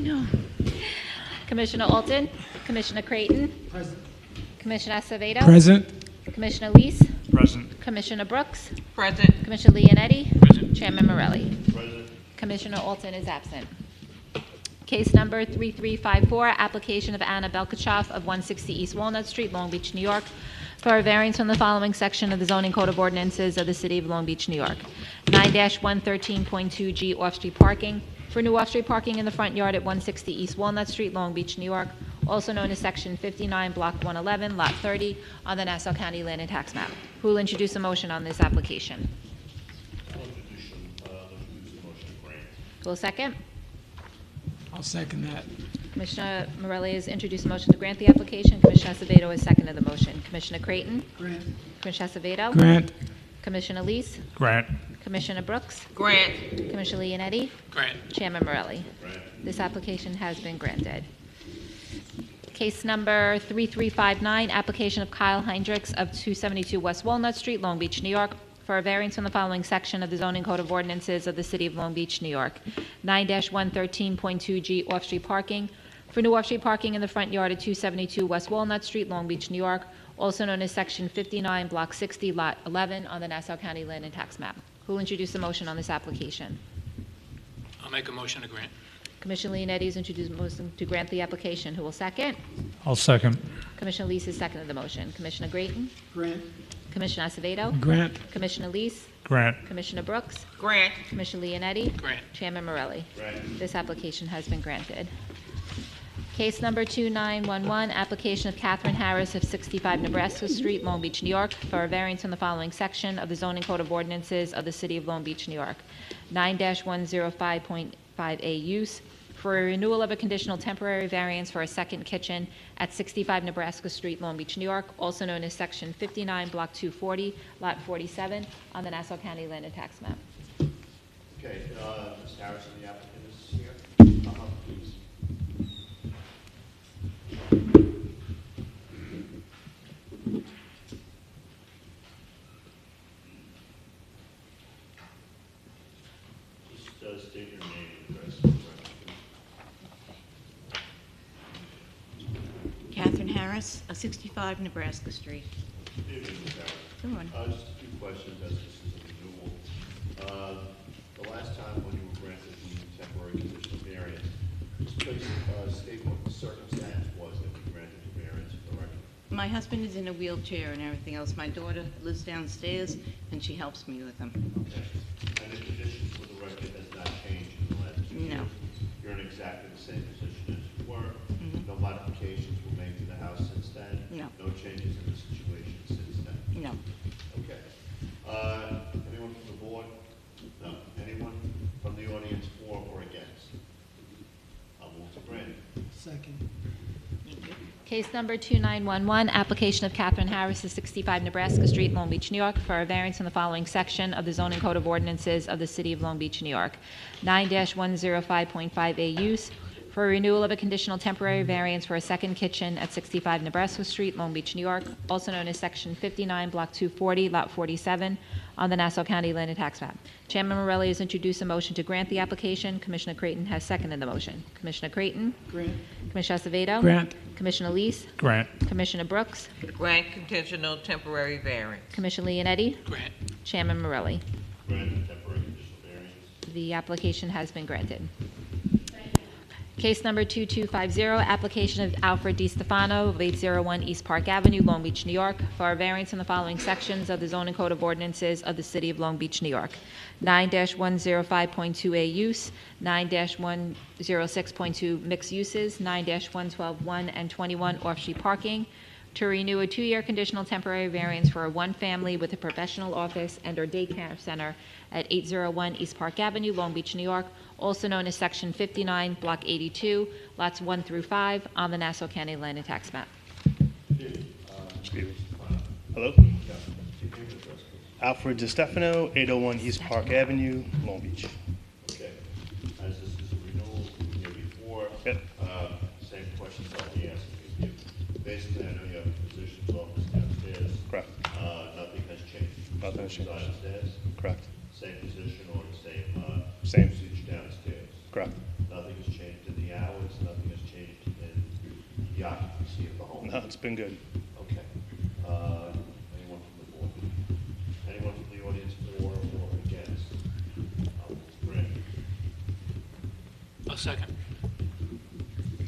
No. Commissioner Alton, Commissioner Creighton. Present. Commissioner Acevedo. Present. Commissioner Lees. Present. Commissioner Brooks. Present. Commissioner Leonetti. Present. Chairman Morelli. Present. Commissioner Alton is absent. Case number 3354, application of Anna Belkachoff of 160 East Walnut Street, Long Beach, New York, for a variance from the following section of the zoning code of ordinances of the city of Long Beach, New York. 9-113.2G off-street parking, for new off-street parking in the front yard at 160 East Walnut Street, Long Beach, New York, also known as Section 59, Block 111, Lot 30, on the Nassau County Land and Tax Map. Who will introduce a motion on this application? I'll introduce the motion to grant. Who will second? I'll second that. Commissioner Morelli has introduced a motion to grant the application. Commissioner Acevedo has seconded the motion. Commissioner Creighton? Grant. Commissioner Acevedo? Grant. Commissioner Lees? Grant. Commissioner Brooks? Grant. Commissioner Leonetti? Grant. Chairman Morelli. Grant. This application has been granted. Case number 3359, application of Kyle Heinrichs of 272 West Walnut Street, Long Beach, New York, for a variance from the following section of the zoning code of ordinances of the city of Long Beach, New York. 9-113.2G off-street parking, for new off-street parking in the front yard at 272 West Walnut Street, Long Beach, New York, also known as Section 59, Block 60, Lot 11, on the Nassau County Land and Tax Map. Who will introduce a motion on this application? I'll make a motion to grant. Commissioner Leonetti has introduced a motion to grant the application. Who will second? I'll second. Commissioner Lees has seconded the motion. Commissioner Creighton? Grant. Commissioner Acevedo? Grant. Commissioner Lees? Grant. Commissioner Brooks? Grant. Commissioner Leonetti? Grant. Chairman Morelli. Grant. This application has been granted. Case number 2911, application of Catherine Harris of 65 Nebraska Street, Long Beach, New York, for a variance from the following section of the zoning code of ordinances of the city of Long Beach, New York. 9-105.5A use, for a renewal of a conditional temporary variance for a second kitchen at 65 Nebraska Street, Long Beach, New York, also known as Section 59, Block 240, Lot 47, on the Nassau County Land and Tax Map. Okay, Ms. Harrison, the applicant is here. Please. Just state your name and address. Catherine Harris, 65 Nebraska Street. Good evening, Ms. Harrison. Good morning. Just a few questions as this is a renewal. The last time when you were granted the temporary conditional variance, please state what the circumstance was that you granted the variance, correct? My husband is in a wheelchair and everything else. My daughter lives downstairs, and she helps me with him. Okay. And the conditions for the record has not changed in the last 2 years? No. You're in exactly the same position as you were? No modifications were made to the house since then? No. No changes in the situation since then? No. Okay. Anyone from the board? No. Anyone from the audience for or against? I'll move to grant. Second. Case number 2911, application of Catherine Harris of 65 Nebraska Street, Long Beach, New York, for a variance in the following section of the zoning code of ordinances of the city of Long Beach, New York. 9-105.5A use, for a renewal of a conditional temporary variance for a second kitchen at 65 Nebraska Street, Long Beach, New York, also known as Section 59, Block 240, Lot 47, on the Nassau County Land and Tax Map. Chairman Morelli has introduced a motion to grant the application. Commissioner Creighton has seconded the motion. Commissioner Creighton? Grant. Commissioner Acevedo? Grant. Commissioner Lees? Grant. Commissioner Brooks? Grant conditional temporary variance. Commissioner Leonetti? Grant. Chairman Morelli. Grant the temporary conditional variance. The application has been granted. Case number 2250, application of Alfred D. Stefano of 801 East Park Avenue, Long Beach, New York, for a variance in the following sections of the zoning code of ordinances of the city of Long Beach, New York. 9-105.2A use, 9-106.2 mixed uses, 9-112.1 and 21 off-street parking, to renew a 2-year conditional temporary variance for a one-family with a professional office and/or daycare center at 801 East Park Avenue, Long Beach, New York, also known as Section 59, Block 82, Lots 1 through 5, on the Nassau County Land and Tax Map. Hello? Alfred DiStefano, 801 East Park Avenue, Long Beach. Okay. As this is a renewal from the year before, Yep. same questions I'll be asking you. Basically, I know you have a physician's office downstairs. Correct. Nothing has changed. Nothing has changed. Downstairs, Correct. same position or the same Same. usage downstairs. Correct. Nothing has changed in the hours, nothing has changed in the occupancy of the home? No, it's been good. Okay. Anyone from the board? Anyone from the audience for or against? Grant. I'll second.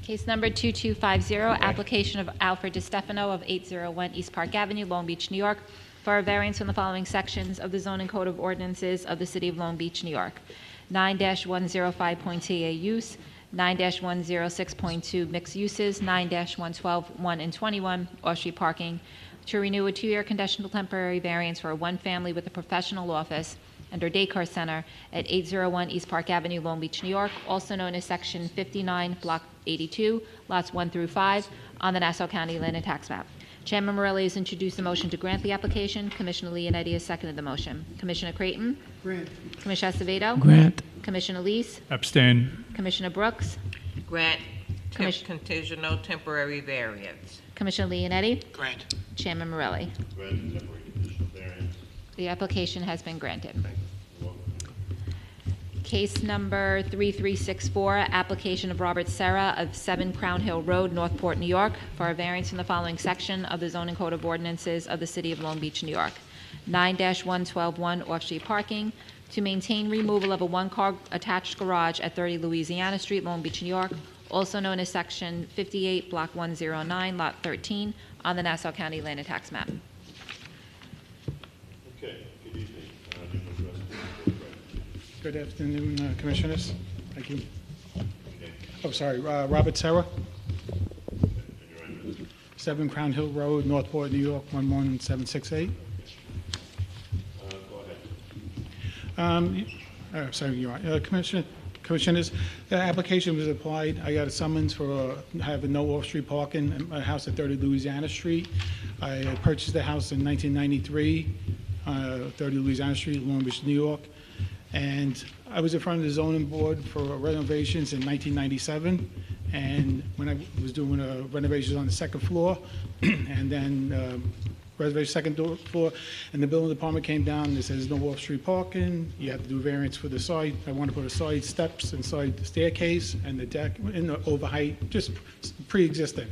Case number 2250, application of Alfred DiStefano of 801 East Park Avenue, Long Beach, New York, for a variance from the following sections of the zoning code of ordinances of the City of Long Beach, New York. 9-105.2A use, 9-106.2 mixed uses, 9-112, 1 and 21 off-street parking, to renew a 2-year conditional temporary variance for a one-family with a professional office and/or daycare center at 801 East Park Avenue, Long Beach, New York, also known as Section 59, Block 82, Lots 1 through 5, on the Nassau County Land and Tax Map. Chairman Morelli has introduced the motion to grant the application. Commissioner Leonetti has seconded the motion. Commissioner Creighton? Grant. Commissioner Acevedo? Grant. Commissioner Lees? Abstain. Commissioner Brooks? Grant Commis- conditional temporary variance. Commissioner Leonetti? Grant. Chairman Morelli? Grant the temporary conditional variance. The application has been granted. You're welcome. Case number 3364, application of Robert Serra of 7 Crown Hill Road, Northport, New York, for a variance in the following section of the zoning code of ordinances of the City of Long Beach, New York. 9-112-1 off-street parking, to maintain removal of a one-car attached garage at 30 Louisiana Street, Long Beach, New York, also known as Section 58, Block 109, Lot 13, on the Nassau County Land and Tax Map. Okay, good evening. You can address the board, Grant. Good afternoon, Commissioners. Thank you. Okay, Oh, sorry, Robert Serra, and your address. 7 Crown Hill Road, Northport, New York, 11768. Go ahead. Sorry, Your Honor. Commissioners, the application was applied. I got a summons for having no off-street parking in my house at 30 Louisiana Street. I purchased the house in 1993, 30 Louisiana Street, Long Beach, New York. And I was in front of the zoning board for renovations in 1997. And when I was doing renovations on the second floor, and then reservation second floor, and the building department came down and says no off-street parking, you have to do variance for the side. I want to put a side steps inside the staircase and the deck in the overheight, just pre-existing.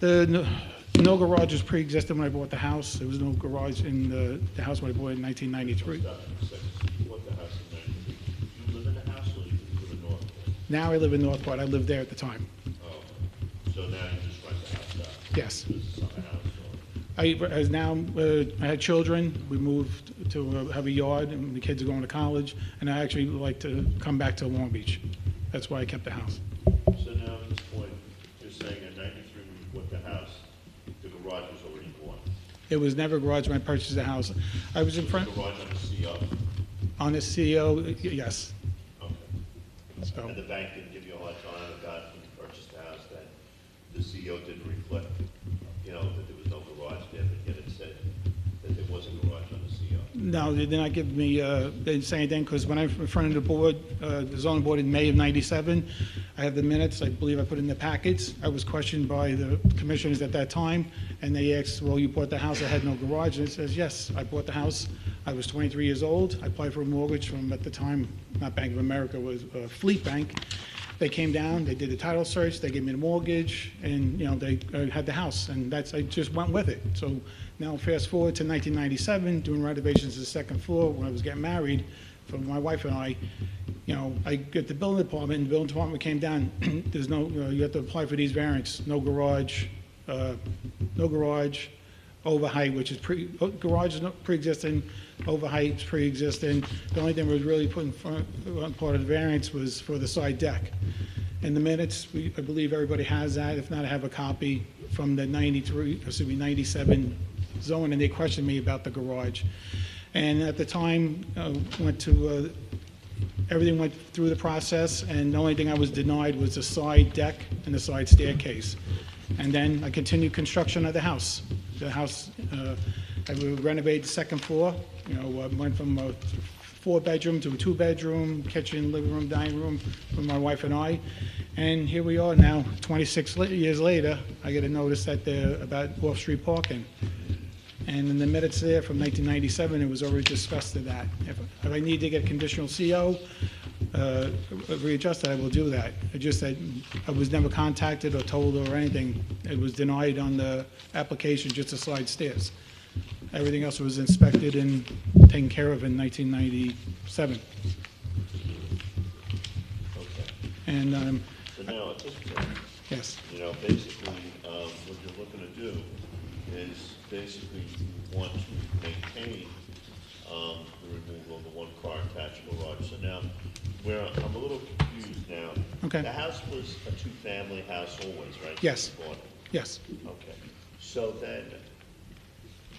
No garage was pre-existing when I bought the house. There was no garage in the house when I bought it in 1993. Stop for a second. You bought the house in 1993. You live in the house or you live in Northport? Now I live in Northport. I lived there at the time. Oh, so now you just rent the house out? Yes. This is not a house, I had children. We moved to have a yard, and the kids are going to college. And I actually like to come back to Long Beach. That's why I kept the house. So now at this point, you're saying in 93 when you bought the house, the garage was already bought? It was never a garage when I purchased the house. I was in Was front the garage on the CO? on the CEO. Yes. Okay. So And the bank didn't give you a hard time about when you purchased the house that the CO didn't reflect, you know, that there was no garage there, but yet it said that there was a garage on the CO? no, they did not give me. They didn't say anything because when I was in front of the board, the zoning board in May of '97, I have the minutes. I believe I put in the packets. I was questioned by the commissioners at that time, and they asked, "Well, you bought the house that had no garage?" And it says, "Yes, I bought the house. I was 23 years old. I applied for a mortgage from at the time, not Bank of America, it was Fleet Bank." They came down, they did the title search, they gave me the mortgage, and, you know, they had the house, and I just went with it. So now fast forward to 1997, doing renovations to the second floor when I was getting married for my wife and I. You know, I get the building department, and the building department came down, there's no, you have to apply for these variants, no garage, overheight, which is garage is not pre-existing, overheight's pre-existing. The only thing we was really putting on part of the variance was for the side deck. In the minutes, I believe everybody has that. If not, I have a copy from the 97 zone, and they questioned me about the garage. And at the time, everything went through the process, and the only thing I was denied was the side deck and the side staircase. And then I continued construction of the house. The house, I renovated the second floor, you know, went from a 4-bedroom to a 2-bedroom, kitchen, living room, dining room for my wife and I. And here we are now, 26 years later, I get a notice that they're about off-street parking. And in the minutes there from 1997, it was already discussed that if I need to get a conditional CO, readjust it, I will do that. It just that I was never contacted or told or anything. It was denied on the application, just the slide stairs. Everything else was inspected and taken care of in 1997. Okay. And, So now, at this point, yes, you know, basically, what you're looking to do is basically you want to maintain, the removal of the one-car attached garage. So now, I'm a little confused now. Okay. The house was a two-family house always, right? Yes. Since you bought it? yes. Okay. So then,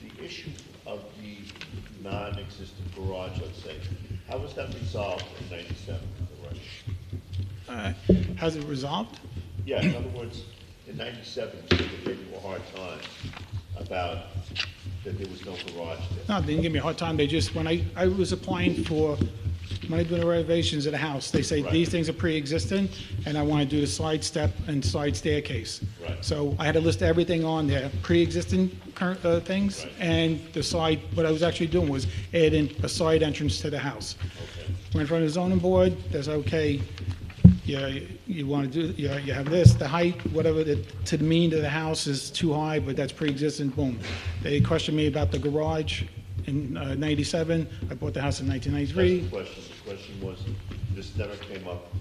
the issue of the non-existent garage, let's say, how was that resolved in 97? Has it resolved? Yeah, in other words, in 97, they gave you a hard time about that there was no garage there. No, they didn't give me a hard time. They just, when I was applying for, when I do the renovations of the house, they say, Right. these things are pre-existing, and I want to do the slide step and slide staircase. Right. So I had to list everything on there, pre-existing current things, Right. and the side, what I was actually doing was adding a side entrance to the house. Okay. Went in front of the zoning board, they said, okay, yeah, you want to do, you have this, the height, whatever, to the mean of the house is too high, but that's pre-existing, boom. They questioned me about the garage in 97, I bought the house in That's 1993. the question. The question was, this never came up.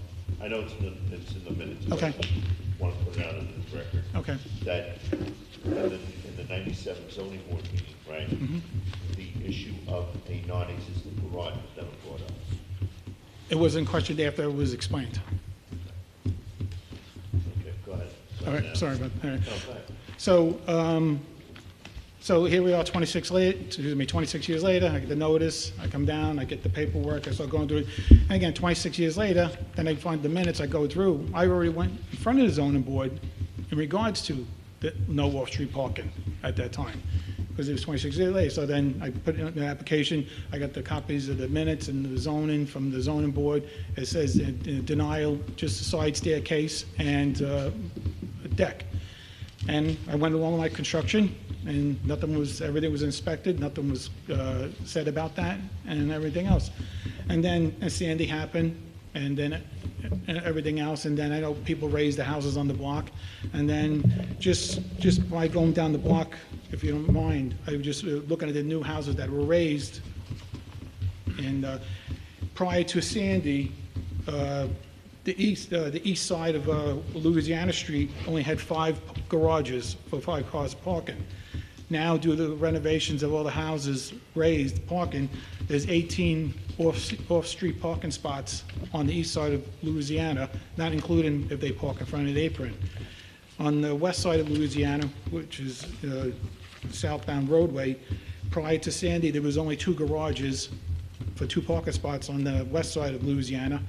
I know it's in the minutes. but Okay. I just want to put it out into the record. Okay, That in the 97 zoning board meeting, right? Mm-hmm. The issue of a non-existent garage was never brought up. it wasn't questioned after it was explained. Okay, go ahead. All right, sorry about that. All right. No, go ahead. So, so here we are 26 years later, I get the notice, I come down, I get the paperwork, I start going through it. And again, 26 years later, then I find the minutes I go through, I already went in front of the zoning board in regards to the no off-street parking at that time, because it was 26 years later. So then I put in an application, I got the copies of the minutes and the zoning from the zoning board. It says in denial, just a side staircase and a deck. And I went along with my construction, and everything was inspected, nothing was said about that, and everything else. And then Sandy happened, and then everything else, and then I know people raised the houses on the block, and then just by going down the block, if you don't mind, I was just looking at the new houses that were raised, and prior to Sandy, the east side of Louisiana Street only had 5 garages for 5 cars parking. Now, due to the renovations of all the houses raised parking, there's 18 off-street parking spots on the east side of Louisiana, not including if they park in front of the apron. On the west side of Louisiana, which is southbound roadway, prior to Sandy, there was only 2 garages for 2 parking spots on the west side of Louisiana.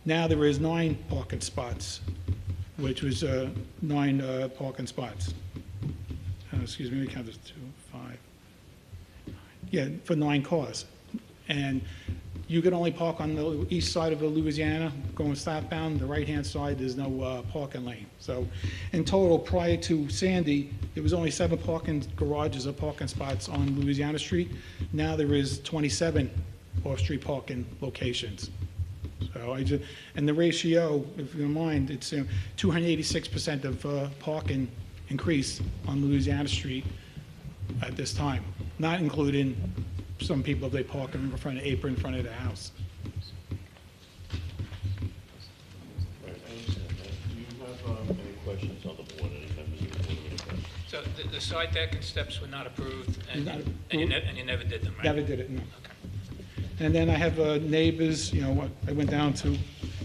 Now there is 9 parking spots, which was 9 parking spots. Excuse me, we count this 2, 5. Yeah, for 9 cars. And you can only park on the east side of the Louisiana, going southbound. The right-hand side, there's no parking lane. So in total, prior to Sandy, there was only 7 parking garages or parking spots on Louisiana Street. Now there is 27 off-street parking locations. So and the ratio, if you don't mind, it's 286% of parking increase on Louisiana Street at this time, not including some people, they park in front of the apron in front of the house. Right, I understand that. Do you have any questions on the board, any members of the board have any questions? So the side deck and steps were not approved, and Not you never did them, right? Never did it, no. Okay. And then I have neighbors, I went down to,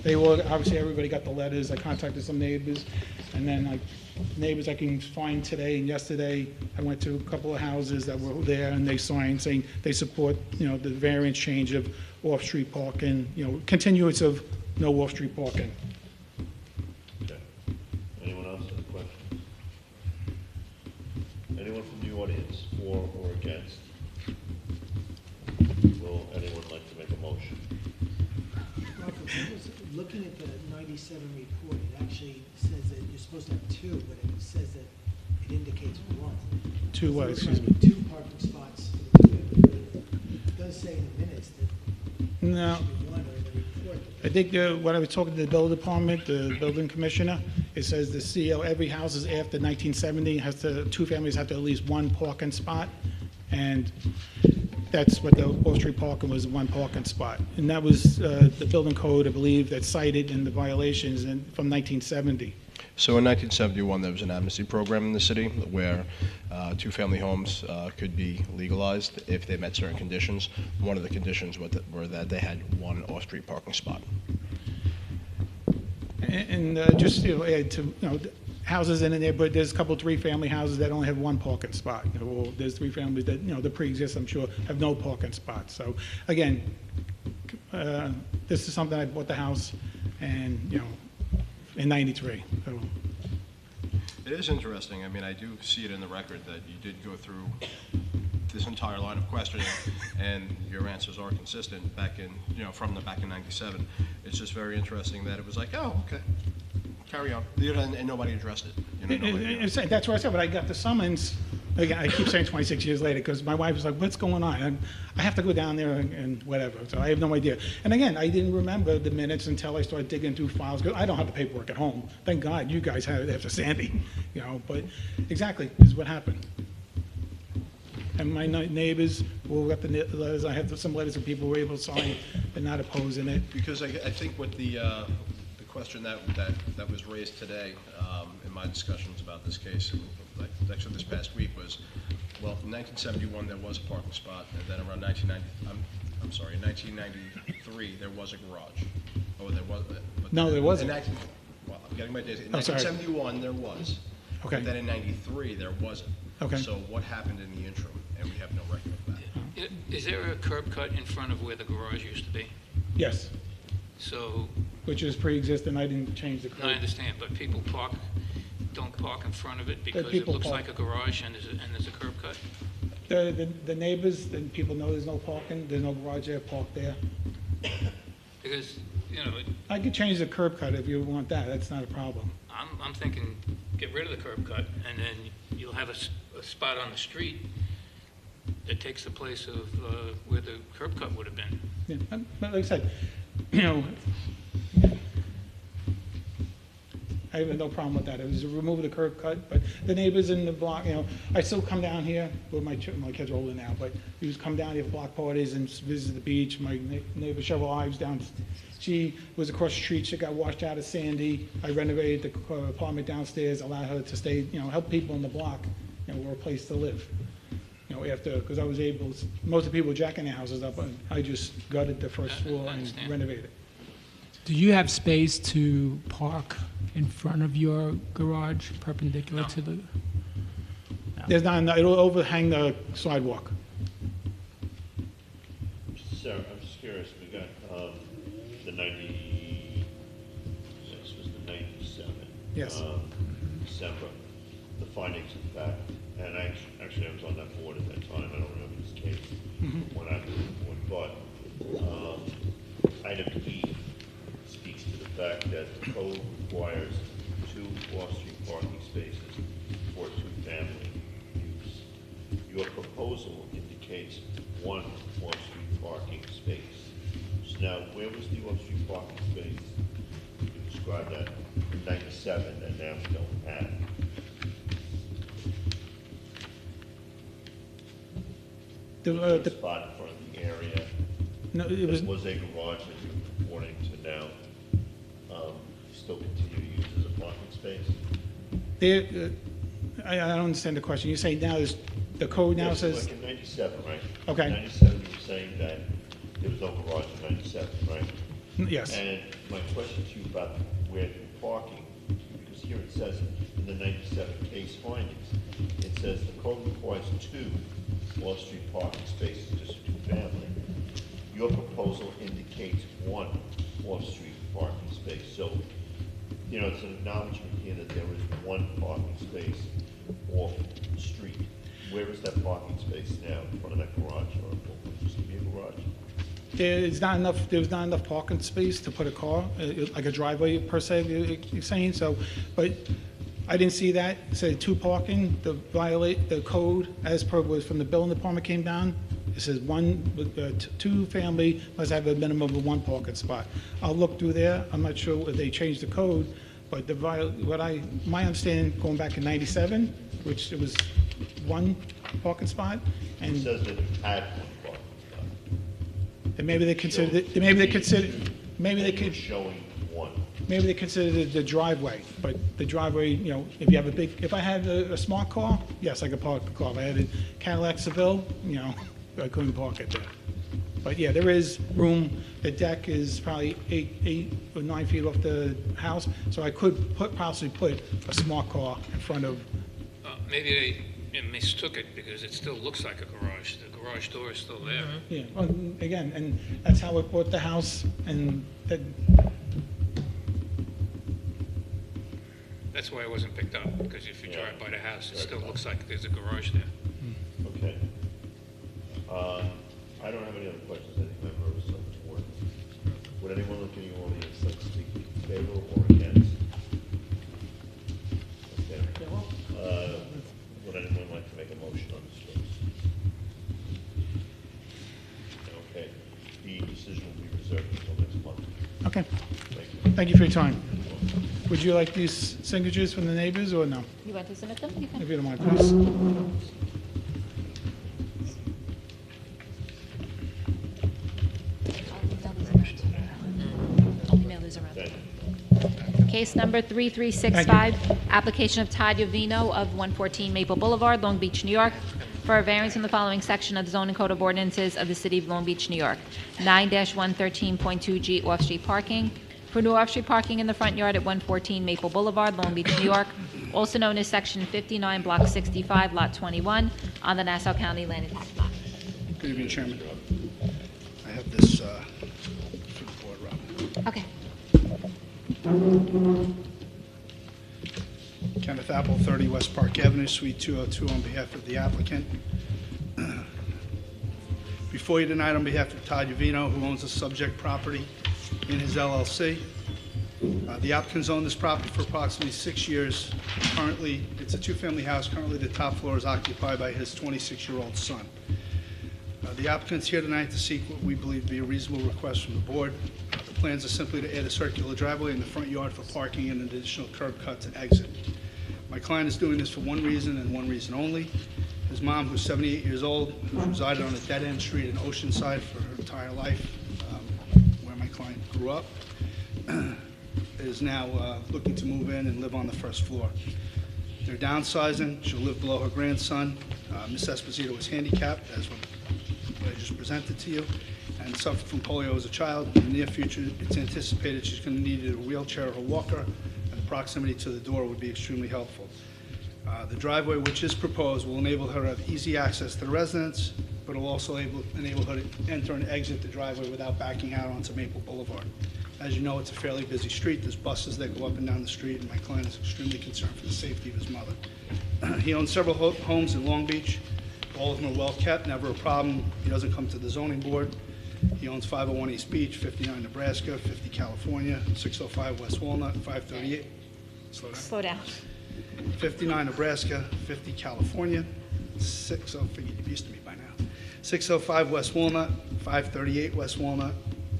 obviously everybody got the letters, I contacted some neighbors, and then neighbors I can find today and yesterday, I went to a couple of houses that were there, and they signed saying they support, the variance change of off-street parking, continuance of no off-street parking. Okay. Anyone else have a question? Anyone from the audience, for or against? Will anyone like to make a motion? Ralph, I was looking at the 97 report, it actually says that you're supposed to have 2, but it says that it indicates 1. 2 what, So it's excuse like me? 2 parking spots. It does say in the minutes that No, it should be 1 or in the report. I think when I was talking to the building department, the building commissioner, it says the CO, every house is after 1970, two families have to at least one parking spot. And that's what the off-street parking was, one parking spot. And that was the building code, I believe, that cited in the violations from 1970. So in 1971, there was an amnesty program in the city where two-family homes could be legalized if they met certain conditions. One of the conditions were that they had one off-street parking spot. And just add to, houses in there, but there's a couple, three-family houses that only have one parking spot. Or there's three families that, that pre-exist, I'm sure, have no parking spots. So again, this is something I bought the house and, in 93. So, It is interesting. I mean, I do see it in the record that you did go through this entire line of questioning, and your answers are consistent back in, back in 97. It's just very interesting that it was like, oh, okay, carry on. And nobody addressed it. That's what I said, but I got the summons. Again, I keep saying 26 years later because my wife was like, what's going on? And I have to go down there and whatever. So I have no idea. And again, I didn't remember the minutes until I started digging through files because I don't have the paperwork at home. Thank God you guys have it after Sandy. But exactly, this is what happened. And my neighbors will get the letters. I have some letters that people were able to sign. They're not opposing it. Because I think what the question that was raised today in my discussions about this case, and actually this past week, was, well, in 1971 there was a parking spot, and then around 1993 there was a garage. Oh, there was. But No, there wasn't. I'm getting my days. In I'm sorry. 1971 there was. Okay. But then in 93 there wasn't. Okay. So what happened in the interim? And we have no record of that. Is there a curb cut in front of where the garage used to be? Yes, So, which is pre-existing. I didn't change the I code. understand, but people don't park in front of it because it people looks park. like a garage and there's a curb cut? The neighbors, then people know there's no parking. There's no garage there, park there. Because, I could change the curb cut if you want that. That's not a problem. I'm thinking, get rid of the curb cut, and then you'll have a spot on the street that takes the place of where the curb cut would have been. Yeah, but like I said, I have no problem with that. It was to remove the curb cut, but the neighbors in the block, I still come down here, well, my kids are older now, but we used to come down here for block parties and visit the beach. My neighbor Cheryl Ives down, she was across the street, she got washed out of Sandy. I renovated the apartment downstairs, allowed her to stay, help people in the block, were a place to live. After, because I was able, most of the people were jacking their houses up, and I just gutted the first floor and understand. renovated. Do you have space to park in front of your garage perpendicular No. to the? There's not enough, it'll overhang the sidewalk. Sarah, I'm just curious, we got the 90, this was the 97. Yes. December, the findings of fact, and actually I was on that board at that time, I don't remember this case when I was on the board, but item E speaks to the fact that the code requires 2 off-street parking spaces for two-family use. Your proposal indicates 1 off-street parking space. So now, where was the off-street parking space? You described that in 97, and now we don't have. The spot in front of the area, No, it was, was a garage that you're reporting to now, still continue to use as a parking space? there, I don't understand the question. You say now there's, the code now Yes, says, like in 97, right? Okay. 97, you were saying that there was no garage in 97, right? yes. And my question to you about where you're parking, because here it says in the 97 case findings, it says the code requires 2 off-street parking spaces, just for two-family. Your proposal indicates 1 off-street parking space. So, it's an acknowledgement here that there is 1 parking space off the street. Where is that parking space now, in front of that garage, or what used to be a garage? There's not enough, there was not enough parking space to put a car, like a driveway per se, you're saying, so, but I didn't see that. It said 2 parking, the code as per was from the building department came down, It says two-family must have a minimum of one parking spot. I'll look through there. I'm not sure if they changed the code, but my understanding, going back in 97, which it was one parking spot, It and says that it had one parking spot. maybe they considered it, It's showing one. maybe they considered it the driveway, but the driveway, if you have if I had a smart car, yes, I could park the car. If I had a Cadillac Seville, I couldn't park it there. But yeah, there is room. The deck is probably 8 or 9 feet off the house, so I could possibly put a smart car in front of. Maybe they mistook it because it still looks like a garage. The garage door is still there. Yeah, well, again, and that's how I bought the house, and that, That's why it wasn't picked up, because if you drive by the house, it still looks like there's a garage there. Okay. I don't have any other questions, any member of the select board. Would anyone looking in the audience like to speak in favor or against? Okay. Would anyone like to make a motion on this case? Okay, the decision will be reserved until next month. okay. Thank you. Thank you for your time. Would you like these signatures from the neighbors, or no? You want to submit them? You can. If you don't mind, please. I'll email those around. Thank you. Case number 3365, application of Todd Yovino of 114 Maple Boulevard, Long Beach, New York, for a variance in the following section of the zoning code of ordinances of the city of Long Beach, New York. 9-113.2G off-street parking. For new off-street parking in the front yard at 114 Maple Boulevard, Long Beach, New York, also known as Section 59, Block 65, Lot 21, on the Nassau County Land and Tax Map. Good evening, Chairman. I have this for the board, Rob. Okay. Kenneth Apple, 30 West Park Avenue, Suite 202, on behalf of the applicant. Before you tonight, on behalf of Todd Yovino, who owns the subject property in his LLC. The applicant's owned this property for approximately 6 years. Currently, it's a two-family house. Currently, the top floor is occupied by his 26-year-old son. The applicant's here tonight to seek what we believe to be a reasonable request from the board. The plans are simply to add a circular driveway in the front yard for parking and an additional curb cut to exit. My client is doing this for one reason and one reason only. His mom, who's 78 years old, who's resided on a dead-end street in Oceanside for her entire life, where my client grew up, is now looking to move in and live on the first floor. They're downsizing. She'll live below her grandson. Ms. Esposito is handicapped, as what I just presented to you, and suffered from polio as a child. In the near future, it's anticipated she's going to need either a wheelchair or a walker, and proximity to the door would be extremely helpful. The driveway, which is proposed, will enable her to have easy access to the residence, but will also enable her to enter and exit the driveway without backing out onto Maple Boulevard. As you know, it's a fairly busy street. There's buses that go up and down the street, and my client is extremely concerned for the safety of his mother. He owns several homes in Long Beach. All of them are well kept, never a problem. He doesn't come to the zoning board. He owns 501 East Beach, 59 Nebraska, 50 California, 605 West Walnut, 538. Slow down. 59 Nebraska, 50 California, 605 West Walnut, 538 West Walnut,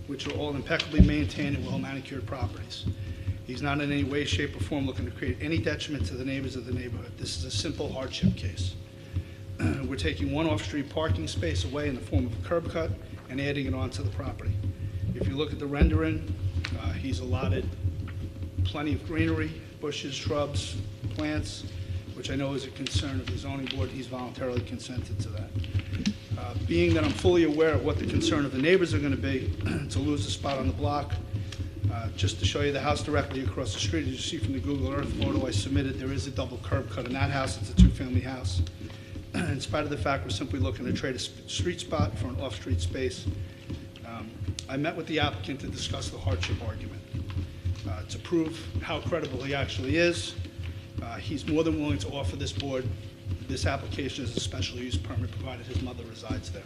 which are all impeccably maintained and well-manicured properties. He's not in any way, shape, or form looking to create any detriment to the neighbors of the neighborhood. This is a simple hardship case. We're taking one off-street parking space away in the form of a curb cut and adding it onto the property. If you look at the rendering, he's allotted plenty of greenery, bushes, shrubs, plants, which I know is a concern of the zoning board. He's voluntarily consented to that. Being that I'm fully aware of what the concern of the neighbors are going to be, to lose a spot on the block, just to show you the house directly across the street, as you see from the Google Earth photo I submitted, there is a double curb cut in that house. It's a two-family house. In spite of the fact we're simply looking to trade a street spot for an off-street space, I met with the applicant to discuss the hardship argument. To prove how credible he actually is, he's more than willing to offer this board this application as a special use permit, provided his mother resides there.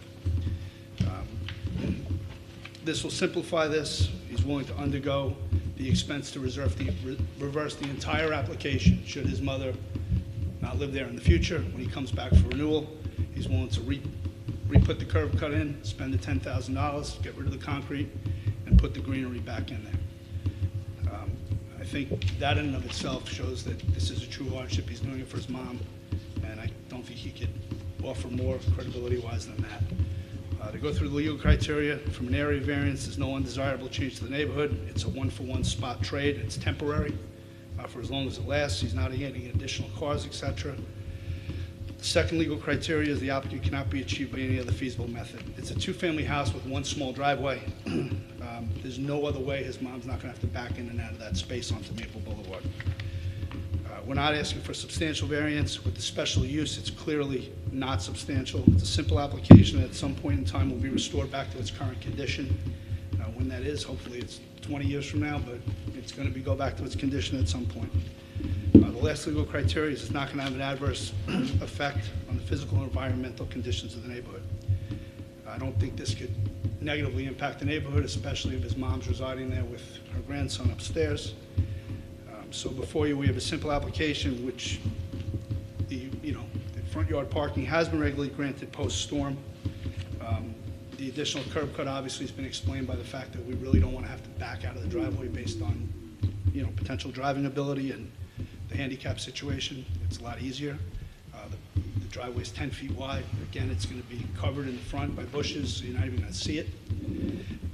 This will simplify this. He's willing to undergo the expense to reverse the entire application should his mother not live there in the future. When he comes back for renewal, he's willing to re-put the curb cut in, spend the $10,000, get rid of the concrete, and put the greenery back in there. I think that in and of itself shows that this is a true hardship. He's doing it for his mom, and I don't think he could offer more credibility-wise than that. To go through the legal criteria, from an area variance, there's no undesirable change to the neighborhood. It's a one-for-one spot trade. It's temporary for as long as it lasts. He's not adding additional cars, etc. The second legal criteria is the applicant cannot be achieved by any other feasible method. It's a two-family house with one small driveway. There's no other way his mom's not going to have to back in and out of that space onto Maple Boulevard. We're not asking for substantial variance. With the special use, it's clearly not substantial. It's a simple application that at some point in time will be restored back to its current condition. When that is, hopefully it's 20 years from now, but it's going to go back to its condition at some point. The last legal criteria is it's not going to have an adverse effect on the physical and environmental conditions of the neighborhood. I don't think this could negatively impact the neighborhood, especially if his mom's residing there with her grandson upstairs. So before you, we have a simple application which the front yard parking has been regularly granted post-storm. The additional curb cut obviously has been explained by the fact that we really don't want to have to back out of the driveway based on, potential driving ability and the handicap situation. It's a lot easier. The driveway is 10 feet wide. Again, it's going to be covered in the front by bushes, so you're not even going to see it.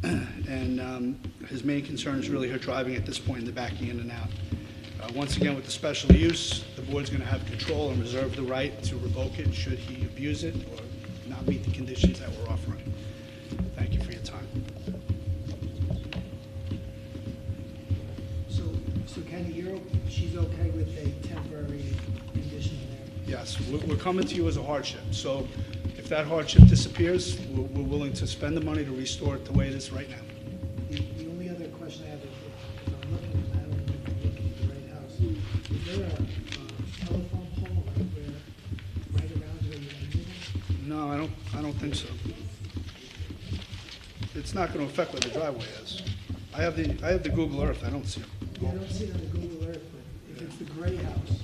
And his main concern is really her driving at this point and the backing in and out. Once again, with the special use, the board's going to have control and reserve the right to revoke it should he abuse it or not meet the conditions that we're offering. Thank you for your time. So Kenny, she's okay with a temporary condition there? Yes, we're coming to you as a hardship. So if that hardship disappears, we're willing to spend the money to restore it the way it is right now. The only other question I have is, if I'm looking, I don't know if I'm looking at the right house, is there a telephone pole right around where you're moving? No, I don't think so. It's not going to affect where the driveway is. I have the Google Earth. I don't see it. Yeah, I don't see it on the Google Earth, but if it's the gray house,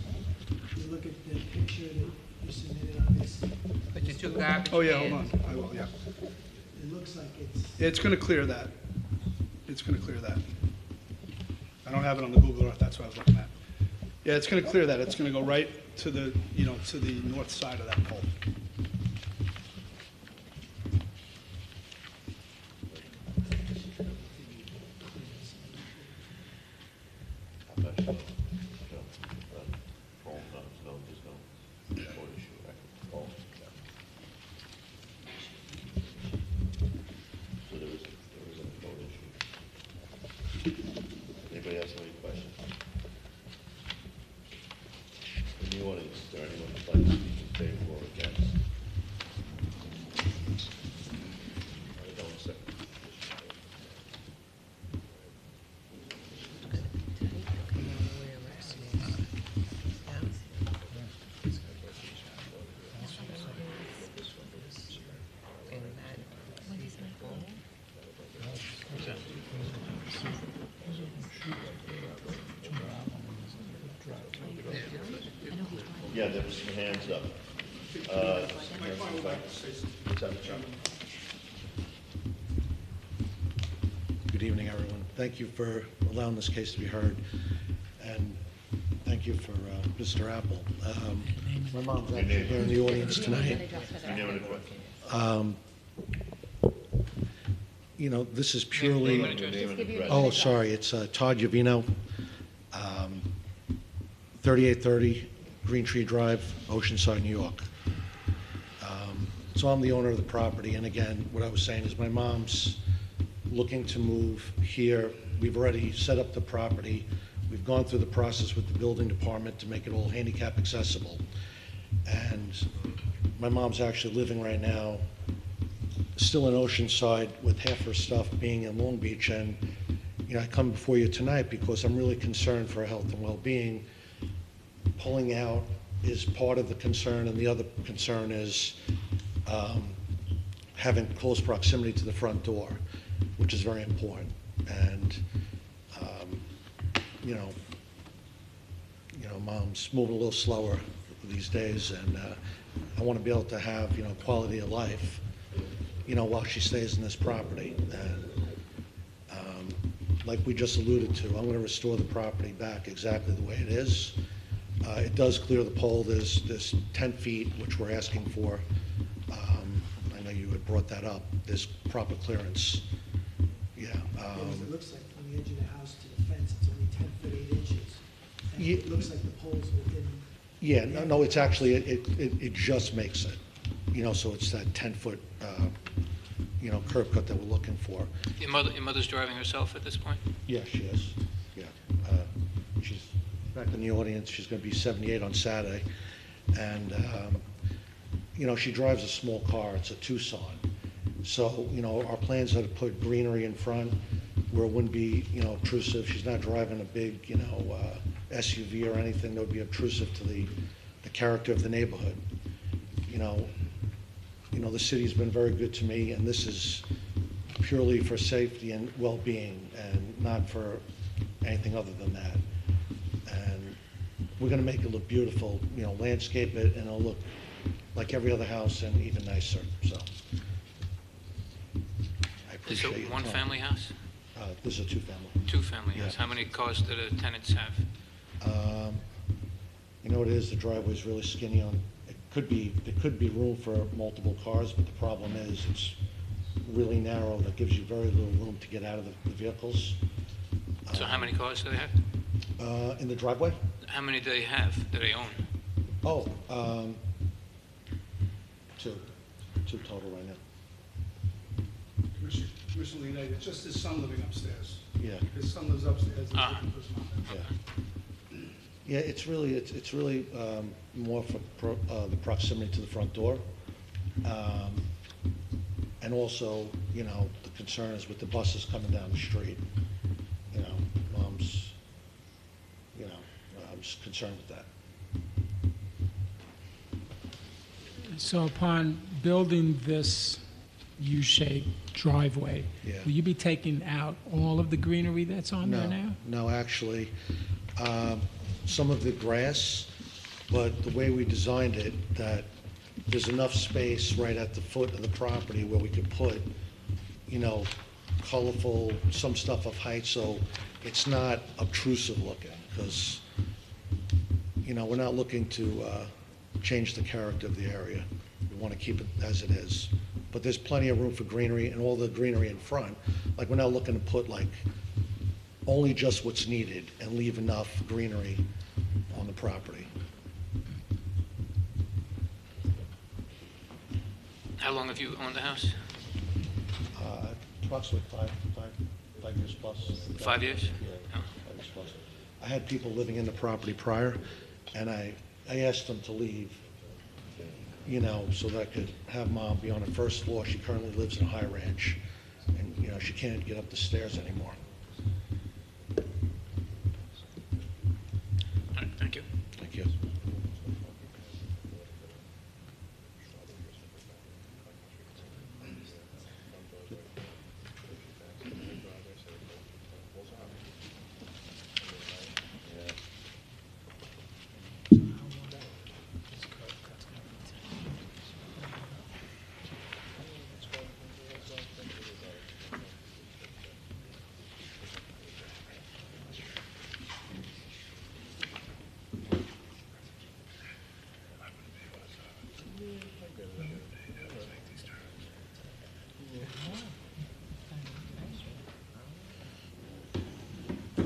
you look at the picture that you submitted on this, But the two garbage Oh, yeah, hold on. cans. I will, yeah. it looks like it's, It's going to clear that. It's going to clear that. I don't have it on the Google Earth. That's what I was looking at. Yeah, it's going to clear that. It's going to go right to the, to the north side of that pole. Anybody else have any questions? In the audience, is there anyone who'd like to speak in favor or against? I don't accept. Yeah, there was some hands up. What's up, Chuck? Good evening, everyone. Thank you for allowing this case to be heard, and thank you for Mr. Apple. My mom's actually here in the audience tonight. Your name and address. This is purely... Name and address. Just give your Oh, address. sorry, it's Todd Yavino, 3830 Green Tree Drive, Oceanside, New York. So I'm the owner of the property, and again, what I was saying is my mom's looking to move here. We've already set up the property. We've gone through the process with the building department to make it all handicap accessible. And my mom's actually living right now still in Oceanside with half her stuff being in Long Beach. And, I come before you tonight because I'm really concerned for her health and well-being. Pulling out is part of the concern, and the other concern is having close proximity to the front door, which is very important. And, Mom's moving a little slower these days, and I want to be able to have, quality of life while she stays in this property. And like we just alluded to, I'm going to restore the property back exactly the way it is. It does clear the pole. There's 10 feet, which we're asking for. I know you had brought that up. There's proper clearance. Yeah. Because it looks like from the edge of the house to the fence, it's only 10 foot 8 inches. And Ye- it looks like the pole's within. Yeah, no, it's actually, it just makes it, so it's that 10-foot, curb cut that we're looking for. Your mother's driving herself at this point? Yeah, she is, yeah. She's back in the audience, she's gonna be 78 on Saturday, and, she drives a small car, it's a Tucson. So, our plans are to put greenery in front where it wouldn't be, obtrusive. She's not driving a big, SUV or anything that would be obtrusive to the character of the neighborhood. The city's been very good to me, and this is purely for safety and well-being, and not for anything other than that. And we're gonna make it look beautiful, landscape it, and it'll look like every other house and even nicer, so. I Is appreciate it your one time. family house? This is a two-family. Two-family Yeah. house? How many cars do the tenants have? You know what it is, the driveway's really skinny on, there could be room for multiple cars, but the problem is it's really narrow, that gives you very little room to get out of the vehicles. So how many cars do they have? In the driveway? How many do they have, do they own? Oh, two total right now. Commissioner Lee, it's just his son living upstairs. Yeah, His son lives upstairs. and Ah. he's with his mom. yeah. Yeah, it's really more for the proximity to the front door. And also, the concern is with the buses coming down the street. Mom's, I'm just concerned with that. So upon building this U-shaped driveway, Yeah. will you be taking out all of the greenery that's on there now? No, actually, some of the grass, but the way we designed it, that there's enough space right at the foot of the property where we could put, colorful, some stuff of height, so it's not obtrusive looking, because, we're not looking to change the character of the area. We want to keep it as it is. But there's plenty of room for greenery, and all the greenery in front, like, we're not looking to put, only just what's needed and leave enough greenery on the property. How long have you owned the house? Approximately five years plus. 5 years? Yeah, 5 years plus. I had people living in the property prior, and I asked them to leave, so that I could have Mom be on the first floor. She currently lives in a high ranch, and, she can't get up the stairs anymore. All right, thank you. Thank you.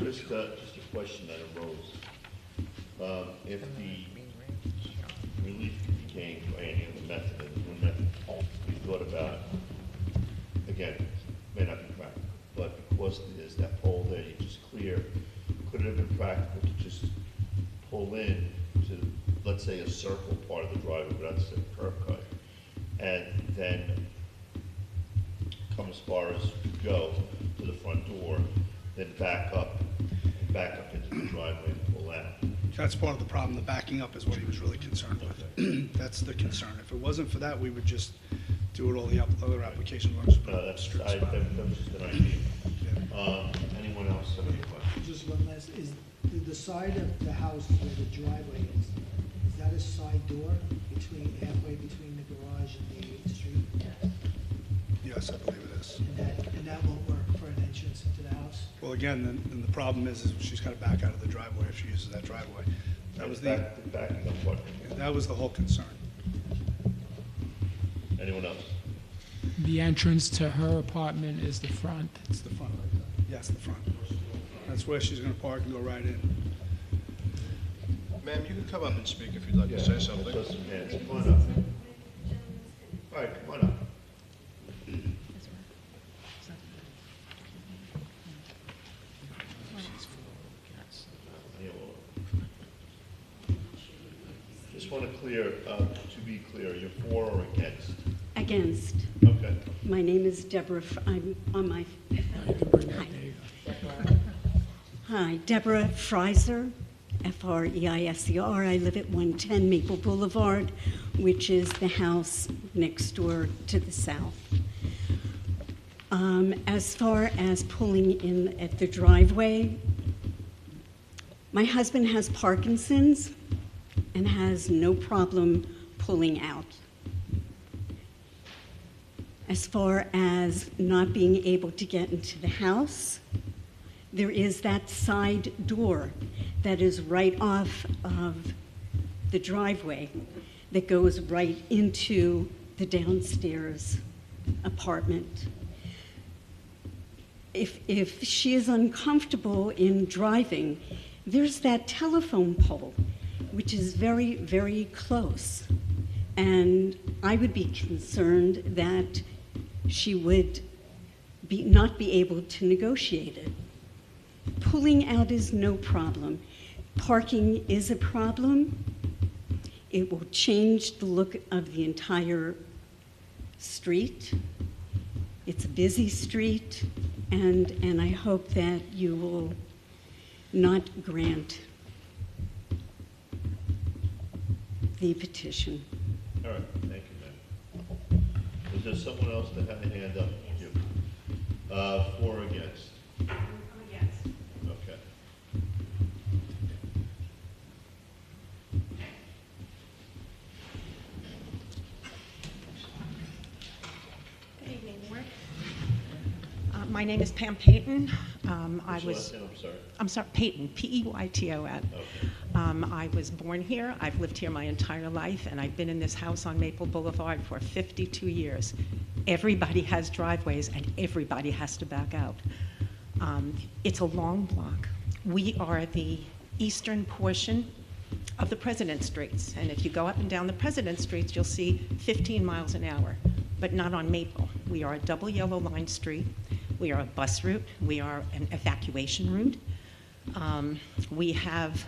Just a question that arose. If the relief came by any other method, and one method we thought about, again, may not be practical, but because there's that pole there, you just clear, could it have been practical to just pull in to, let's say, a circle part of the driveway, but that's a curb cut, and then come as far as you go to the front door, then back up into the driveway and pull out? That's part of the problem. The backing up is what he was really concerned with. That's the concern. If it wasn't for that, we would just do what all the other applications were. Just put No, a that's, strip that spot. was just an idea. Anyone else have any questions? Just one last, is the side of the house where the driveway is that a side door halfway between the garage and the street? Yes, I believe it is. And that won't work for an entrance into the house? Well, again, then the problem is she's got to back out of the driveway if she uses that driveway. That was the whole concern. Anyone else? The entrance to her apartment is the front. It's the front right there. Yes, the front. That's where she's going to park and go right in. Ma'am, you can come up and speak if you'd like to say something. Let's put some hands. Come on up. All right, come on up. Just want to be clear, you're for or against? Against. Okay. My name is Deborah, I'm on my, hi, Deborah Freiser, F-R-E-I-S-E-R. I live at 110 Maple Boulevard, which is the house next door to the south. As far as pulling in at the driveway, my husband has Parkinson's and has no problem pulling out. As far as not being able to get into the house, there is that side door that is right off of the driveway that goes right into the downstairs apartment. If she is uncomfortable in driving, there's that telephone pole, which is very, very close. And I would be concerned that she would not be able to negotiate it. Pulling out is no problem. Parking is a problem. It will change the look of the entire street. It's a busy street, and I hope that you will not grant the petition. All right, thank you, ma'am. Was there someone else that had a hand up? You. For or against? Yes. Okay. Good evening, Board. My name is Pam Payton. What's your last name? I'm sorry, Payton, P-E-Y-T-O-N. Okay. I was born here. I've lived here my entire life, and I've been in this house on Maple Boulevard for 52 years. Everybody has driveways, and everybody has to back out. It's a long block. We are the eastern portion of the President Streets, and if you go up and down the President Streets, you'll see 15 miles an hour, but not on Maple. We are a double yellow line street. We are a bus route. We are an evacuation route. We have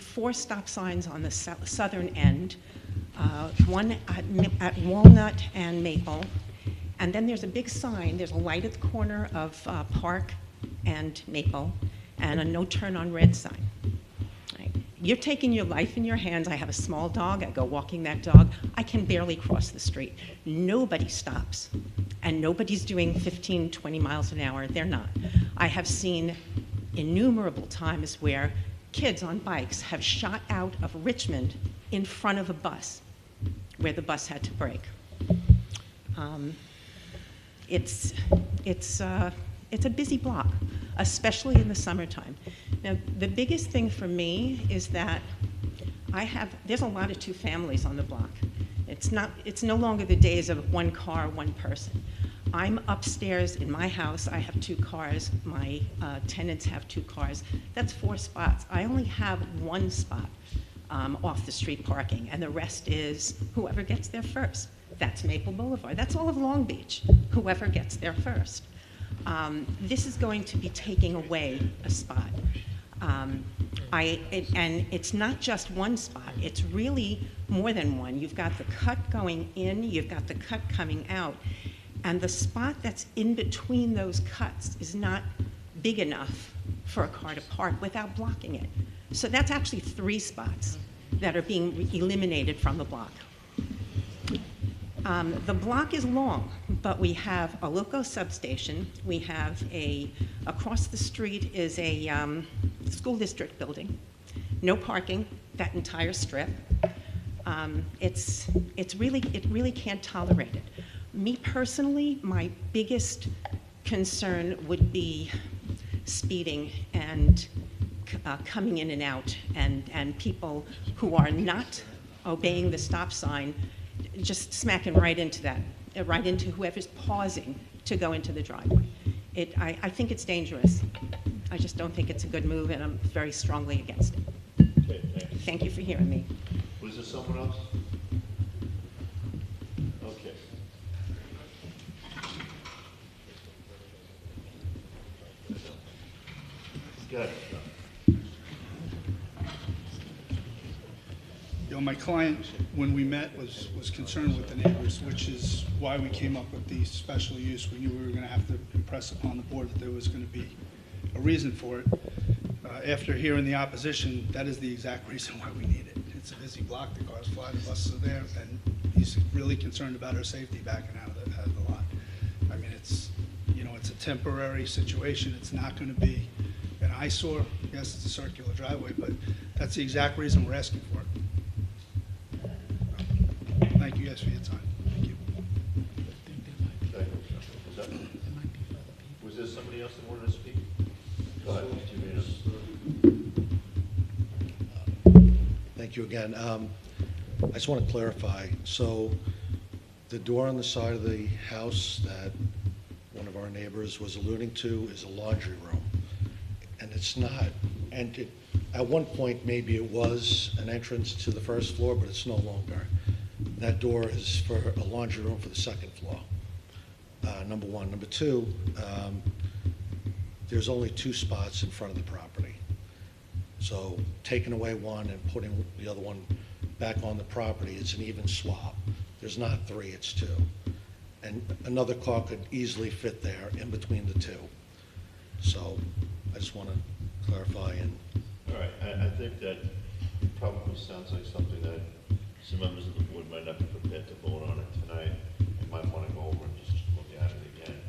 4 stop signs on the southern end, one at Walnut and Maple. And then there's a big sign, there's a light at the corner of Park and Maple, and a no turn on red sign. Right. You're taking your life in your hands. I have a small dog, I go walking that dog. I can barely cross the street. Nobody stops, and nobody's doing 15, 20 miles an hour. They're not. I have seen innumerable times where kids on bikes have shot out of Richmond in front of a bus where the bus had to brake. It's a busy block, especially in the summertime. Now, the biggest thing for me is that there's a lot of 2 families on the block. It's no longer the days of 1 car, 1 person. I'm upstairs in my house, I have 2 cars, my tenants have 2 cars. That's 4 spots. I only have 1 spot off the street parking, and the rest is whoever gets there first. That's Maple Boulevard. That's all of Long Beach, whoever gets there first. This is going to be taking away a spot. And it's not just 1 spot, it's really more than 1. You've got the cut going in, you've got the cut coming out, and the spot that's in between those cuts is not big enough for a car to park without blocking it. So that's actually 3 spots that are being eliminated from the block. The block is long, but we have a local substation. We have across the street is a school district building. No parking, that entire strip. It really can't tolerate it. Me personally, my biggest concern would be speeding and coming in and out, and people who are not obeying the stop sign just smacking right into that, right into whoever's pausing to go into the driveway. I think it's dangerous. I just don't think it's a good move, and I'm very strongly against it. Okay, thank you. Thank you for hearing me. Was there someone else? Okay. Go ahead. You know, my client, when we met, was concerned with the neighbors, which is why we came up with the special use. We knew we were going to have to impress upon the board that there was going to be a reason for it. After hearing the opposition, that is the exact reason why we need it. It's a busy block, the cars fly, the buses are there, and he's really concerned about our safety backing out of the lot. I mean, it's, you know, it's a temporary situation. It's not going to be an eyesore. Yes, it's a circular driveway, but that's the exact reason we're asking for it. Thank you guys for your time. Thank you. Thank you. Was there somebody else that wanted to speak? Go ahead, Mr. Vino. Thank you again. I just want to clarify. So the door on the side of the house that one of our neighbors was alluding to is a laundry room. And it's not. And at one point, maybe it was an entrance to the first floor, but it's no longer. That door is for a laundry room for the second floor, number one. Number two, there's only 2 spots in front of the property. So taking away one and putting the other one back on the property, it's an even swap. There's not 3, it's 2. And another car could easily fit there in between the 2. So I just want to clarify. And All right, I think that probably sounds like something that some members of the board might not be prepared to vote on it tonight. They might want to go over and just look at it again.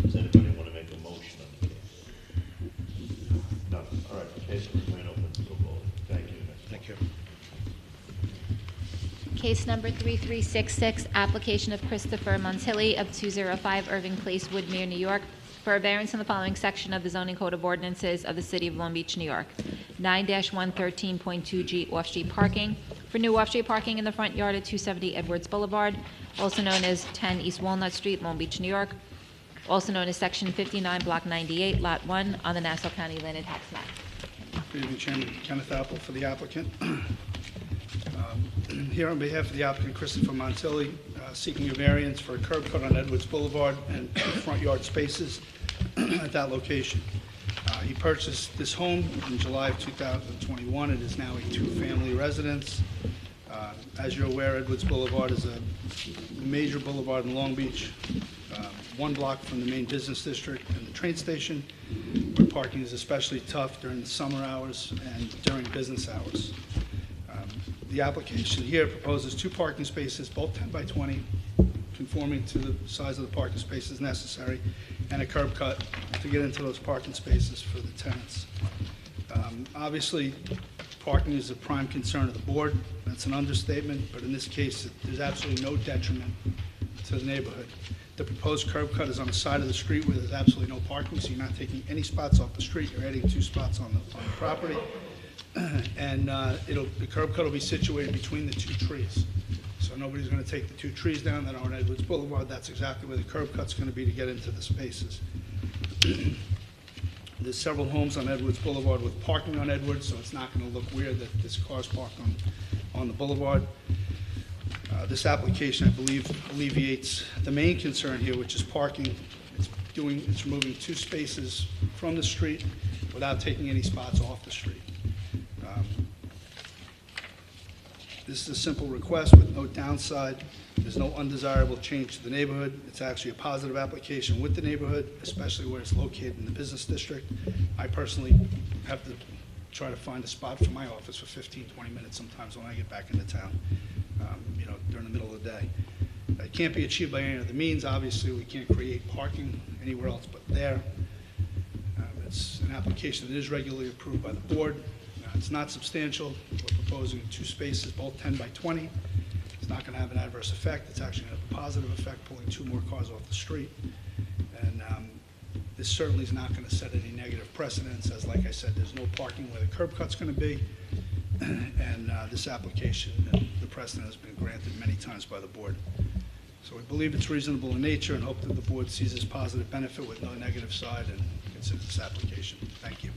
Does anybody want to make a motion on the case? No. All right, the case will remain open until voting. Thank you. thank you. Case number 3366, application of Christopher Montilli of 205 Irving Place, Woodmere, New York, for a variance in the following section of the zoning code of ordinances of the city of Long Beach, New York. 9-113.2G off-street parking for new off-street parking in the front yard at 270 Edwards Boulevard, also known as 10 East Walnut Street, Long Beach, New York, also known as Section 59, Block 98, Lot 1, on the Nassau County Land and Tax Map. Good evening, Chairman. Kenneth Apple for the applicant. Here on behalf of the applicant, Christopher Montilli, seeking a variance for a curb cut on Edwards Boulevard and 2 front yard spaces at that location. He purchased this home in July of 2021. It is now a 2-family residence. As you're aware, Edwards Boulevard is a major boulevard in Long Beach, 1 block from the main business district and the train station, where parking is especially tough during the summer hours and during business hours. The application here proposes 2 parking spaces, both 10 by 20, conforming to the size of the parking spaces necessary, and a curb cut to get into those parking spaces for the tenants. Obviously, parking is a prime concern of the board. That's an understatement, but in this case, there's absolutely no detriment to the neighborhood. The proposed curb cut is on the side of the street where there's absolutely no parking, so you're not taking any spots off the street. You're adding 2 spots on the property. And the curb cut will be situated between the 2 trees. So nobody's going to take the 2 trees down that are on Edwards Boulevard. That's exactly where the curb cut's going to be to get into the spaces. There's several homes on Edwards Boulevard with parking on Edwards, so it's not going to look weird that this car's parked on the boulevard. This application, I believe, alleviates the main concern here, which is parking. It's removing 2 spaces from the street without taking any spots off the street. This is a simple request with no downside. There's no undesirable change to the neighborhood. It's actually a positive application with the neighborhood, especially where it's located in the business district. I personally have to try to find a spot for my office for 15, 20 minutes sometimes when I get back into town, during the middle of the day. It can't be achieved by any other means. Obviously, we can't create parking anywhere else but there. It's an application that is regularly approved by the board. It's not substantial. We're proposing 2 spaces, both 10 by 20. It's It's not going to have an adverse effect. It's actually going to have a positive effect, pulling 2 more cars off the street. And this certainly is not going to set any negative precedents, as like I said, there's no parking where the curb cut's going to be. And this application, the precedent has been granted many times by the board. So we believe it's reasonable in nature and hope that the board sees this positive benefit with no negative side and considers this application. Thank you.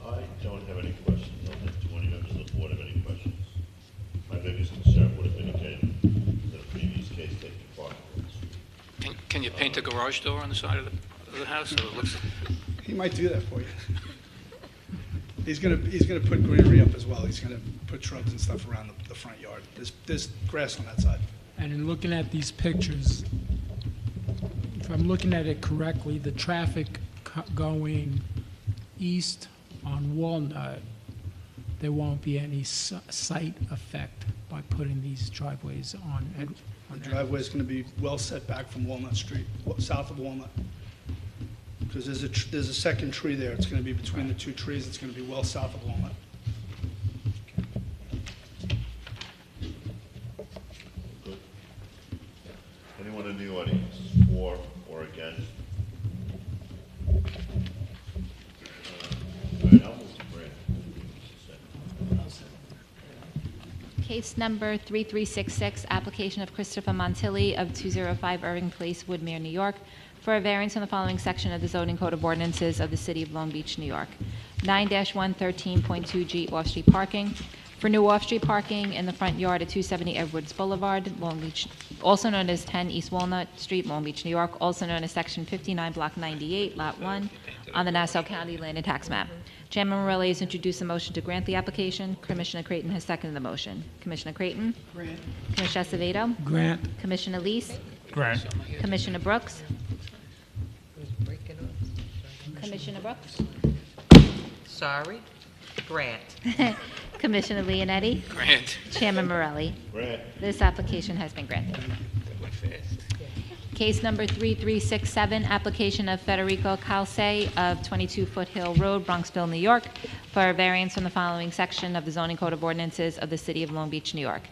I don't have any questions. I don't think 20 members of the board have any questions. My biggest concern would have been, again, the previous case taking parking on the street. Can you paint a garage door on the side of the house so it looks? He might do that for you. He's gonna put greenery up as well. He's gonna put shrubs and stuff around the front yard. There's grass on that side. And in looking at these pictures, if I'm looking at it correctly, the traffic going east on Walnut, there won't be any site effect by putting these driveways on. The driveway is gonna be well set back from Walnut Street, south of Walnut. Because there's a second tree there. It's gonna be between the 2 trees. It's gonna be well south of Walnut. Good. Anyone in the audience, for or against? All right, I'll move to grant. Case number 3366, application of Christopher Montilli of 205 Irving Place, Woodmere, New York, for a variance on the following section of the zoning code of ordinances of the city of Long Beach, New York. 9-113.2G off-street parking. For new off-street parking in the front yard at 270 Edwards Boulevard, Long Beach, also known as 10 East Walnut Street, Long Beach, New York, also known as Section 59, Block 98, Lot 1, on the Nassau County Land and Tax Map. Chairman Morelli has introduced a motion to grant the application. Commissioner Creighton has seconded the motion. Commissioner Creighton? Grant. Commissioner Acevedo? Grant. Commissioner Leese? Grant. Commissioner Brooks? Commissioner Brooks? Sorry, grant. Commissioner Leonetti? Grant. Chairman Morelli? Grant. This application has been granted. That went fast. Case number 3367, application of Federico Calce of 22 Foothill Road, Bronxville, New York, for a variance from the following section of the zoning code of ordinances of the city of Long Beach, New York.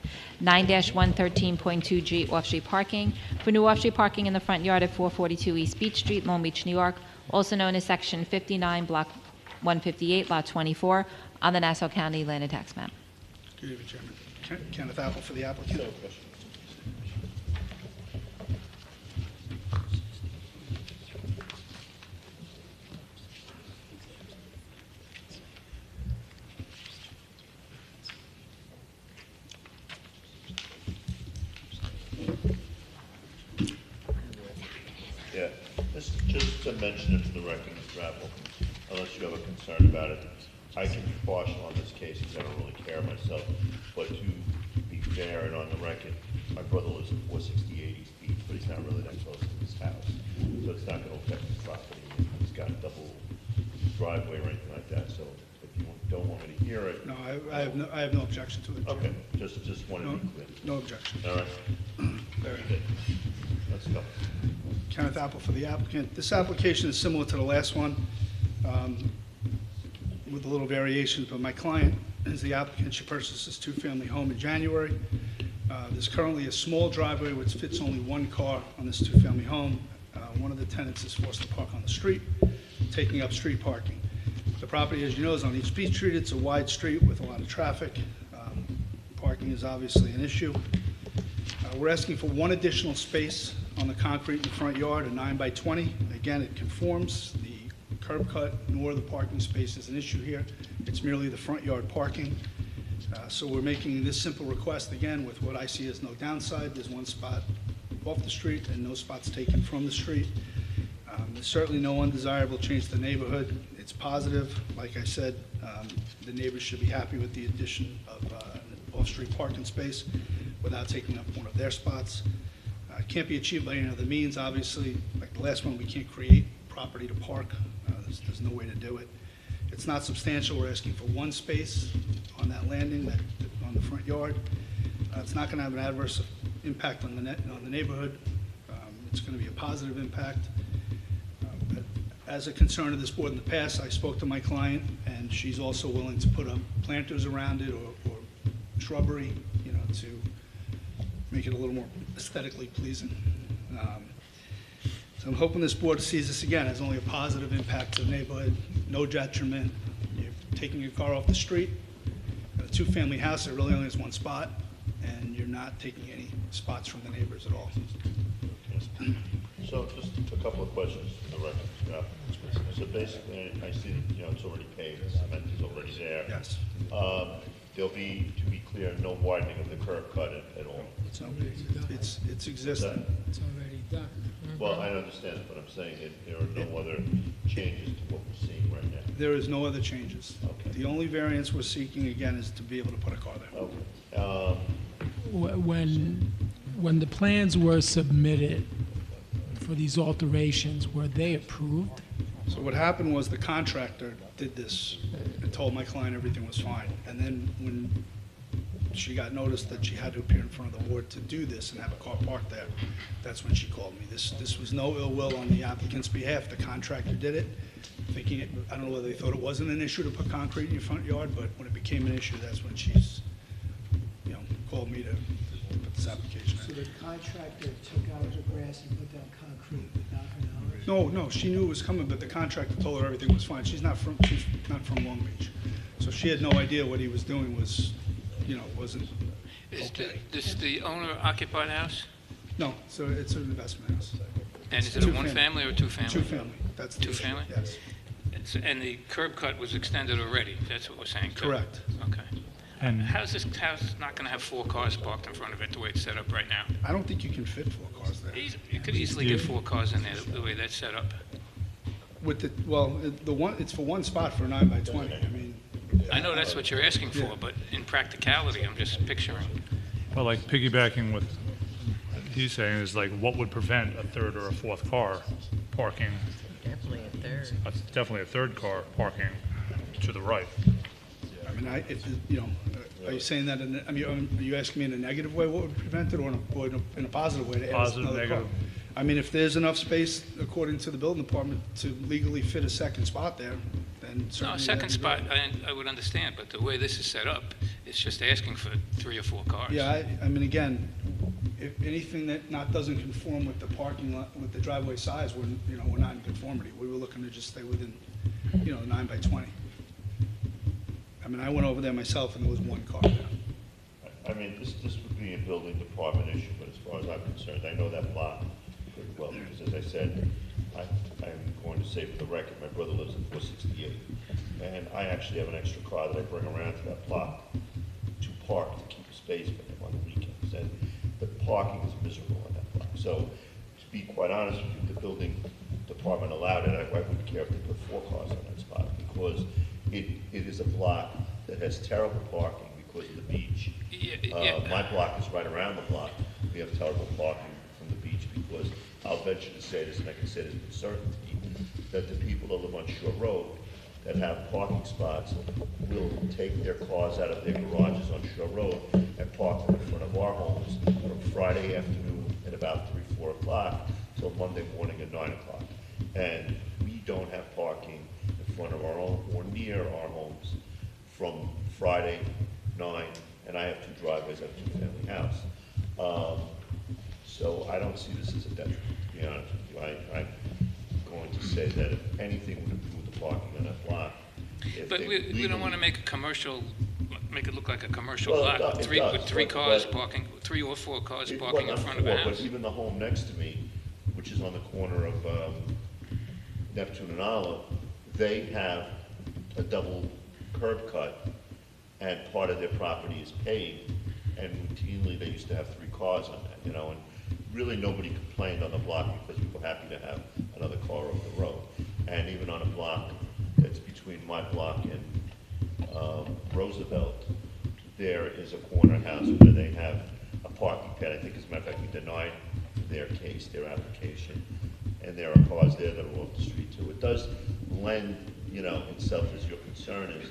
9-113.2G off-street parking. For new off-street parking in the front yard at 442 East Beach Street, Long Beach, New York, also known as Section 59, Block 158, Lot 24, on the Nassau County Land and Tax Map. Good evening, Chairman. Kenneth Apple for the applicant. Yeah, just to mention it to the record, Mr. Apple, unless you have a concern about it, I can be partial on this case because I don't really care myself, but to be fair and on the record, my brother lives at 468 East Beach, but he's not really that close to his house, so it's not going to affect his property. He's got a double driveway or anything like that, so if you don't want me to hear it. No, I have no objection to it. Okay, just wanted to be clear. No objection. All right. Very good. Let's go. Kenneth Apple for the applicant. This application is similar to the last one, with a little variation, but my client is the applicant. She purchased this 2-family home in January. There's currently a small driveway which fits only 1 car on this 2-family home. One of the tenants is forced to park on the street, taking up street parking. The property, as you know, is on East Beach Street. It's a wide street with a lot of traffic. Parking is obviously an issue. We're asking for 1 additional space on the concrete in the front yard, a 9-by-20. Again, it conforms. The curb cut nor the parking space is an issue here. It's merely the front yard parking. So we're making this simple request, again, with what I see as no downside. There's 1 spot off the street and no spots taken from the street. There's certainly no undesirable change to the neighborhood. It's positive. Like I said, the neighbors should be happy with the addition of an off-street parking space without taking up one of their spots. It can't be achieved by any other means, obviously. Like the last one, we can't create property to park. There's no way to do it. It's not substantial. We're asking for 1 space on that landing, on the front yard. It's not going to have an adverse impact on the neighborhood. It's going to be a positive impact. But as a concern of this board in the past, I spoke to my client, and she's also willing to put up planters around it or shrubbery, to make it a little more aesthetically pleasing. So I'm hoping this board sees this again as only a positive impact to the neighborhood, no detriment. You're taking your car off the street, a two-family house that really only has one spot, and you're not taking any spots from the neighbors at all. So just a couple of questions for the record. So basically, I see that, it's already paved, the cement is already there. Yes. There'll be, to be clear, no widening of the curb cut at all. It's existing. It's already done. Well, I understand, but I'm saying that there are no other changes to what we're seeing right now. There is no other changes. Okay. The only variance we're seeking, again, is to be able to put a car there. Okay. When the plans were submitted for these alterations, were they approved? So what happened was the contractor did this and told my client everything was fine. And then when she got noticed that she had to appear in front of the board to do this and have a car parked there, that's when she called me. This was no ill will on the applicant's behalf. The contractor did it, thinking it, I don't know whether they thought it wasn't an issue to put concrete in your front yard, but when it became an issue, that's when she's, called me to put this application So in. the contractor took out the grass and put down concrete without her knowledge? No, she knew it was coming, but the contractor told her everything was fine. She's not from Long Beach. So she had no idea what he was doing was, wasn't okay. Is the owner occupied house? No, so it's an investment house. And is it a one-family or a two-family? Two-family, that's the issue, Two-family? yes. And the curb cut was extended already, that's what we're saying? too? Correct. Okay. And how's this house not going to have 4 cars parked in front of it the way it's set up right now? I don't think you can fit 4 cars there. You could easily get 4 cars in there the way that's set up. With it's for one spot for a 9x20. I mean, I know that's what you're asking for, but in practicality, I'm just picturing. Well, like piggybacking with he's saying is like, what would prevent a third or a fourth car parking? Definitely a third. Definitely a third car parking to the right. I mean, are you saying that, are you asking me in a negative way what would prevent it, or in a positive way to add Positive, another car? negative. I mean, if there's enough space, according to the building department, to legally fit a second spot there, then certainly. No, a second that'd be spot, great. I would understand, but the way this is set up, it's just asking for 3 or 4 cars. Yeah, I mean, again, if anything that doesn't conform with the parking lot, with the driveway size, we're not in conformity. We were looking to just stay within, 9x20. I mean, I went over there myself and there was 1 car there. I mean, this would be a building department issue, but as far as I'm concerned, I know that block pretty well, because as I said, I'm going to say for the record, my brother lives at 468, and I actually have an extra car that I bring around to that block to park, to keep space for him on the weekends, and the parking is miserable on that block. So, to be quite honest with you, the building department allowed it, I wouldn't care if they put 4 cars on that spot, because it is a block that has terrible parking because of the beach. My block is right around the block. We have terrible parking from the beach because I'll venture to say this, and I can say this with certainty, that the people that live on Shore Road that have parking spots will take their cars out of their garages on Shore Road and park them in front of our homes from Friday afternoon at about 3, 4 o'clock till Monday morning at 9 o'clock. And we don't have parking in front of our own or near our homes from Friday 9, and I have 2 driveways, I have a 2-family house. So I don't see this as a detriment, to be honest with you. I'm going to say that if anything would improve the parking on that block. But we don't want to make it look like a commercial Well, lot, it does, with 3 but- cars but- parking, 3 or 4 cars It- parking well, in not front of a 4, house. But even the home next to me, which is on the corner of Neptune and Olive, they have a double curb cut, and part of their property is paved, and routinely they used to have 3 cars on that, and really nobody complained on the block because we were happy to have another car over the road. And even on a block that's between my block and Roosevelt, there is a corner house where they have a parking pad. I think, as a matter of fact, we denied their case, their application, and there are cars there that are off the street too. It does lend, itself, as your concern is,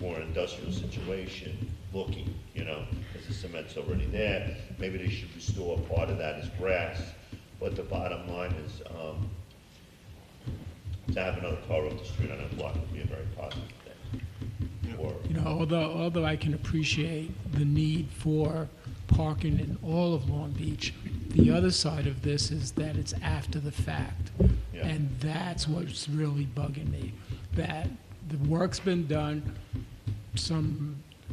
more an industrial situation looking, because the cement's already there. Maybe they should restore part of that as grass, but the bottom line is, to have another car off the street on that block would be a very positive thing. or? although I can appreciate the need for parking in all of Long Beach, the other side of this is that it's after the fact. Yeah. And that's what's really bugging me, that the work's been done,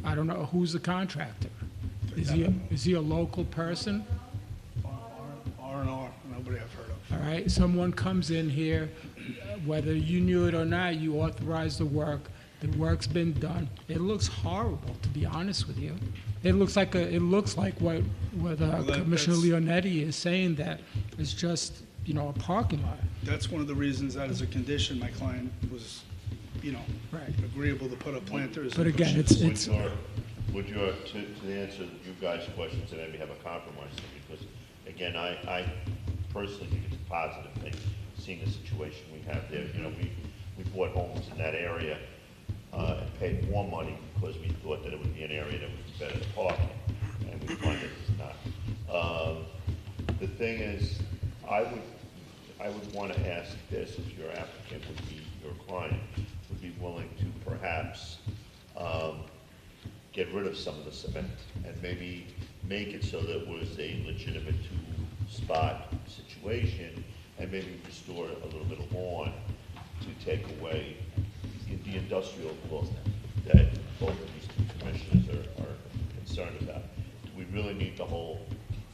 I don't know, who's the contractor? Is he a local person? R&R, nobody I've heard of. All right, someone comes in here, whether you knew it or not, you authorized the work's been done. It looks horrible, to be honest with you. It looks like what Commissioner Leonetti is saying, that it's just, a parking lot. That's one of the reasons that as a condition, my client was, Right. agreeable to put up planters. But and again, bushes. Would your, to answer you guys' questions and maybe have a compromise thing, because again, I personally think it's a positive thing, seeing the situation we have there. We bought homes in that area and paid more money because we thought that it would be an area that would be better to park in, and we find that it's not. The thing is, I would want to ask this, if your applicant would be, your client would be willing to perhaps get rid of some of the cement and maybe make it so that it was a legitimate two-spot situation, and maybe restore a little bit of lawn to take away the industrial look that both of these two commissioners are concerned about. Do we really need the whole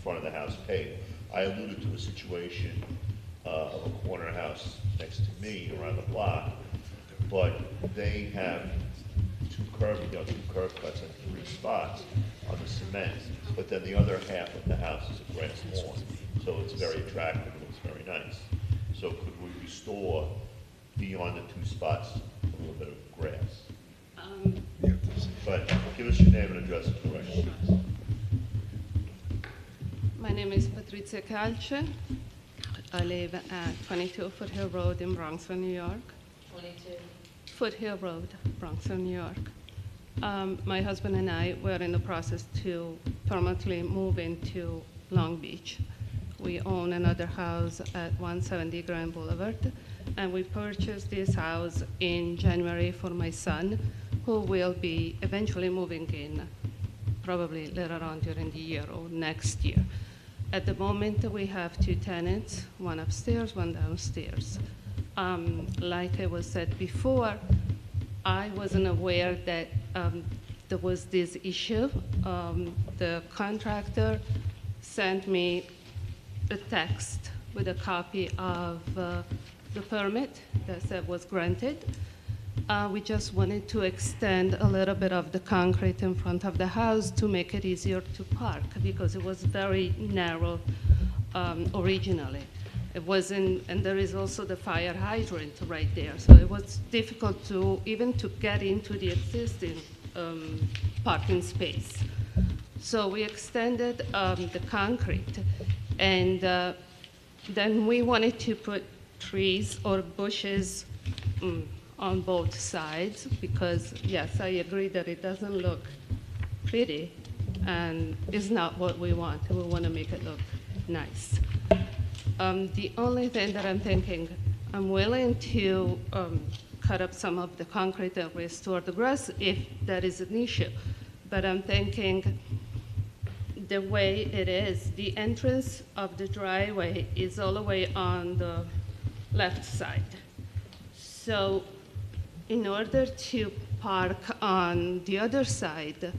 front of the house paved? I alluded to a situation of a corner house next to me around the block, but they have two curb cuts and 3 spots on the cement, but then the other half of the house is a grass lawn, so it's very attractive, it looks very nice. So could we restore beyond the 2 spots a little bit of grass? But give us your name and address for the record. My name is Patrizia Calce. I live at 22 Foothill Road in Bronxville, New York. 22. Foothill Road, Bronxville, New York. My husband and I were in the process to permanently move into Long Beach. We own another house at 170 Grand Boulevard, and we purchased this house in January for my son, who will be eventually moving in probably later on during the year or next year. At the moment, we have 2 tenants, one upstairs, one downstairs. Like I was said before, I wasn't aware that there was this issue. The contractor sent me a text with a copy of the permit that said was granted. We just wanted to extend a little bit of the concrete in front of the house to make it easier to park, because it was very narrow originally. It wasn't, and there is also the fire hydrant right there, so it was difficult to even to get into the existing parking space. So we extended the concrete, and then we wanted to put trees or bushes on both sides, because yes, I agree that it doesn't look pretty and it's not what we want. We want to make it look nice. The only thing that I'm thinking, I'm willing to cut up some of the concrete and restore the grass if that is an issue, but I'm thinking the way it is, the entrance of the driveway is all the way on the left side. So in order to park on the other side,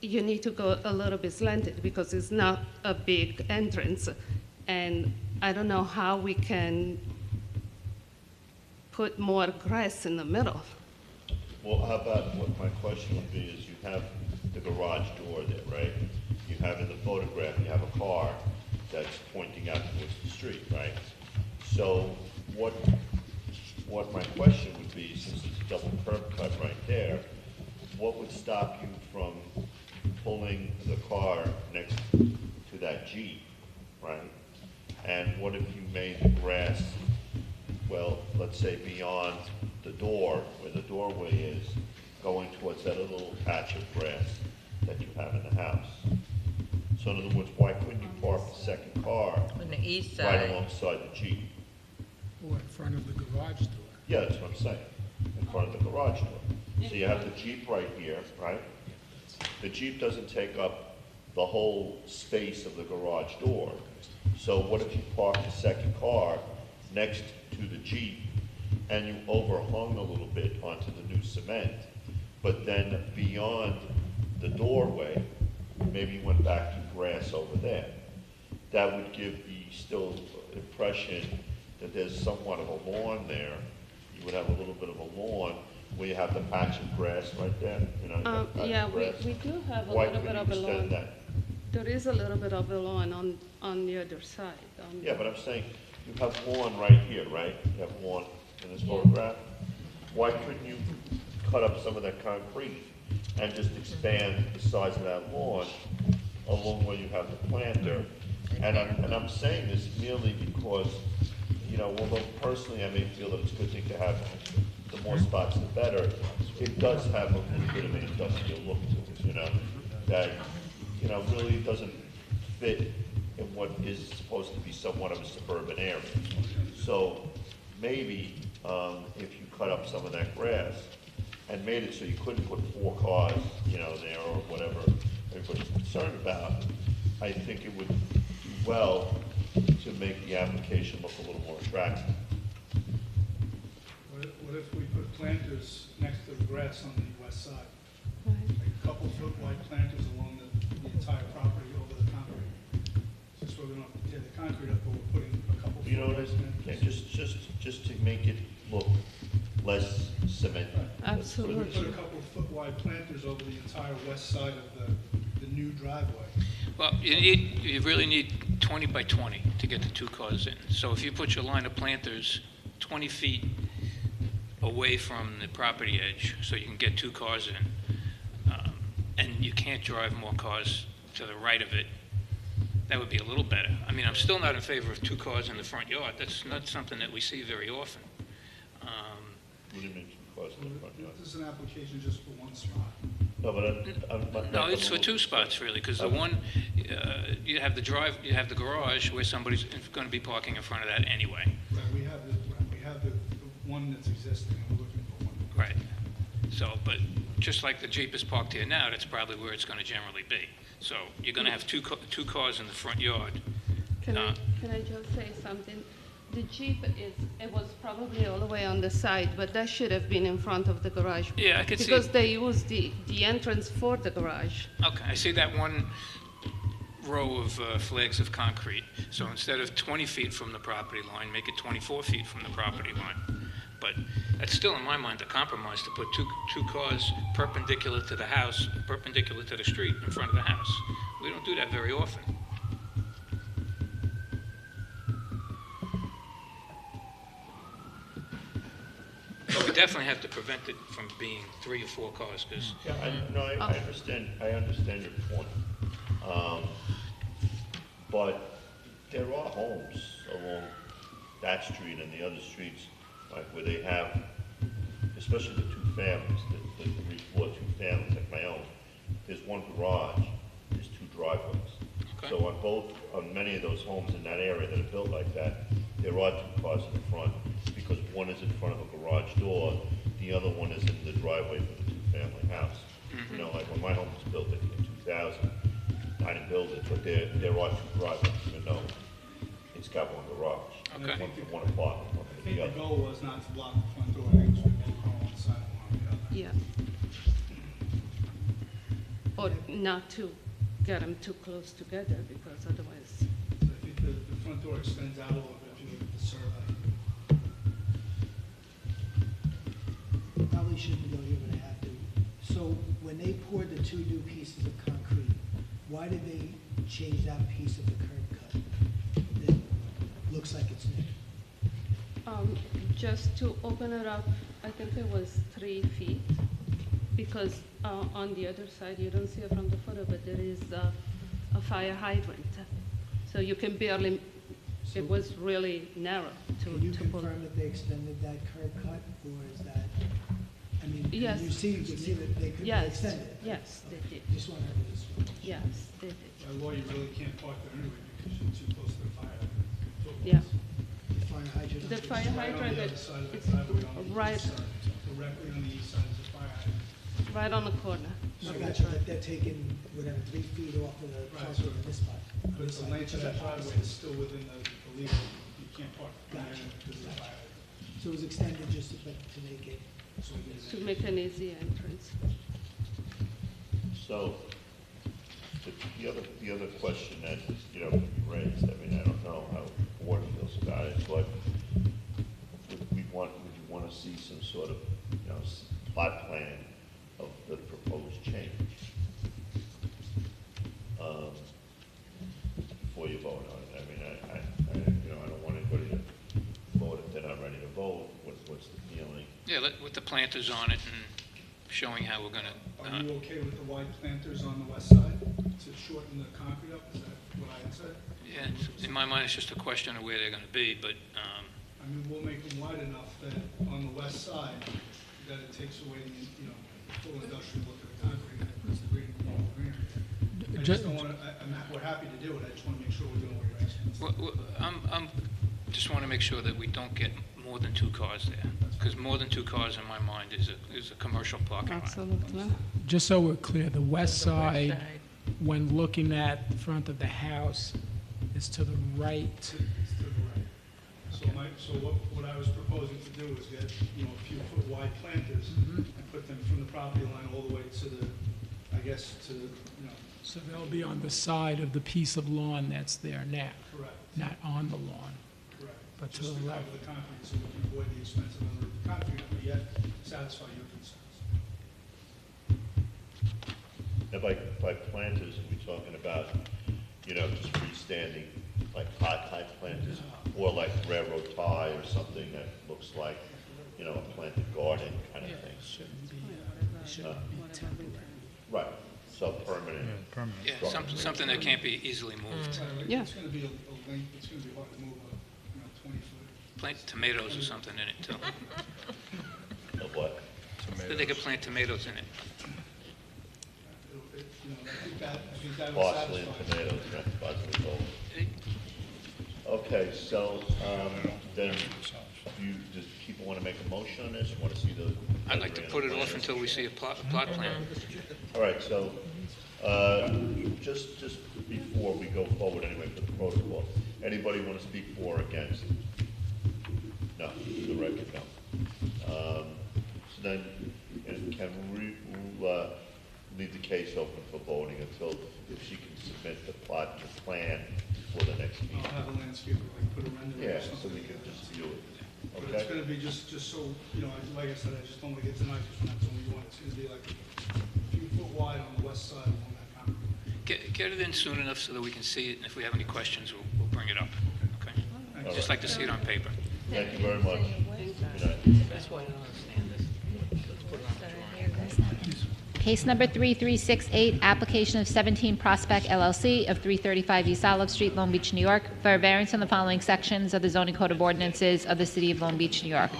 you need to go a little bit slanted because it's not a big entrance. And I don't know how we can put more grass in the middle. Well, how about, what my question would be is, you have the garage door there, right? You have in the photograph, you have a car that's pointing out towards the street, right? So what my question would be, since it's a double curb cut right there, what would stop you from pulling the car next to that Jeep, right? And what if you made the grass, well, let's say beyond the door, where the doorway is, going towards that little patch of grass that you have in the house? So in other words, why couldn't you park the second car On the east right side. alongside the Jeep? Or in front of the garage door. Yeah, that's what I'm saying, in front of the garage door. So you have the Jeep right here, right? The Jeep doesn't take up the whole space of the garage door. So what if you park the second car next to the Jeep and you overhung a little bit onto the new cement, but then beyond the doorway, maybe you went back to grass over there? That would give the still impression that there's somewhat of a lawn there. You would have a little bit of a lawn where you have the patch of grass right there, you know? you have a patch Yeah, of we grass. do have a Why little bit couldn't of you a extend lawn. that? There is a little bit of a lawn on the other side. Yeah, but I'm saying, you have lawn right here, right? You have lawn in this photograph. Why couldn't you cut up some of that concrete and just expand the size of that lawn along where you have the planter? And I'm saying this merely because, you know, although personally I may feel that it's a good thing to have the more spots the better, it does have a little bit of an industrial look to it, you know, that, you know, really doesn't fit in what is supposed to be somewhat of a suburban area. So maybe if you cut up some of that grass and made it so you couldn't put 4 cars, you know, there or whatever everybody's concerned about, I think it would do well to make the application look a little more attractive. What if we put planters next to the grass on the west side? Right. Like a couple foot wide planters along the entire property over the concrete. Just so we don't have to tear the concrete up, but we're putting a couple. You know what I foot mean? wide Yeah, just to make it look less cemented. Absolutely. Put a couple foot wide planters over the entire west side of the new driveway. Well, you really need 20 by 20 to get the 2 cars in. So if you put your line of planters 20 feet away from the property edge, so you can get 2 cars in, and you can't drive more cars to the right of it, that would be a little better. I mean, I'm still not in favor of 2 cars in the front yard. That's not something that we see very often. What do you mean, 2 cars in the front yard? This is an application just for one spot. No, but No, it's for 2 spots, really, because the one, you have the garage where somebody's going to be parking in front of that anyway. Right, we have the one that's existing, and we're looking for one. Right. So, but just like the Jeep is parked here now, that's probably where it's going to generally be. So you're going to have 2 cars in the front yard. Can I just say something? The Jeep it was probably all the way on the side, but that should have been in front of the garage. Yeah, I could see. Because they used the entrance for the garage. Okay, I see that one row of flags of concrete. So instead of 20 feet from the property line, make it 24 feet from the property line. But that's still, in my mind, a compromise to put two cars perpendicular to the house, perpendicular to the street in front of the house. We don't do that very often. But we definitely have to prevent it from being 3 or 4 cars, because I understand your point. But there are homes along that street and the other streets, like where they have, especially the 2 families, the 3-floor 2 families like my own. There's 1 garage, there's 2 driveways. Okay. So on many of those homes in that area that are built like that, there are 2 cars in the front, because one is in front of a garage door, the other one is in the driveway for the 2-family house. You know, like when my home was built in 2000, I didn't build it, but there are 2 driveways, even though it's got 1 garage. Okay. One for 1 apartment, one for I think the the other. goal was not to block the front door, I think it was to make one on one side and one on the other. Yeah. Or not to get them too close together, because otherwise, So I think the front door extends out a little bit if you look at the survey. Probably shouldn't go here, but I have to. So when they poured the 2 new pieces of concrete, why did they change that piece of the curb cut that looks like it's new? just to open it up, I think it was 3 feet, because on the other side, you don't see it from the photo, but there is a fire hydrant. So you can barely, it was really narrow Can you to pull. confirm that they extended that curb cut, or is that, I mean, Yes. you can see that they could Yes, extend it? yes, they did. Just wanted to just. Yes, they did. By law, you really can't park there anyway because you're too close to the fire hydrant. Yeah. Fire hydrant. The fire Right on hydrant, the other side of the it's driveway, on the right, east side, directly on the east side is a fire hydrant. Right on the corner. I got you, like they're taking whatever, 3 feet off of the Right, property in this spot. But the length of that driveway is still within the legal, you can't park there because of the fire hydrant. So it was extended just to make it, so you To make an easy entrance. So, the other question that, you know, can be raised, I mean, I don't know how the board feels about it, but would you want to see some sort of, you know, plot plan of the proposed change? Before you vote on it, I mean, you know, I don't want anybody to vote if they're not ready to vote, what's the feeling? Yeah, with the planters on it and showing how we're gonna, Are you okay with the wide planters on the west side to shorten the concrete up? Is that what I had said? yeah, in my mind, it's just a question of where they're gonna be, but, I mean, we'll make them wide enough that on the west side, that it takes away the, you know, full industrial look of the concrete and puts the green. I just don't want to, we're happy to do it, I just want to make sure we're doing what you're asking. I'm just wanna make sure that we don't get more than 2 cars there, because more than 2 cars in my mind is a commercial parking lot. Absolutely. Just so we're clear, the west side, when looking at the front of the house, is to the right. It's to the right. So what I was proposing to do is get, you know, a few foot wide planters and put them from the property line all the way to the, I guess, to, you know. So they'll be on the side of the piece of lawn that's there now, Correct. not on the lawn, Correct. but to Just the to left. cover the concrete so we can avoid the expensive under the concrete, but yet satisfy your concerns. Now, by planters, are we talking about, you know, just freestanding, like pot type planters, or like railroad tie or something that looks like, you know, a planted garden kind of thing? Right, so permanent. Yeah, something that can't be easily moved. Yeah. It's going to be a length, it's going to be hard to move, you know, 20 foot. Plant tomatoes or something in it, too. Of what? So they could plant tomatoes in it. You know, I think that would Parsley and satisfy. tomatoes, right, parsley gold. Okay, so, then, does people want to make a motion on this, want to see the? I'd like to put it off until we see a plot plan. All right, so, just before we go forward anyway for the protocol, anybody want to speak for or against? No, the record, no. So then, can we, we'll, leave the case open for voting until, if she can submit the plot, the plan for the next meeting. I'll have a landscape, like put a rendering Yeah, or so something. we can just view it. But Okay? it's gonna be just so, you know, like I said, I just don't wanna get tonight, because that's what we want. It's gonna be like a few foot wide on the west side along that concrete. Get it in soon enough so that we can see it, and if we have any questions, we'll bring it up, okay? All Just right. like to see it on paper. Thank you very much. Good night. That's why I don't understand this. Let's put it on the drawing. Case number 3368, application of 17 Prospect LLC of 335 East Olive Street, Long Beach, New York, for a variance in the following sections of the zoning code of ordinances of the city of Long Beach, New York.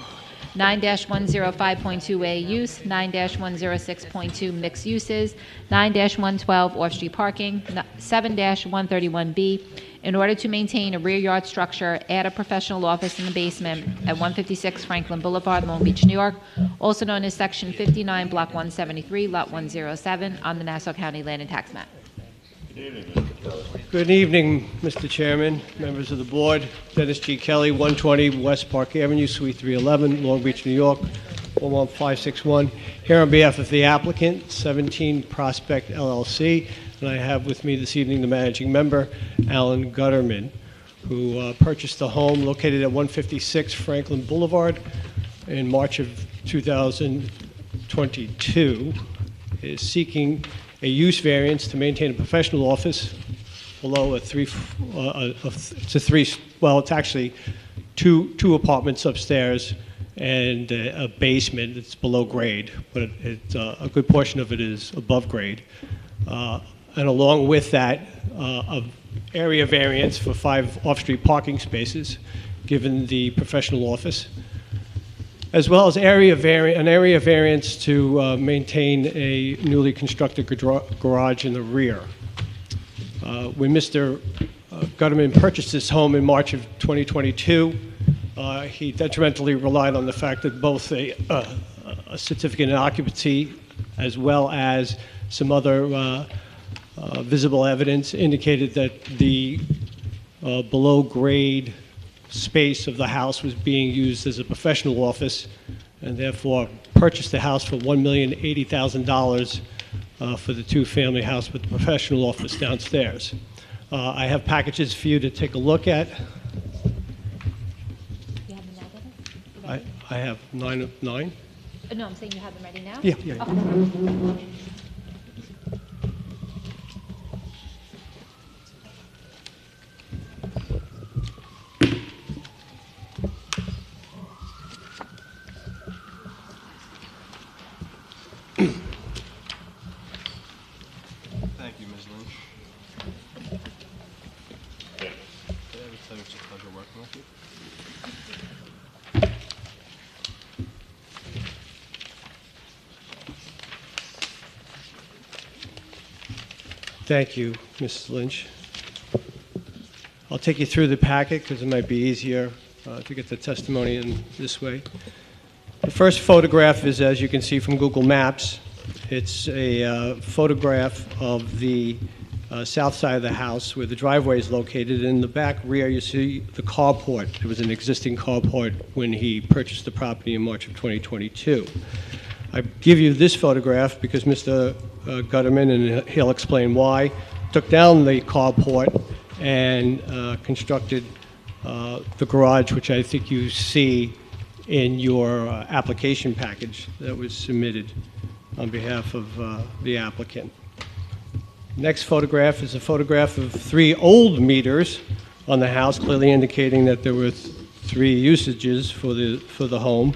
9-105.2A use, 9-106.2 mixed uses, 9-112 off-street parking, 7-131B, in order to maintain a rear yard structure, add a professional office in the basement at 156 Franklin Boulevard, Long Beach, New York, also known as Section 59, Block 173, Lot 107, on the Nassau County Land and Tax Map. Good evening, Mr. Kelly. Good evening, Mr. Chairman, members of the board. Dennis G. Kelly, 120 West Park Avenue, Suite 311, Long Beach, New York, 11561. Here on behalf of the applicant, 17 Prospect LLC, and I have with me this evening the managing member, Alan Gutterman, who purchased the home located at 156 Franklin Boulevard in March of 2022, is seeking a use variance to maintain a professional office below it's actually two apartments upstairs and a basement that's below grade, but it's a good portion of it is above grade. And along with that, a area variance for 5 off-street parking spaces, given the professional office, as well as an area variance to maintain a newly constructed garage in the rear. When Mr. Gutterman purchased this home in March of 2022, He detrimentally relied on the fact that both a certificate of occupancy as well as some other visible evidence indicated that the below-grade space of the house was being used as a professional office, and therefore purchased the house for $1,080,000 for the two-family house with the professional office downstairs. I have packages for you to take a look at. You have them now, Devin? I have nine. No, I'm saying you have them ready now? Yeah, yeah. Okay. Thank you, Ms. Lynch. It's a pleasure working with you. Thank you, Mrs. Lynch. I'll take you through the packet because it might be easier to get the testimony in this way. The first photograph is, as you can see from Google Maps, it's a photograph of the south side of the house where the driveway is located. In the back rear, you see the carport. There was an existing carport when he purchased the property in March of 2022. I give you this photograph because Mr. Gutterman, and he'll explain why, took down the carport and constructed the garage, which I think you see in your application package that was submitted on behalf of the applicant. Next photograph is a photograph of 3 old meters on the house, clearly indicating that there were 3 usages for the home,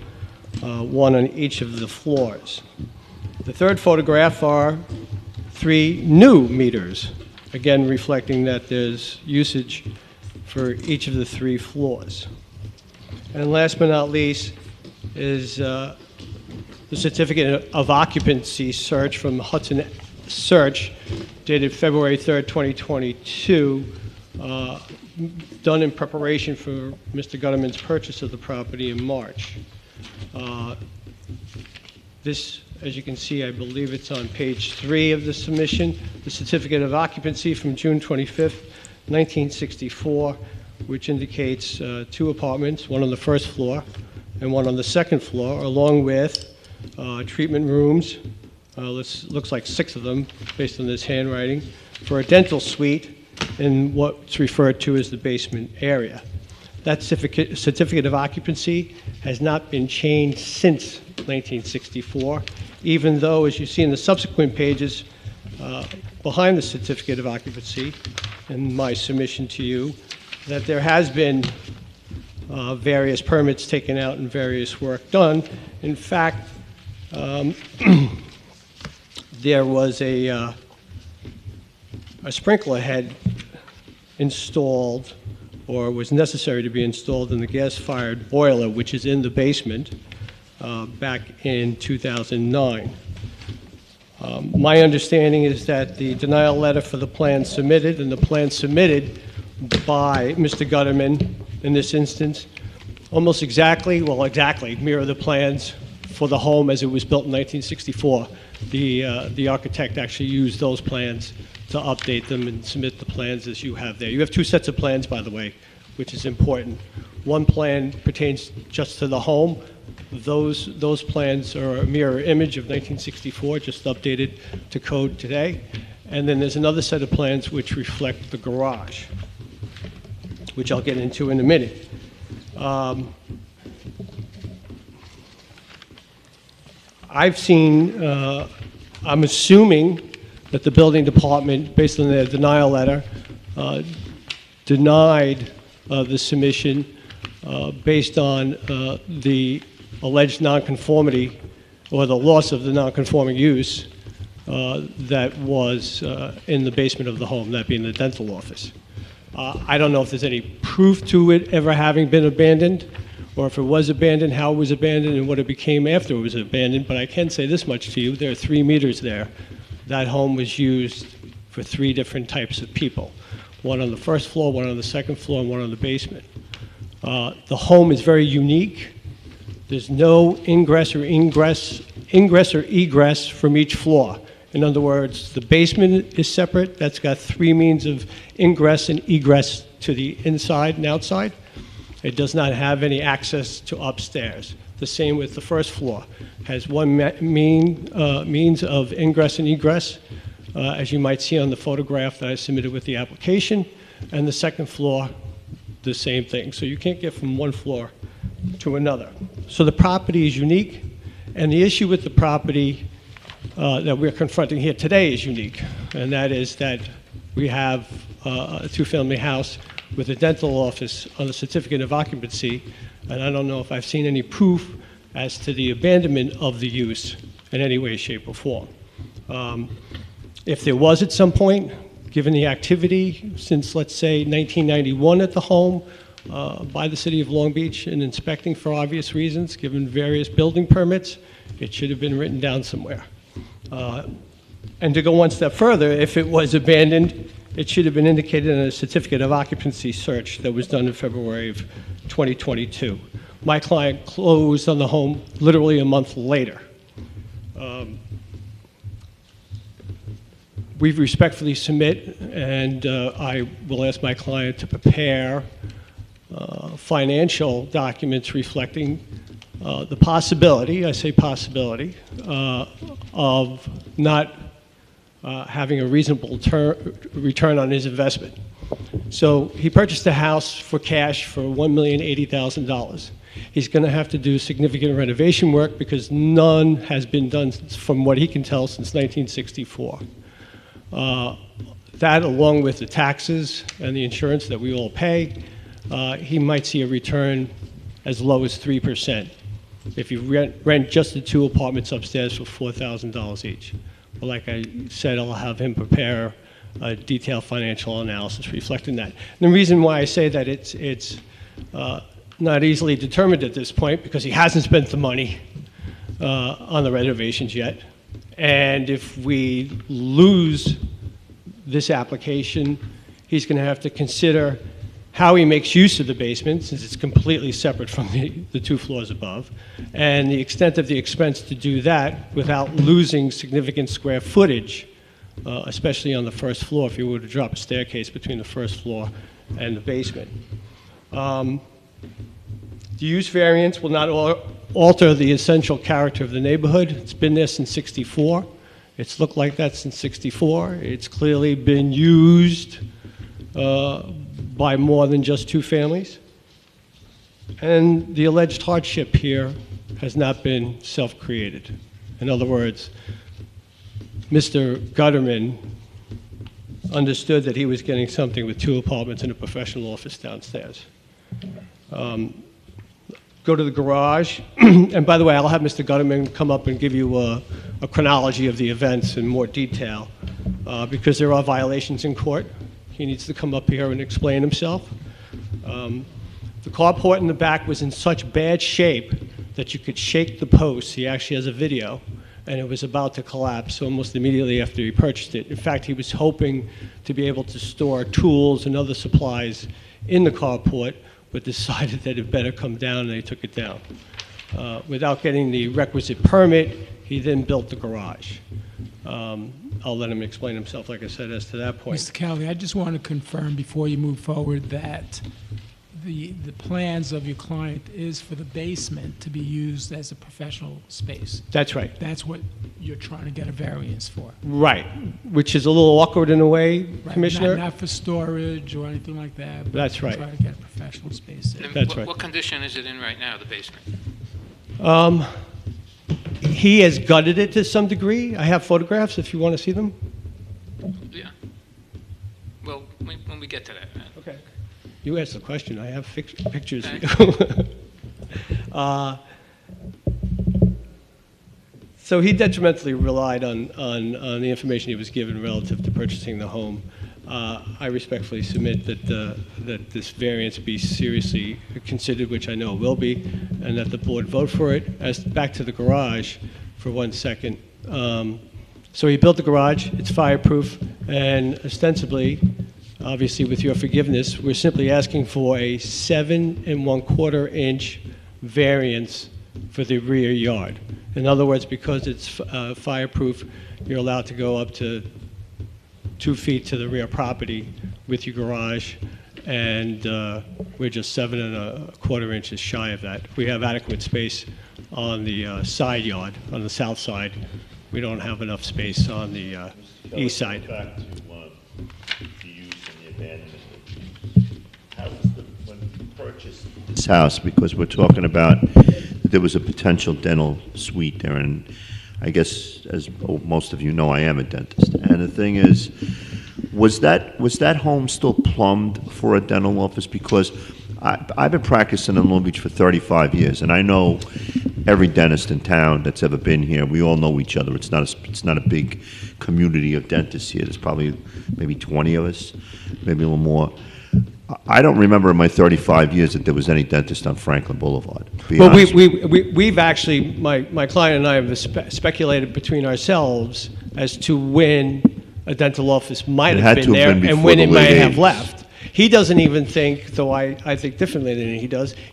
one on each of the floors. The third photograph are 3 new meters, again reflecting that there's usage for each of the 3 floors. And last but not least is the certificate of occupancy search from Hudson Search, dated February 3rd, 2022, done in preparation for Mr. Gutterman's purchase of the property in March. This, as you can see, I believe it's on page 3 of the submission, the certificate of occupancy from June 25th, 1964, which indicates 2 apartments, one on the first floor and one on the second floor, along with treatment rooms, looks like 6 of them based on this handwriting, for a dental suite in what's referred to as the basement area. That certificate of occupancy has not been changed since 1964, even though, as you see in the subsequent pages behind the certificate of occupancy in my submission to you, that there has been various permits taken out and various work done. In fact, there was a sprinkler head installed, or was necessary to be installed, in the gas-fired boiler, which is in the basement, back in 2009. My understanding is that the denial letter for the plan submitted, and the plan submitted by Mr. Gutterman in this instance, almost exactly mirror the plans for the home as it was built in 1964. The architect actually used those plans to update them and submit the plans as you have there. You have 2 sets of plans, by the way, which is important. One plan pertains just to the home. Those plans are a mirror image of 1964, just updated to code today. And then there's another set of plans which reflect the garage, which I'll get into in a minute. I've seen, I'm assuming that the building department, based on their denial letter, denied the submission based on the alleged nonconformity or the loss of the nonconforming use that was in the basement of the home, that being the dental office. I don't know if there's any proof to it ever having been abandoned, or if it was abandoned, how it was abandoned, and what it became after it was abandoned, but I can say this much to you: there are 3 meters there. That home was used for 3 different types of people. One on the first floor, one on the second floor, and one on the basement. The home is very unique. There's no ingress or egress from each floor. In other words, the basement is separate. That's got 3 means of ingress and egress to the inside and outside. It does not have any access to upstairs. The same with the first floor. Has 1 means of ingress and egress, as you might see on the photograph that I submitted with the application. And the second floor, the same thing. So you can't get from one floor to another. So the property is unique, and the issue with the property that we're confronting here today is unique, and that is that we have a 2-family house with a dental office on the certificate of occupancy, and I don't know if I've seen any proof as to the abandonment of the use in any way, shape, or form. If there was at some point, given the activity since, let's say, 1991 at the home by the City of Long Beach in inspecting for obvious reasons, given various building permits, it should have been written down somewhere. And to go one step further, if it was abandoned, it should have been indicated in a certificate of occupancy search that was done in February of 2022. My client closed on the home literally a month later. We respectfully submit, and I will ask my client to prepare financial documents reflecting the possibility, I say possibility, of not having a reasonable return on his investment. So he purchased a house for cash for $1,080,000. He's going to have to do significant renovation work because none has been done, from what he can tell, since 1964. That, along with the taxes and the insurance that we all pay, he might see a return as low as 3% if you rent just the 2 apartments upstairs for $4,000 each. But like I said, I'll have him prepare a detailed financial analysis reflecting that. And the reason why I say that it's not easily determined at this point, because he hasn't spent the money on the renovations yet. And if we lose this application, he's going to have to consider how he makes use of the basement, since it's completely separate from the 2 floors above, and the extent of the expense to do that without losing significant square footage, especially on the first floor, if you were to drop a staircase between the first floor and the basement. The use variance will not alter the essential character of the neighborhood. It's been there since '64. It's looked like that since '64. It's clearly been used by more than just 2 families. And the alleged hardship here has not been self-created. In other words, Mr. Gutterman understood that he was getting something with 2 apartments and a professional office downstairs. Go to the garage, and by the way, I'll have Mr. Gutterman come up and give you a chronology of the events in more detail, because there are violations in court. He needs to come up here and explain himself. The carport in the back was in such bad shape that you could shake the posts. He actually has a video, and it was about to collapse almost immediately after he purchased it. In fact, he was hoping to be able to store tools and other supplies in the carport, but decided that it better come down, and they took it down. Without getting the requisite permit, he then built the garage. I'll let him explain himself, like I said, as to that point. Mr. Kelly, I just want to confirm before you move forward that the plans of your client is for the basement to be used as a professional space. That's right. That's what you're trying to get a variance for. Right, which is a little awkward in a way, Right, Commissioner. Not for storage or anything like that. But That's right. Try to get a professional space there. And That's right. What condition is it in right now, the basement? He has gutted it to some degree. I have photographs if you want to see them. Yeah. Well, when we get to that. Okay. You asked the question. I have pictures. So he detrimentally relied on the information he was given relative to purchasing the home. I respectfully submit that this variance be seriously considered, which I know it will be, and that the board vote for it. As back to the garage for 1 second. So he built the garage. It's fireproof, and ostensibly obviously with your forgiveness, we're simply asking for a 7 1/4 inch variance for the rear yard. In other words, because it's fireproof, you're allowed to go up to 2 feet to the rear property with your garage, and we're just 7 1/4 inches shy of that. We have adequate space on the side yard, on the south side. We don't have enough space on the east side. Back to the use and the abandonment. How was when you purchased this house, because we're talking about that there was a potential dental suite there, and I guess, as most of you know, I am a dentist. And the thing is, was that home still plumbed for a dental office? Because I've been practicing in Long Beach for 35 years, and I know every dentist in town that's ever been here. We all know each other. It's not a big community of dentists here. There's probably maybe 20 of us, maybe a little more. I don't remember in my 35 years that there was any dentist on Franklin Boulevard. Well, we've actually, my client and I have speculated between ourselves as to when a dental office might have been there and when it might have left. He doesn't even think, though I think differently than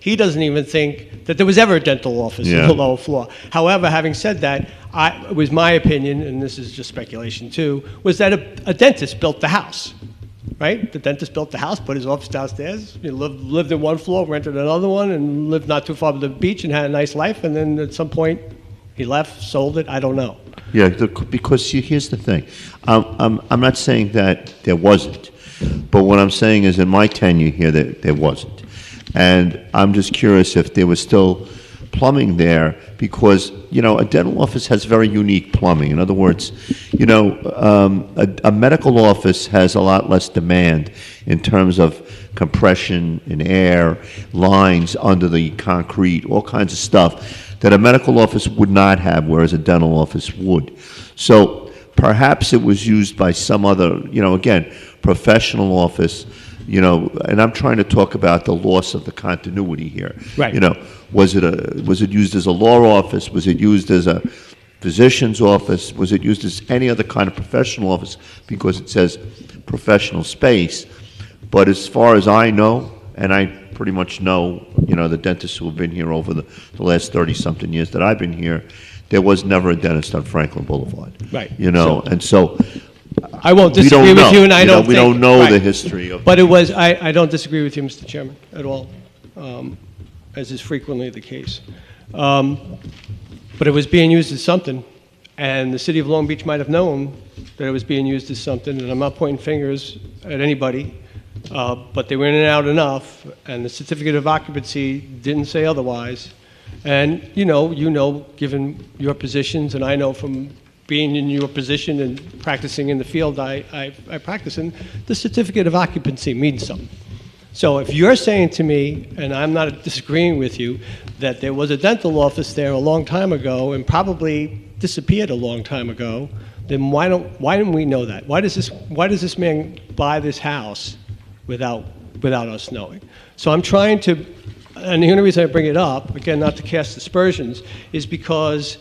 he doesn't even think that there was ever a dental office on the lower floor. However, having said that, it was my opinion, and this is just speculation too, was that a dentist built the house. Right? The dentist built the house, put his office downstairs. He lived in one floor, rented another one, and lived not too far from the beach and had a nice life. And then at some point, he left, sold it. I don't know. Yeah, because here's the thing. I'm not saying that there wasn't, but what I'm saying is in my tenure here, there wasn't. And I'm just curious if there was still plumbing there, because, you know, a dental office has very unique plumbing. In other words, you know, a medical office has a lot less demand in terms of compression and air, lines under the concrete, all kinds of stuff that a medical office would not have, whereas a dental office would. So perhaps it was used by some other, you know, again, professional office, you know, and I'm trying to talk about the loss of the continuity here. Right. You know, was it used as a law office? Was it used as a physician's office? Was it used as any other kind of professional office? Because it says professional space. But as far as I know, and I pretty much know, you know, the dentists who have been here over the last 30-something years that I've been here, there was never a dentist on Franklin Boulevard. Right. You know, and so I won't disagree with you, and I don't think... We don't know the history of... But it was, I don't disagree with you, Mr. Chairman, at all, as is frequently the case. But it was being used as something, and the city of Long Beach might have known that it was being used as something, and I'm not pointing fingers at anybody, but they were in and out enough, and the certificate of occupancy didn't say otherwise. And you know, given your positions, and I know from being in your position and practicing in the field I practice in, the certificate of occupancy means something. So if you're saying to me, and I'm not disagreeing with you, that there was a dental office there a long time ago and probably disappeared a long time ago, then why didn't we know that? Why does this man buy this house without us knowing? So I'm trying to, and the only reason I bring it up, again, not to cast aspersions, is because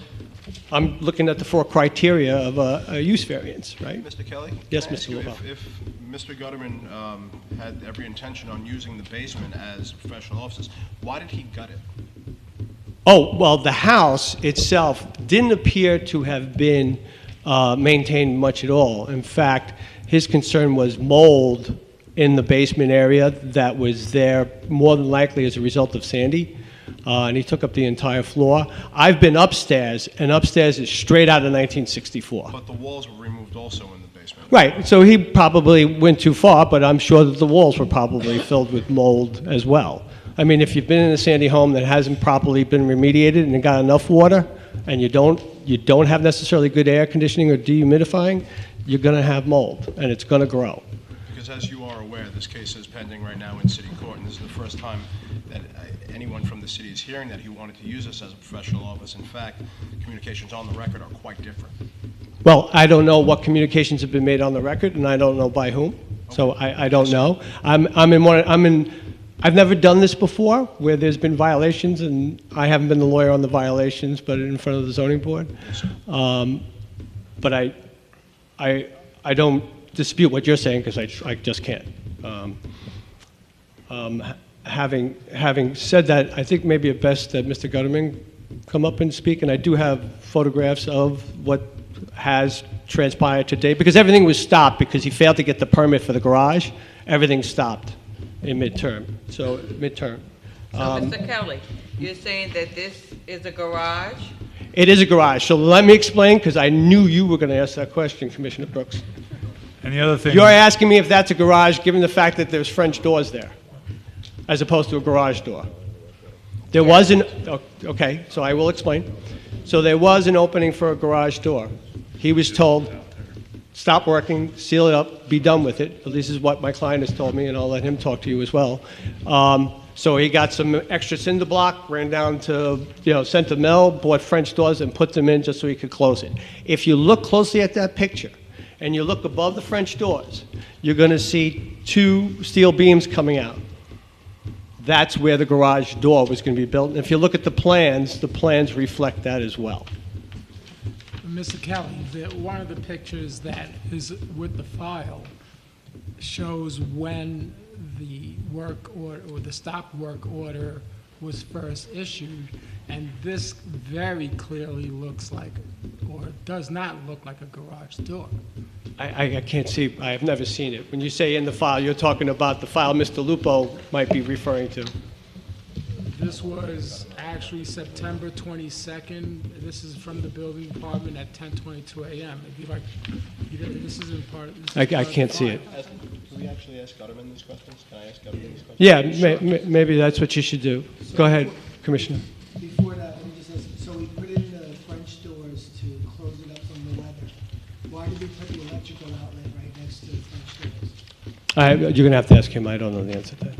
I'm looking at the 4 criteria of a use variance, right? Mr. Kelly? Yes, Can I ask Mr. you LaBelle. If Mr. Gutterman had every intention on using the basement as professional offices, why did he gut it? Oh, well, the house itself didn't appear to have been maintained much at all. In fact, his concern was mold in the basement area that was there more than likely as a result of Sandy. And he took up the entire floor. I've been upstairs, and upstairs is straight out of 1964. But the walls were removed also in the basement. Right, so he probably went too far, but I'm sure that the walls were probably filled with mold as well. I mean, if you've been in a Sandy home that hasn't properly been remediated and got enough water, and you don't have necessarily good air conditioning or dehumidifying, you're going to have mold, and it's going to grow. Because as you are aware, this case is pending right now in city court, and this is the first time that anyone from the city is hearing that he wanted to use this as a professional office. In fact, communications on the record are quite different. Well, I don't know what communications have been made on the record, and I don't know by whom, so I don't know. I've never done this before, where there's been violations, and I haven't been the lawyer on the violations, but in front of the zoning board. But I don't dispute what you're saying because I just can't. Having said that, I think maybe it best that Mr. Gutterman come up and speak, and I do have photographs of what has transpired today, because everything was stopped because he failed to get the permit for the garage. Everything stopped in midterm. So So, Mr. Kelly, you're saying that this is a garage? It is a garage. So let me explain, because I knew you were going to ask that question, Commissioner Brooks. And the other thing. You're asking me if that's a garage, given the fact that there's French doors there, as opposed to a garage door. There was an, okay, so I will explain. So there was an opening for a garage door. He was told, stop working, seal it up, be done with it. At least is what my client has told me, and I'll let him talk to you as well. So he got some extra cinder block, ran down to, Center Mill, bought French doors and put them in just so he could close it. If you look closely at that picture, and you look above the French doors, you're going to see 2 steel beams coming out. That's where the garage door was going to be built. And if you look at the plans reflect that as well. Mr. Kelly, one of the pictures that is with the file shows when the work order, or the stop work order was first issued, and this very clearly looks like, or does not look like a garage door. I can't see, I have never seen it. When you say in the file, you're talking about the file Mr. Lupo might be referring to. This was actually September 22nd. This is from the building department at 10:22 a.m. It'd be like, this isn't part of this. I can't see it. Can we actually ask Gutterman these questions? Can I ask Gutterman these questions? Yeah, maybe that's what you should do. Go ahead, Commissioner. Before that, let me just ask, so we put in the French doors to close it up from the weather. Why did we put the electrical outlet right next to the French doors? You're going to have to ask him. I don't know the answer to that.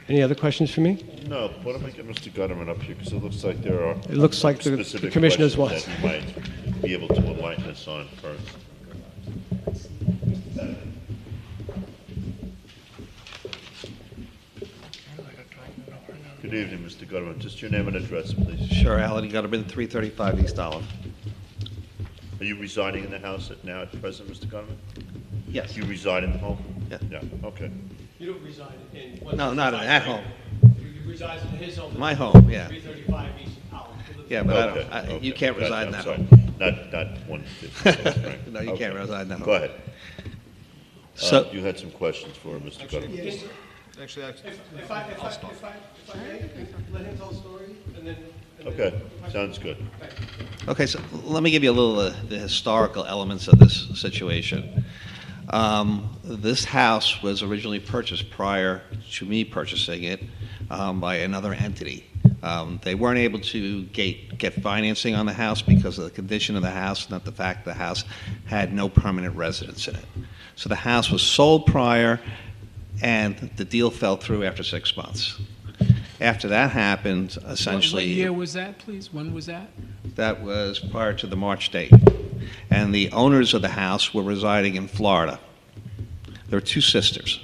Any other questions for me? No, why don't we get Mr. Gutterman up here, because it looks like there are. It looks like the specific commissioners questions want. that he might be able to enlighten us on first. Good evening, Mr. Gutterman. Just your name and address, please. Sure, Alan Gutterman, 335 East Olive. Are you residing in the house now at present, Mr. Gutterman? Yes. You reside in the home? Yeah. Yeah, okay. You don't reside in... No, not at home. You reside in his home. My home, yeah. 335 East Olive. Yeah, but Okay, okay. you can't reside in I'm that sorry. home. Not 150. No, you can't reside in that home. Go ahead. So- You had some questions for Mr. Gutterman. Actually, If I may, let him tell a story, and then... Okay, sounds good. Okay, so let me give you a little the historical elements of this situation. This house was originally purchased prior to me purchasing it by another entity. They weren't able to get financing on the house because of the condition of the house, not the fact the house had no permanent residence in it. So the house was sold prior, and the deal fell through after 6 months. After that happened, essentially... What year was that, please? When was that? That was prior to the March date. And the owners of the house were residing in Florida. There were 2 sisters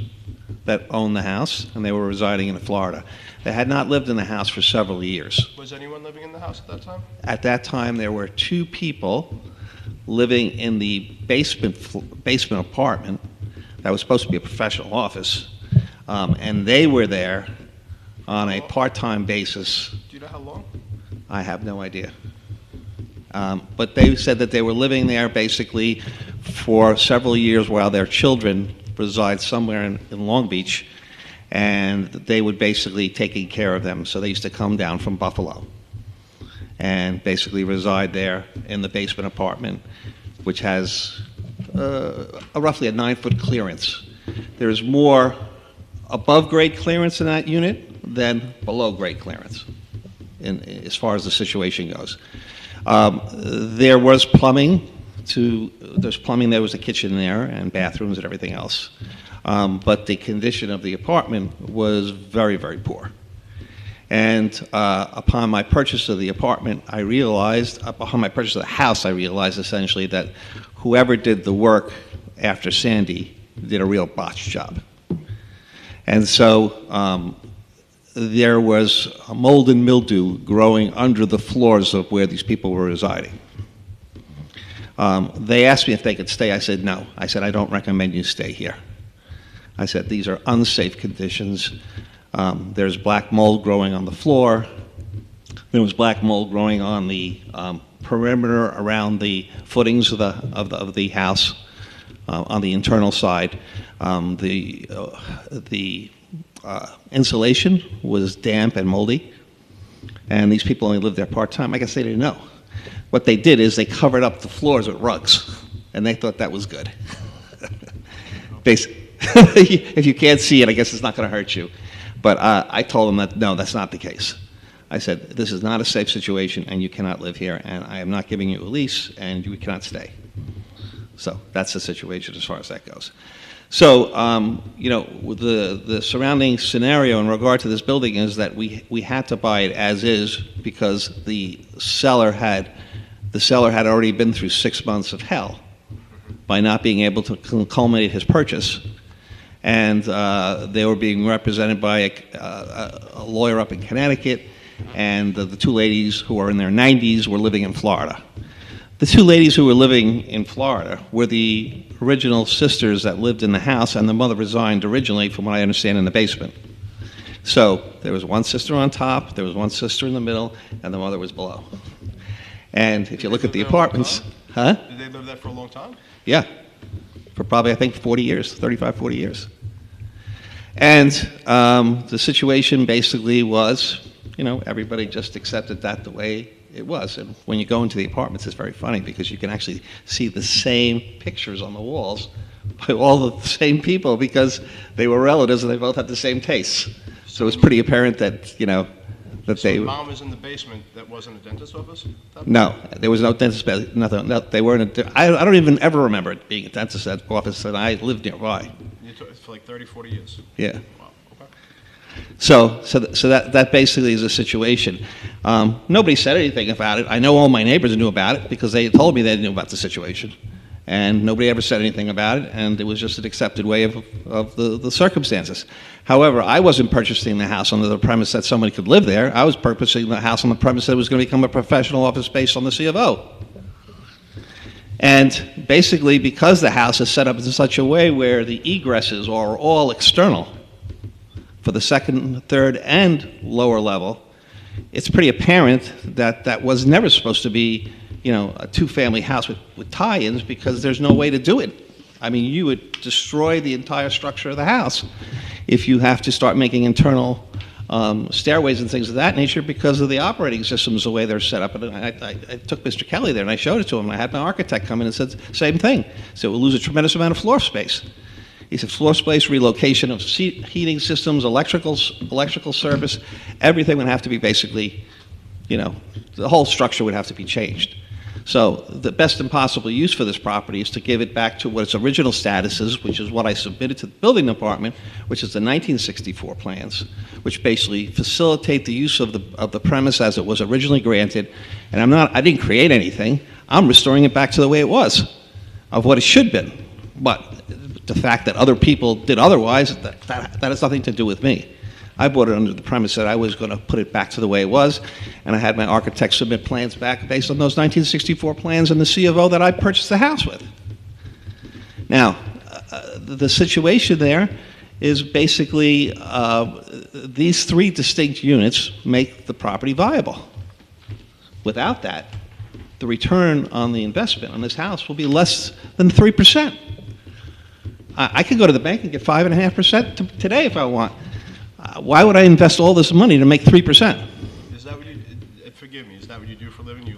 that owned the house, and they were residing in Florida. They had not lived in the house for several years. Was anyone living in the house at that time? At that time, there were 2 people living in the basement apartment that was supposed to be a professional office, and they were there on a part-time basis. Do you know how long? I have no idea. But they said that they were living there basically for several years while their children reside somewhere in Long Beach, and they would basically taking care of them. So they used to come down from Buffalo and basically reside there in the basement apartment, which has roughly a 9-foot clearance. There's more above-grade clearance in that unit than below-grade clearance, as far as the situation goes. There was plumbing. There was a kitchen there and bathrooms and everything else. But the condition of the apartment was very, very poor. And upon my purchase of the apartment, upon my purchase of the house, I realized essentially that whoever did the work after Sandy did a real botch job. And so there was mold and mildew growing under the floors of where these people were residing. They asked me if they could stay. I said no. I said, I don't recommend you stay here. I said, these are unsafe conditions. There's black mold growing on the floor. There was black mold growing on the perimeter around the footings of the house on the internal side. The insulation was damp and moldy, and these people only lived there part-time. I guess they didn't know. What they did is they covered up the floors with rugs, and they thought that was good. If you can't see it, I guess it's not going to hurt you. But I told them that, no, that's not the case. I said, this is not a safe situation, and you cannot live here, and I am not giving you a lease, and you cannot stay. So that's the situation as far as that goes. So, with the surrounding scenario in regard to this building is that we had to buy it as is because the seller had already been through 6 months of hell by not being able to culminate his purchase. And they were being represented by a lawyer up in Connecticut, and the two ladies who are in their 90s were living in Florida. The two ladies who were living in Florida were the original sisters that lived in the house, and the mother resigned originally, from what I understand, in the basement. So there was one sister on top, there was one sister in the middle, and the mother was below. And if you look at the apartments, huh? Did they live there for a long time? Yeah, for probably, I think, 40 years, 35, 40 years. And the situation basically was, everybody just accepted that the way it was. And when you go into the apartments, it's very funny because you can actually see the same pictures on the walls by all the same people because they were relatives and they both had the same tastes. So it was pretty apparent that, that So they... mom was in the basement, that wasn't a dentist's office? No, there was no dentist, nothing. No, they weren't. I don't even ever remember it being a dentist's office, and I lived nearby. You took it for like 30, 40 years? Yeah. Wow, okay. So that basically is a situation. Nobody said anything about it. I know all my neighbors knew about it because they told me they knew about the situation. And nobody ever said anything about it, and it was just an accepted way of the circumstances. However, I wasn't purchasing the house under the premise that somebody could live there. I was purchasing the house on the premise that it was going to become a professional office space on the C of O. And basically, because the house is set up in such a way where the egresses are all external for the second, third, and lower level, it's pretty apparent that that was never supposed to be a two-family house with tie-ins because there's no way to do it. I mean, you would destroy the entire structure of the house if you have to start making internal stairways and things of that nature because of the operating systems, the way they're set up. And I took Mr. Kelly there and I showed it to him. I had my architect come in and said, same thing. So we'll lose a tremendous amount of floor space. He said floor space, relocation of heating systems, electrical service, everything would have to be basically, the whole structure would have to be changed. So the best and possible use for this property is to give it back to what its original status is, which is what I submitted to the building department, which is the 1964 plans, which basically facilitate the use of the premise as it was originally granted. And I didn't create anything. I'm restoring it back to the way it was, of what it should have been. But the fact that other people did otherwise, that has nothing to do with me. I bought it under the premise that I was going to put it back to the way it was, and I had my architect submit plans back based on those 1964 plans in the C of O that I purchased the house with. Now, the situation there is basically these three distinct units make the property viable. Without that, the return on the investment on this house will be less than 3%. I could go to the bank and get 5.5% today if I want. Why would I invest all this money to make 3%? Is that what you, forgive me, is that what you do for a living? You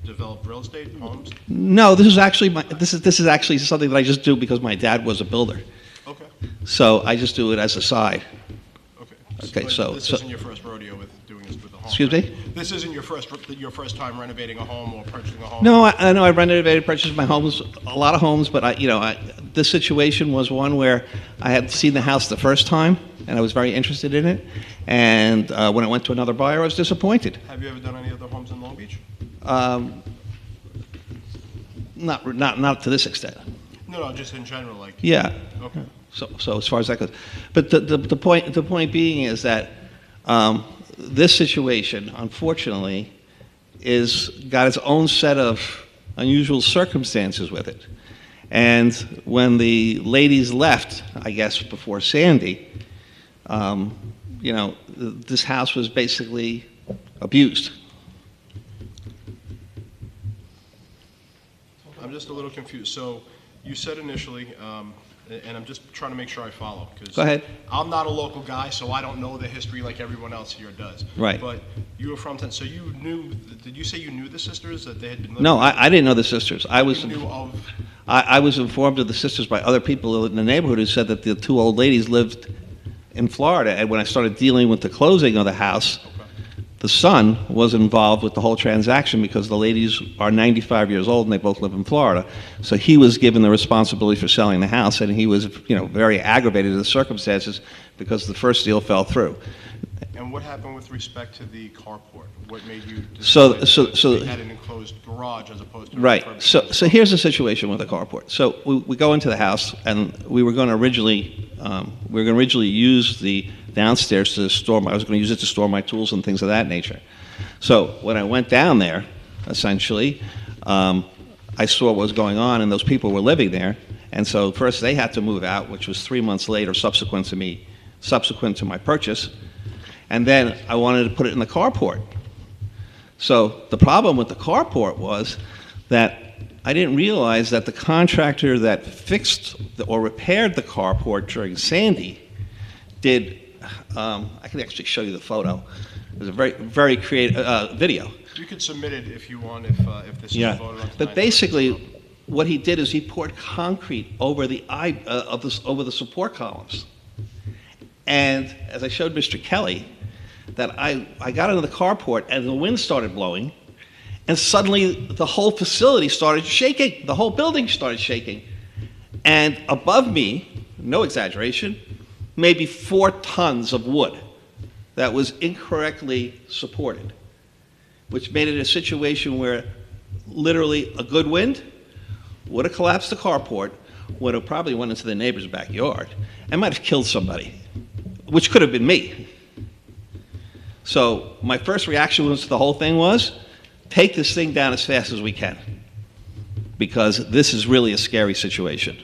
develop real estate, homes? No, this is actually this is actually something that I just do because my dad was a builder. Okay. So I just do it as a side. Okay. Okay, But this isn't your first rodeo with doing this with a home. Excuse me? This isn't your first time renovating a home or purchasing a home. No, I know I renovated, purchased my homes, a lot of homes, but this situation was one where I had seen the house the first time, and I was very interested in it. And when I went to another buyer, I was disappointed. Have you ever done any other homes in Long Beach? Not to this extent. No, just in general, like. Yeah. Okay. So as far as that goes, but the point being is that this situation, unfortunately, got its own set of unusual circumstances with it. And when the ladies left, I guess before Sandy, you know, this house was basically abused. I'm just a little confused. So you said initially, and I'm just trying to make sure I follow. 'Cause Go ahead. I'm not a local guy, so I don't know the history like everyone else here does. Right. But you were from, so you knew, did you say you knew the sisters, that they had been living? No, I didn't know the sisters. I was You knew of, informed of the sisters by other people in the neighborhood who said that the two old ladies lived in Florida. And when I started dealing with the closing of the house, the son was involved with the whole transaction because the ladies are 95 years old and they both live in Florida. So he was given the responsibility for selling the house, and he was, you know, very aggravated at the circumstances because the first deal fell through. and what happened with respect to the carport? What made you So- decide so- that so- they had an enclosed garage as opposed to? a Right. refurbished So here's the situation with the carport. So we go into the house, and we were going to originally use the downstairs to store I was going to use it to store my tools and things of that nature. So when I went down there, essentially, I saw what was going on, and those people were living there. And so first they had to move out, which was 3 months later, subsequent to my purchase. And then I wanted to put it in the carport. So the problem with the carport was that I didn't realize that the contractor that fixed or repaired the carport during Sandy did, I can actually show you the photo. It was a very, very creative video. You could submit it if you want, if this is Yeah, voted on but tonight. basically, what he did is he poured concrete over the over the support columns. And as I showed Mr. Kelly, that I got into the carport and the wind started blowing, and suddenly the whole facility started shaking. The whole building started shaking. And above me, no exaggeration, maybe 4 tons of wood that was incorrectly supported, which made it a situation where literally a good wind would have collapsed the carport, would have probably went into the neighbor's backyard, and might have killed somebody, which could have been me. So my first reaction to the whole thing was, take this thing down as fast as we can, because this is really a scary situation.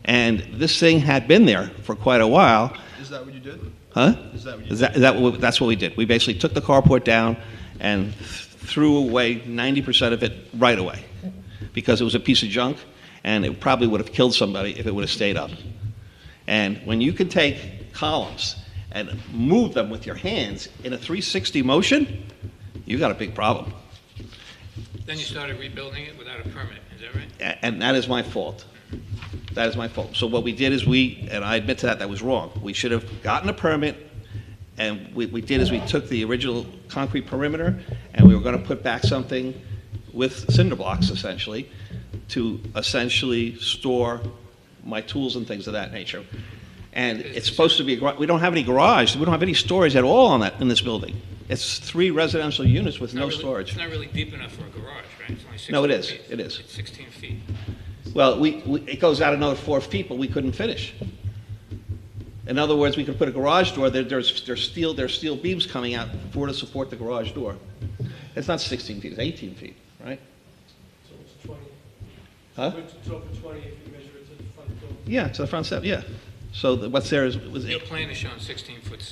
And this thing had been there for quite a while. Is that what you did? Huh? Is that what you did? That's what we did. We basically took the carport down and threw away 90% of it right away, because it was a piece of junk, and it probably would have killed somebody if it would have stayed up. And when you can take columns and move them with your hands in a 360 motion, you got a big problem. Then you started rebuilding it without a permit, is that right? And that is my fault. That is my fault. So what we did is and I admit to that, that was wrong. We should have gotten a permit, and we did is we took the original concrete perimeter, and we were going to put back something with cinder blocks, essentially, to essentially store my tools and things of that nature. And it's supposed to be, we don't have any garage, we don't have any storage at all in this building. It's 3 residential units with no storage. It's not really deep enough for a garage, right? It's only 16 No, it is. feet. It is. It's 16 feet. Well, it goes out another 4 feet, but we couldn't finish. In other words, we could put a garage door, there's steel beams coming out to support the garage door. It's not 16 feet, it's 18 feet, right? So it's 20. Huh? It's over 20 if you measure it to the front door. Yeah, to the front step, yeah. So what's there Your plan is showing 16'6", so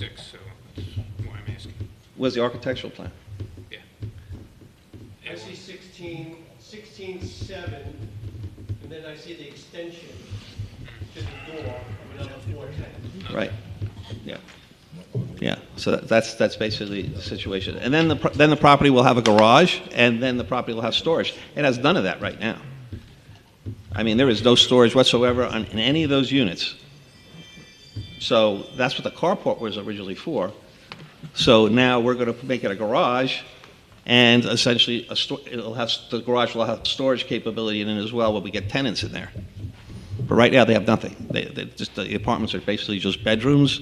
that's why I'm asking. was the architectural plan. Yeah. I see 16.7, and then I see the extension to the door of another 410. Right. Yeah. Yeah. So that's basically the situation. And then the property will have a garage, and then the property will have storage. It has none of that right now. I mean, there is no storage whatsoever in any of those units. So that's what the carport was originally for. So now we're going to make it a garage, and essentially the garage will have storage capability in it as well when we get tenants in there. But right now they have nothing. The apartments are basically just bedrooms,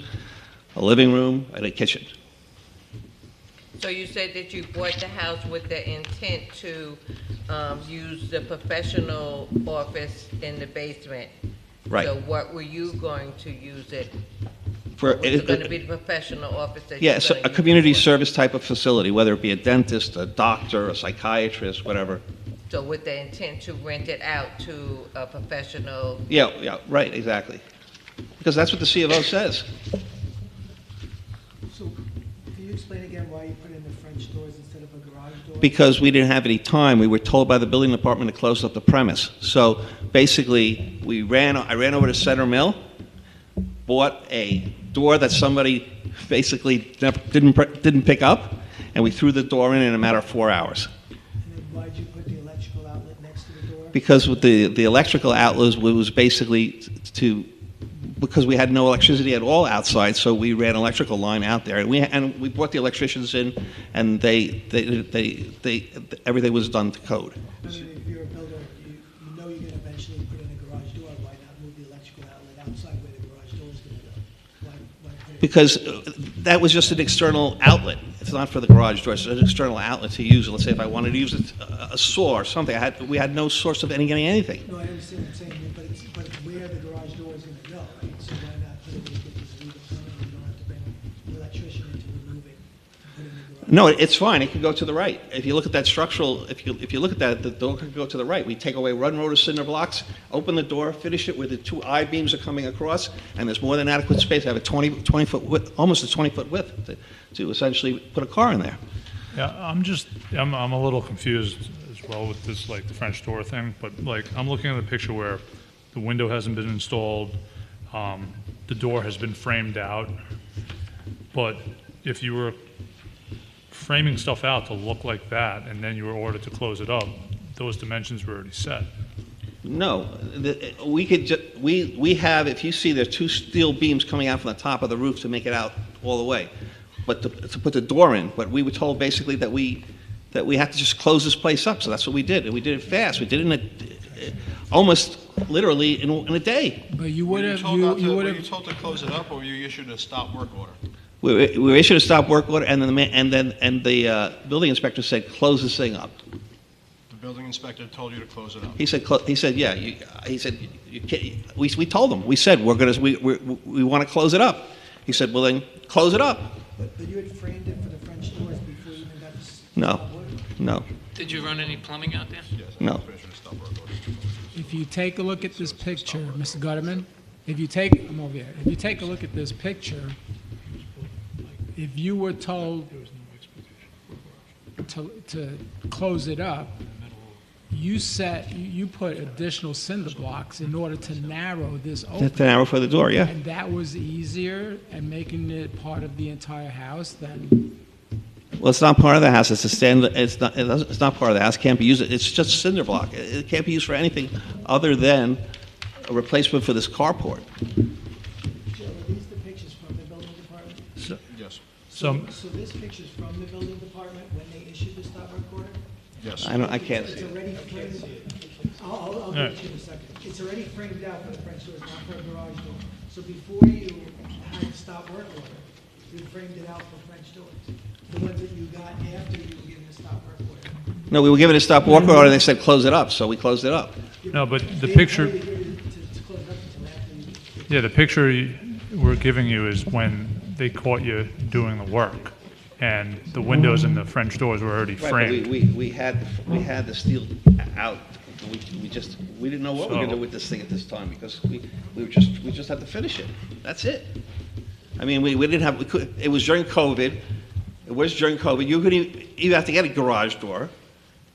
a living room, and a kitchen. So you said that you bought the house with the intent to use the professional office in the basement. Right. So what were you going to use it? For Was it going to be the professional office that yeah, you're so going a to community use it for? service type of facility, whether it be a dentist, a doctor, a psychiatrist, whatever. So with the intent to rent it out to a professional? Yeah, right, exactly. Because that's what the C of O says. So, can you explain again why you put in the French doors instead of a garage door? Because we didn't have any time. We were told by the building department to close up the premise. So basically, I ran over to Center Mill, bought a door that somebody basically didn't pick up, and we threw the door in a matter of 4 hours. And then why'd you put the electrical outlet next to the door? Because with the electrical outlet was basically because we had no electricity at all outside, so we ran an electrical line out there, and we brought the electricians in, and they everything was done to code. I mean, if you're a builder, you know you're gonna eventually put in a garage door, why not move the electrical outlet outside where the garage door is gonna go? Why put it? Because that was just an external outlet. It's not for the garage door. It's an external outlet to use. Let's say if I wanted to use a saw or something, we had no source of getting anything. No, I understand what you're saying, but it's where the garage door is gonna go, right? So why not put it where you get this legal permit, you don't have to bring an electrician in to remove it, put it in the garage? No, it's fine. It can go to the right. If you look at that structural, if you look at that, the door can go to the right. We take away one row of cinder blocks, open the door, finish it where the two I-beams are coming across, and there's more than adequate space. I have a 20-foot width, almost a 20-foot width to essentially put a car in there. Yeah, I'm a little confused as well with this, like, the French door thing, but, like, I'm looking at the picture where the window hasn't been installed, the door has been framed out, but if you were framing stuff out to look like that, and then you were ordered to close it up, those dimensions were already set. No, we have, if you see, there's two steel beams coming out from the top of the roof to make it out all the way, but to put the door in. But we were told basically that we had to just close this place up, so that's what we did, and we did it fast. We did it almost literally in a day. But you would have, Were you told to close it up, or were you issued a stop work order? We were issued a stop work order, and then the building inspector said, close this thing up. The building inspector told you to close it up? He said, yeah. He said, you can't. We told him. We said we want to close it up. He said, well then, close it up. But you had framed it for the French doors before you even got this? No. Did you run any plumbing out there? No. If you take a look at this picture, Mr. Gutterman, I'm over here. If you take a look at this picture, if you were told to close it up, you put additional cinder blocks in order to narrow this opening. To narrow for the door, yeah. And that was easier and making it part of the entire house than. Well, it's not part of the house. It's a standard. It's not part of the house. It can't be used. It's just cinder block. It can't be used for anything other than a replacement for this carport. Joe, are these the pictures from the building department? Yes. So this picture's from the building department when they issued the stop work order? Yes. I can't see It's it. already framed. I'll give it to you in a second. It's already framed out for the French doors, not for a garage door. So before you had the stop work order, you framed it out for French doors. The ones that you got after you were given the stop work order. No, we were given a stop work order, and they said close it up, so we closed it up. No, but the They picture, agreed to close it up until after you. yeah, the picture we're giving you is when they caught you doing the work, and the windows and the French doors were already Right, but framed. we had the steel out. We didn't know what we were gonna do with this thing at this time because we just had to finish it. That's it. I mean, we didn't have. It was during COVID. It was during COVID. You couldn't even have to get a garage door.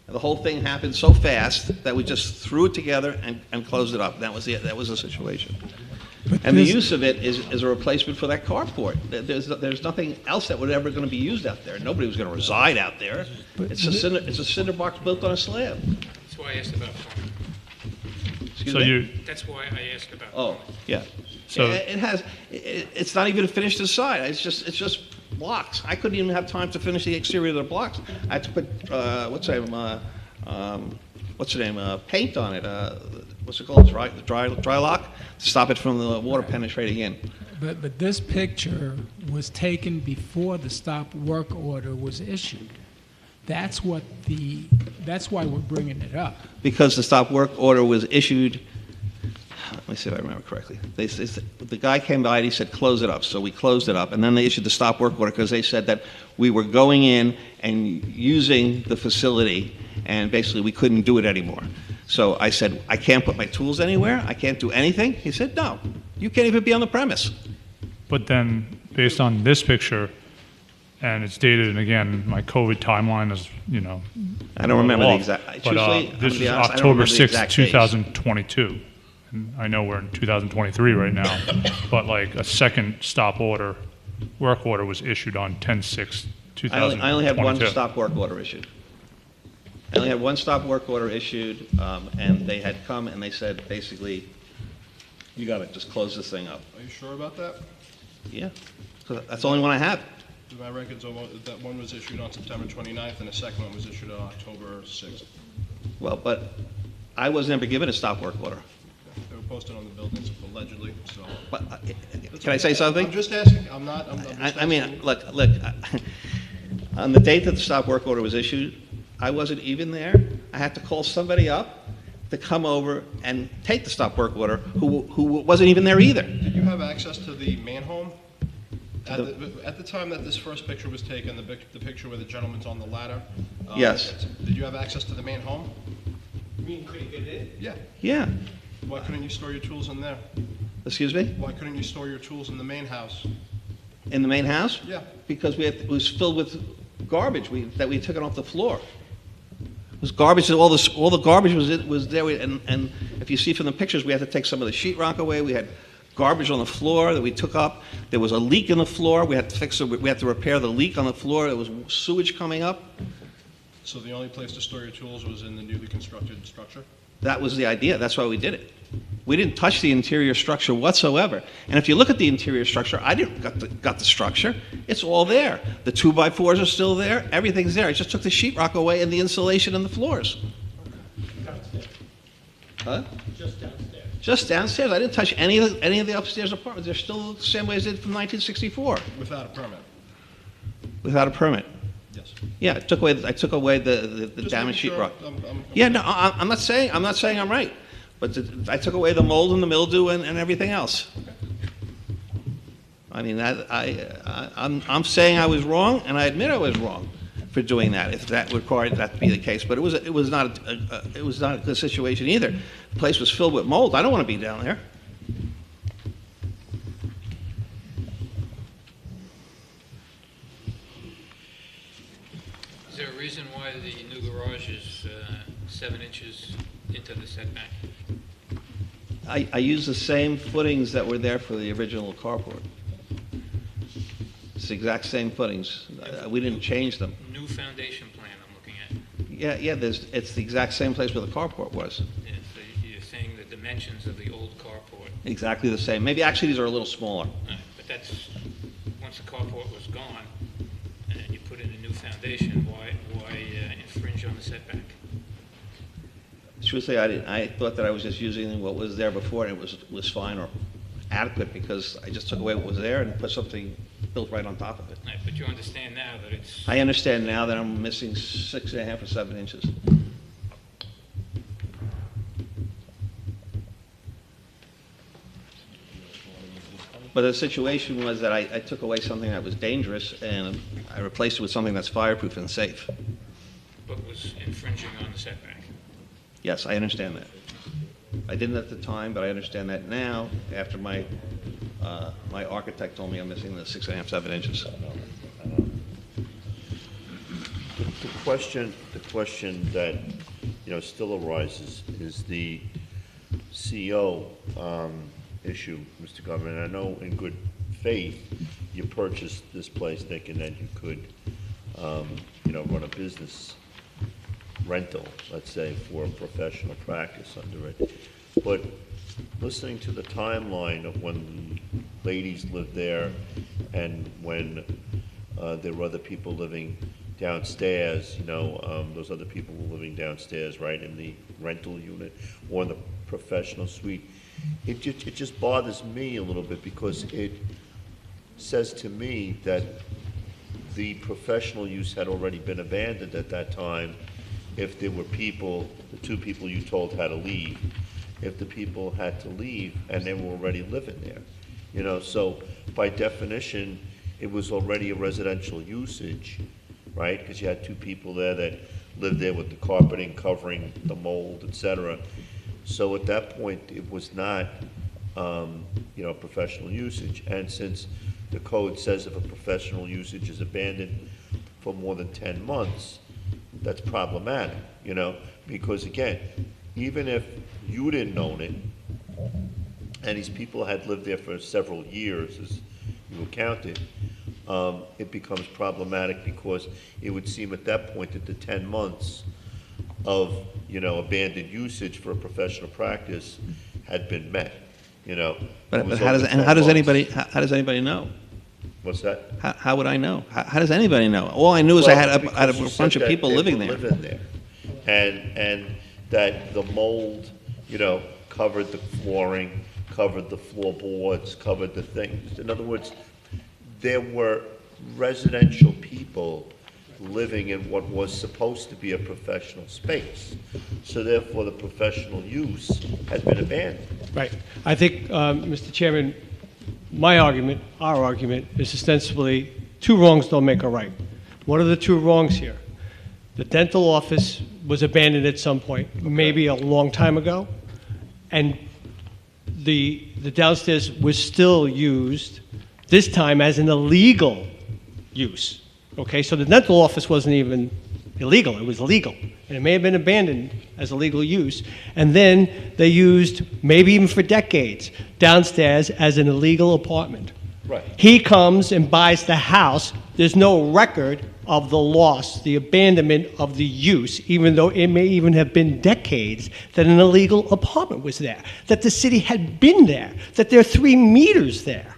And the whole thing happened so fast that we just threw it together and closed it up. That was the situation. And the use of it is a replacement for that carport. There's nothing else that would ever going to be used out there. Nobody was going to reside out there. It's a cinder box built on a slab. That's why I asked about plumbing. Excuse So me? That's why I asked about. Oh, yeah. So- It's not even finished inside. It's just blocks. I couldn't even have time to finish the exterior of the blocks. I had to put what's the name? Paint on it. What's it called? Dry lock to stop it from the water penetrating in. But this picture was taken before the stop work order was issued. That's why we're bringing it up. Because the stop work order was issued let me see if I remember correctly. The guy came by and he said, close it up. So we closed it up. And then they issued the stop work order because they said that we were going in and using the facility and basically we couldn't do it anymore. So I said, I can't put my tools anywhere? I can't do anything? He said, no, you can't even be on the premise. But then, based on this picture, and it's dated, and again, my COVID timeline is, you know. I don't remember the off, exact- But truthfully, I'm this gonna is be honest, I don't October remember the 6th, exact dates. 2022. And I know we're in 2023 right now, but like a second stop order, work order was issued on 10/6/2022. I only had one stop work order issued. I only had one stop work order issued, and they had come and they said, basically, you got to just close this thing up. Are you sure about that? Yeah, so that's the only one I have. My records are that one was issued on September 29th, and the second one was issued on October 6th. Well, but I was never given a stop work order. They were posted on the buildings allegedly, so. But, can I say something? I'm just asking, I'm just I mean, asking. look, on the date that the stop work order was issued, I wasn't even there. I had to call somebody up to come over and take the stop work order who wasn't even there either. Did you have access to the main home? At the time that this first picture was taken, the picture where the gentleman's on the ladder? Yes. Did you have access to the main home? You mean, could you get in? Yeah. Yeah. Why couldn't you store your tools in there? Excuse me? Why couldn't you store your tools in the main house? In the main house? Yeah. Because it was filled with garbage that we took it off the floor. It was garbage, all the garbage was there, and if you see from the pictures, we had to take some of the sheetrock away. We had garbage on the floor that we took up. There was a leak in the floor. We had to fix it. We had to repair the leak on the floor. There was sewage coming up. So the only place to store your tools was in the newly constructed structure? That was the idea. That's why we did it. We didn't touch the interior structure whatsoever. And if you look at the interior structure, I didn't got the structure. It's all there. The 2x4s are still there. Everything's there. I just took the sheetrock away and the insulation and the floors. Downstairs. Huh? Just downstairs. Just downstairs. I didn't touch any of the upstairs apartments. They're still the same way as they did from 1964. Without a permit? Without a permit. Yes. Yeah, I took away the Just damaged making sure sheetrock. Yeah, no, I'm not saying I'm right, but I took away the mold and the mildew and everything else. I mean, I'm saying I was wrong, and I admit I was wrong for doing that, if that required that to be the case. But it was not a good situation either. The place was filled with mold. I don't want to be down there. Is there a reason why the new garage is 7 inches into the setback? I use the same footings that were there for the original carport. It's the exact same footings. We didn't change them. New foundation plan I'm looking at. Yeah, it's the exact same place where the carport was. Yeah, so you're saying the dimensions of the old carport. Exactly the same. Maybe actually these are a little smaller. But that's, once the carport was gone, and you put in a new foundation, why infringe on the setback? Truthfully, I thought that I was just using what was there before, and it was fine or adequate because I just took away what was there and put something built right on top of it. Right, but you understand now that it's... I understand now that I'm missing 6.5 or 7 inches. But the situation was that I took away something that was dangerous and I replaced it with something that's fireproof and safe. But was infringing on the setback. Yes, I understand that. I didn't at the time, but I understand that now after my architect told me I'm missing the 6.5, 7 inches. The question that, still arises is the CO issue, Mr. Governor. I know in good faith you purchased this place thinking that you could, run a business rental, let's say, for a professional practice under it. But listening to the timeline of when the ladies lived there and when there were other people living downstairs, those other people were living downstairs, right, in the rental unit or in the professional suite, it just bothers me a little bit because it says to me that the professional use had already been abandoned at that time if there were people, the two people you told had to leave, if the people had to leave and they were already living there. You know, so by definition, it was already a residential usage, right? Because you had two people there that lived there with the carpeting covering the mold, et cetera. So at that point, it was not, you know, professional usage. And since the code says if a professional usage is abandoned for more than 10 months, that's problematic, you know? Because again, even if you didn't own it, and these people had lived there for several years, as you counted, it becomes problematic because it would seem at that point that the 10 months of, you know, abandoned usage for a professional practice had been met, you know. But It was how over does, 10 how does months. anybody, how does anybody know? What's that? How would I know? How does anybody know? All I knew is I had a Because you bunch said of that people they living were there. living there. And that the mold, you know, covered the flooring, covered the floorboards, covered the things. In other words, there were residential people living in what was supposed to be a professional space. So therefore, the professional use had been abandoned. Right. I think, Mr. Chairman, my argument, our argument, is ostensibly two wrongs don't make a right. What are the two wrongs here? The dental office was abandoned at some point, maybe a long time ago, and the downstairs was still used, this time as an illegal use. Okay, so the dental office wasn't even illegal, it was legal. And it may have been abandoned as a legal use. And then they used, maybe even for decades, downstairs as an illegal apartment. Right. He comes and buys the house. There's no record of the loss, the abandonment of the use, even though it may even have been decades that an illegal apartment was there, that the city had been there, that there are 3 meters there.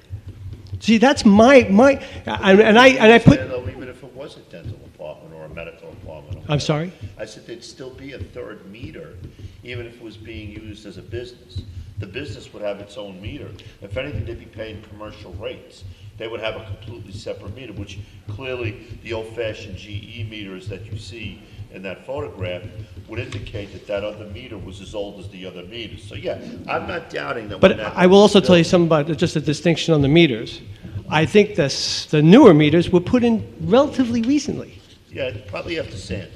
See, that's and I put. Though, even if it was a dental apartment or a medical apartment. or I'm sorry? whatever, I said there'd still be a third meter, even if it was being used as a business. The business would have its own meter. If anything, they'd be paying commercial rates. They would have a completely separate meter, which clearly the old-fashioned GE meters that you see in that photograph would indicate that that other meter was as old as the other meters. So yeah, I'm not doubting that. when But that I will also was tell you built- something about just a distinction on the meters. I think the newer meters were put in relatively recently. Yeah, you probably have to sand,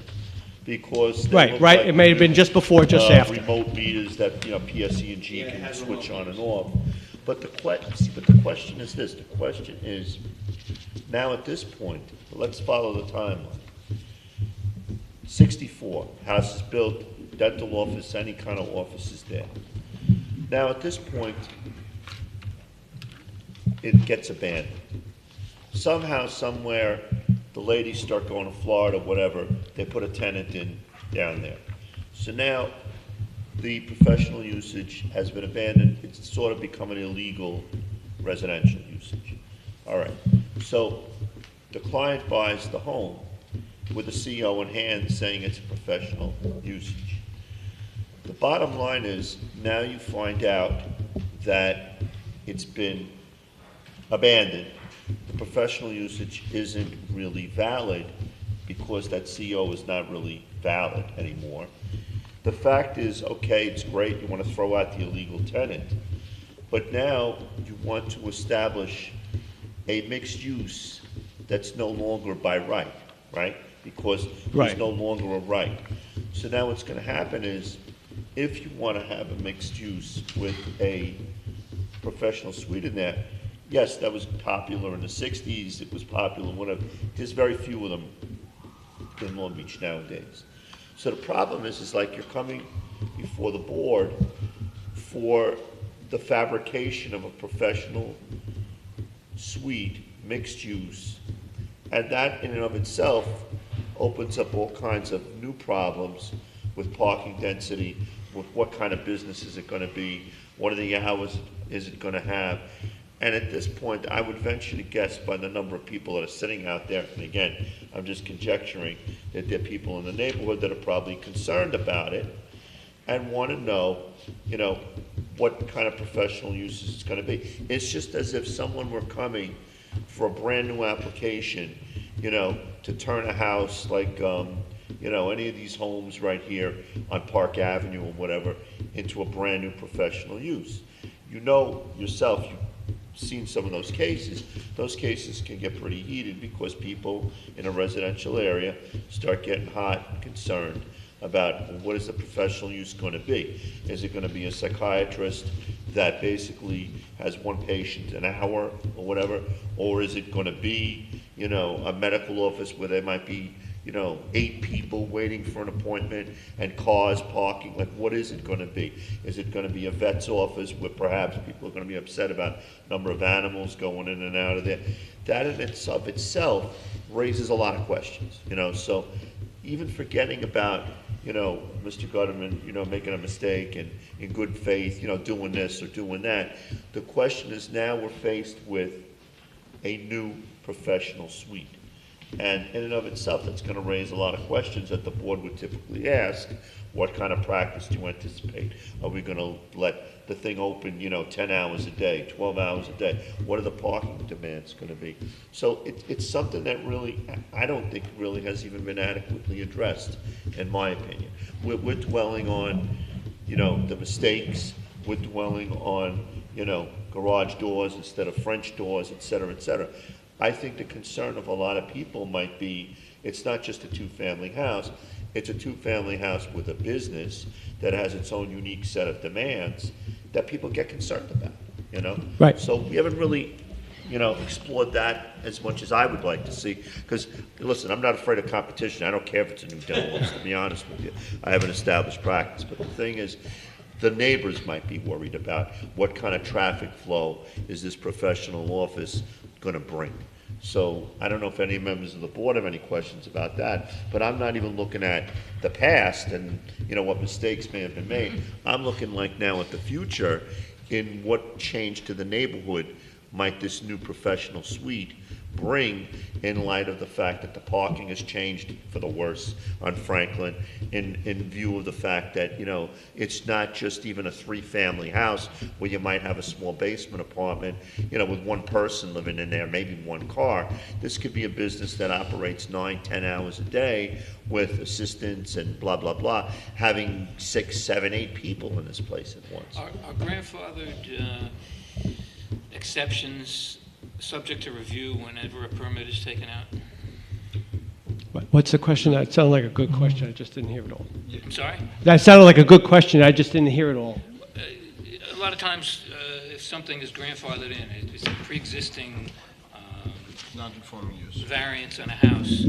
because. they Right, look right. like, It may have been just before, just after. Remote meters that, you know, PSE&G can switch on and off. But the question is this, the question is, now at this point, let's follow the timeline. 64, house is built, dental office, any kind of office is there. Now, at this point, it gets abandoned. Somehow, somewhere, the ladies start going to Florida, whatever, they put a tenant in down there. So now, the professional usage has been abandoned, it's sort of become an illegal residential usage. All right, so the client buys the home with a CO in hand saying it's a professional usage. The bottom line is, now you find out that it's been abandoned. The professional usage isn't really valid because that CO is not really valid anymore. The fact is, okay, it's great, you want to throw out the illegal tenant, but now you want to establish a mixed use that's no longer by right, right? Because there's Right. no longer a right. So now what's going to happen is, if you want to have a mixed use with a professional suite in there, yes, that was popular in the 60s, it was popular, whatever. There's very few of them in Long Beach nowadays. So the problem is like you're coming before the board for the fabrication of a professional suite, mixed use, and that in and of itself opens up all kinds of new problems with parking density, with what kind of business is it going to be, what are the hours is it going to have. And at this point, I would venture to guess by the number of people that are sitting out there, and again, I'm just conjecturing, that there are people in the neighborhood that are probably concerned about it and want to know, you know, what kind of professional use it's going to be. It's just as if someone were coming for a brand-new application, you know, to turn a house like, you know, any of these homes right here on Park Avenue or whatever into a brand-new professional use. You know yourself, you've seen some of those cases can get pretty heated because people in a residential area start getting hot and concerned about what is the professional use going to be. Is it going to be a psychiatrist that basically has one patient an hour or whatever, or is it going to be, you know, a medical office where there might be, you know, 8 people waiting for an appointment and cars parking? Like, what is it going to be? Is it going to be a vet's office where perhaps people are going to be upset about number of animals going in and out of there? That in itself raises a lot of questions, you know. So even forgetting about, you know, Mr. Gutterman, you know, making a mistake and in good faith, you know, doing this or doing that, the question is now we're faced with a new professional suite. And in and of itself, that's going to raise a lot of questions that the board would typically ask. What kind of practice do you anticipate? Are we going to let the thing open, you know, 10 hours a day, 12 hours a day? What are the parking demands going to be? So it's something that really, I don't think really has even been adequately addressed, in my opinion. We're dwelling on, you know, the mistakes. We're dwelling on, you know, garage doors instead of French doors, et cetera, et cetera. I think the concern of a lot of people might be, it's not just a 2-family house, it's a 2-family house with a business that has its own unique set of demands that people get concerned about, you know? Right. So we haven't really, you know, explored that as much as I would like to see, because, listen, I'm not afraid of competition. I don't care if it's a new demo, to be honest with you. I have an established practice, but the thing is, the neighbors might be worried about what kind of traffic flow is this professional office going to bring. So I don't know if any members of the board have any questions about that, but I'm not even looking at the past and, you know, what mistakes may have been made. I'm looking like now at the future in what change to the neighborhood might this new professional suite bring in light of the fact that the parking has changed for the worse on Franklin, in view of the fact that, you know, it's not just even a 3-family house where you might have a small basement apartment, you know, with one person living in there, maybe one car. This could be a business that operates 9, 10 hours a day with assistants and blah, blah, blah, having 6, 7, 8 people in this place at once. Are grandfathered exceptions subject to review whenever a permit is taken out? What's the question? That sounded like a good question. I just didn't hear it all. I'm sorry? That sounded like a good question. I just didn't hear it all. A lot of times, if something is grandfathered in, it's a pre-existing non-conforming use variance on a house,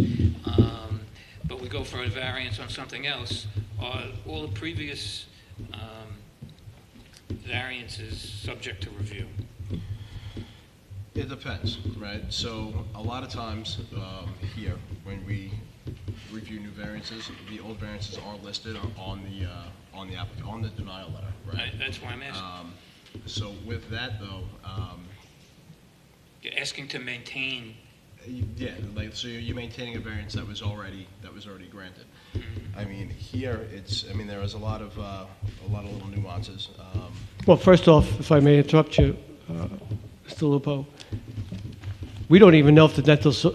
but we go for a variance on something else, are all the previous variances subject to review? It depends, right? So a lot of times here, when we review new variances, the old variances are listed on the denial letter, right? That's why I'm asking. So with that though, you're asking to maintain. Yeah, like so you're maintaining a variance that was already granted. I mean, here there is a lot of little nuances. Well, first off, if I may interrupt you, Mr. Lupo, we don't even know if the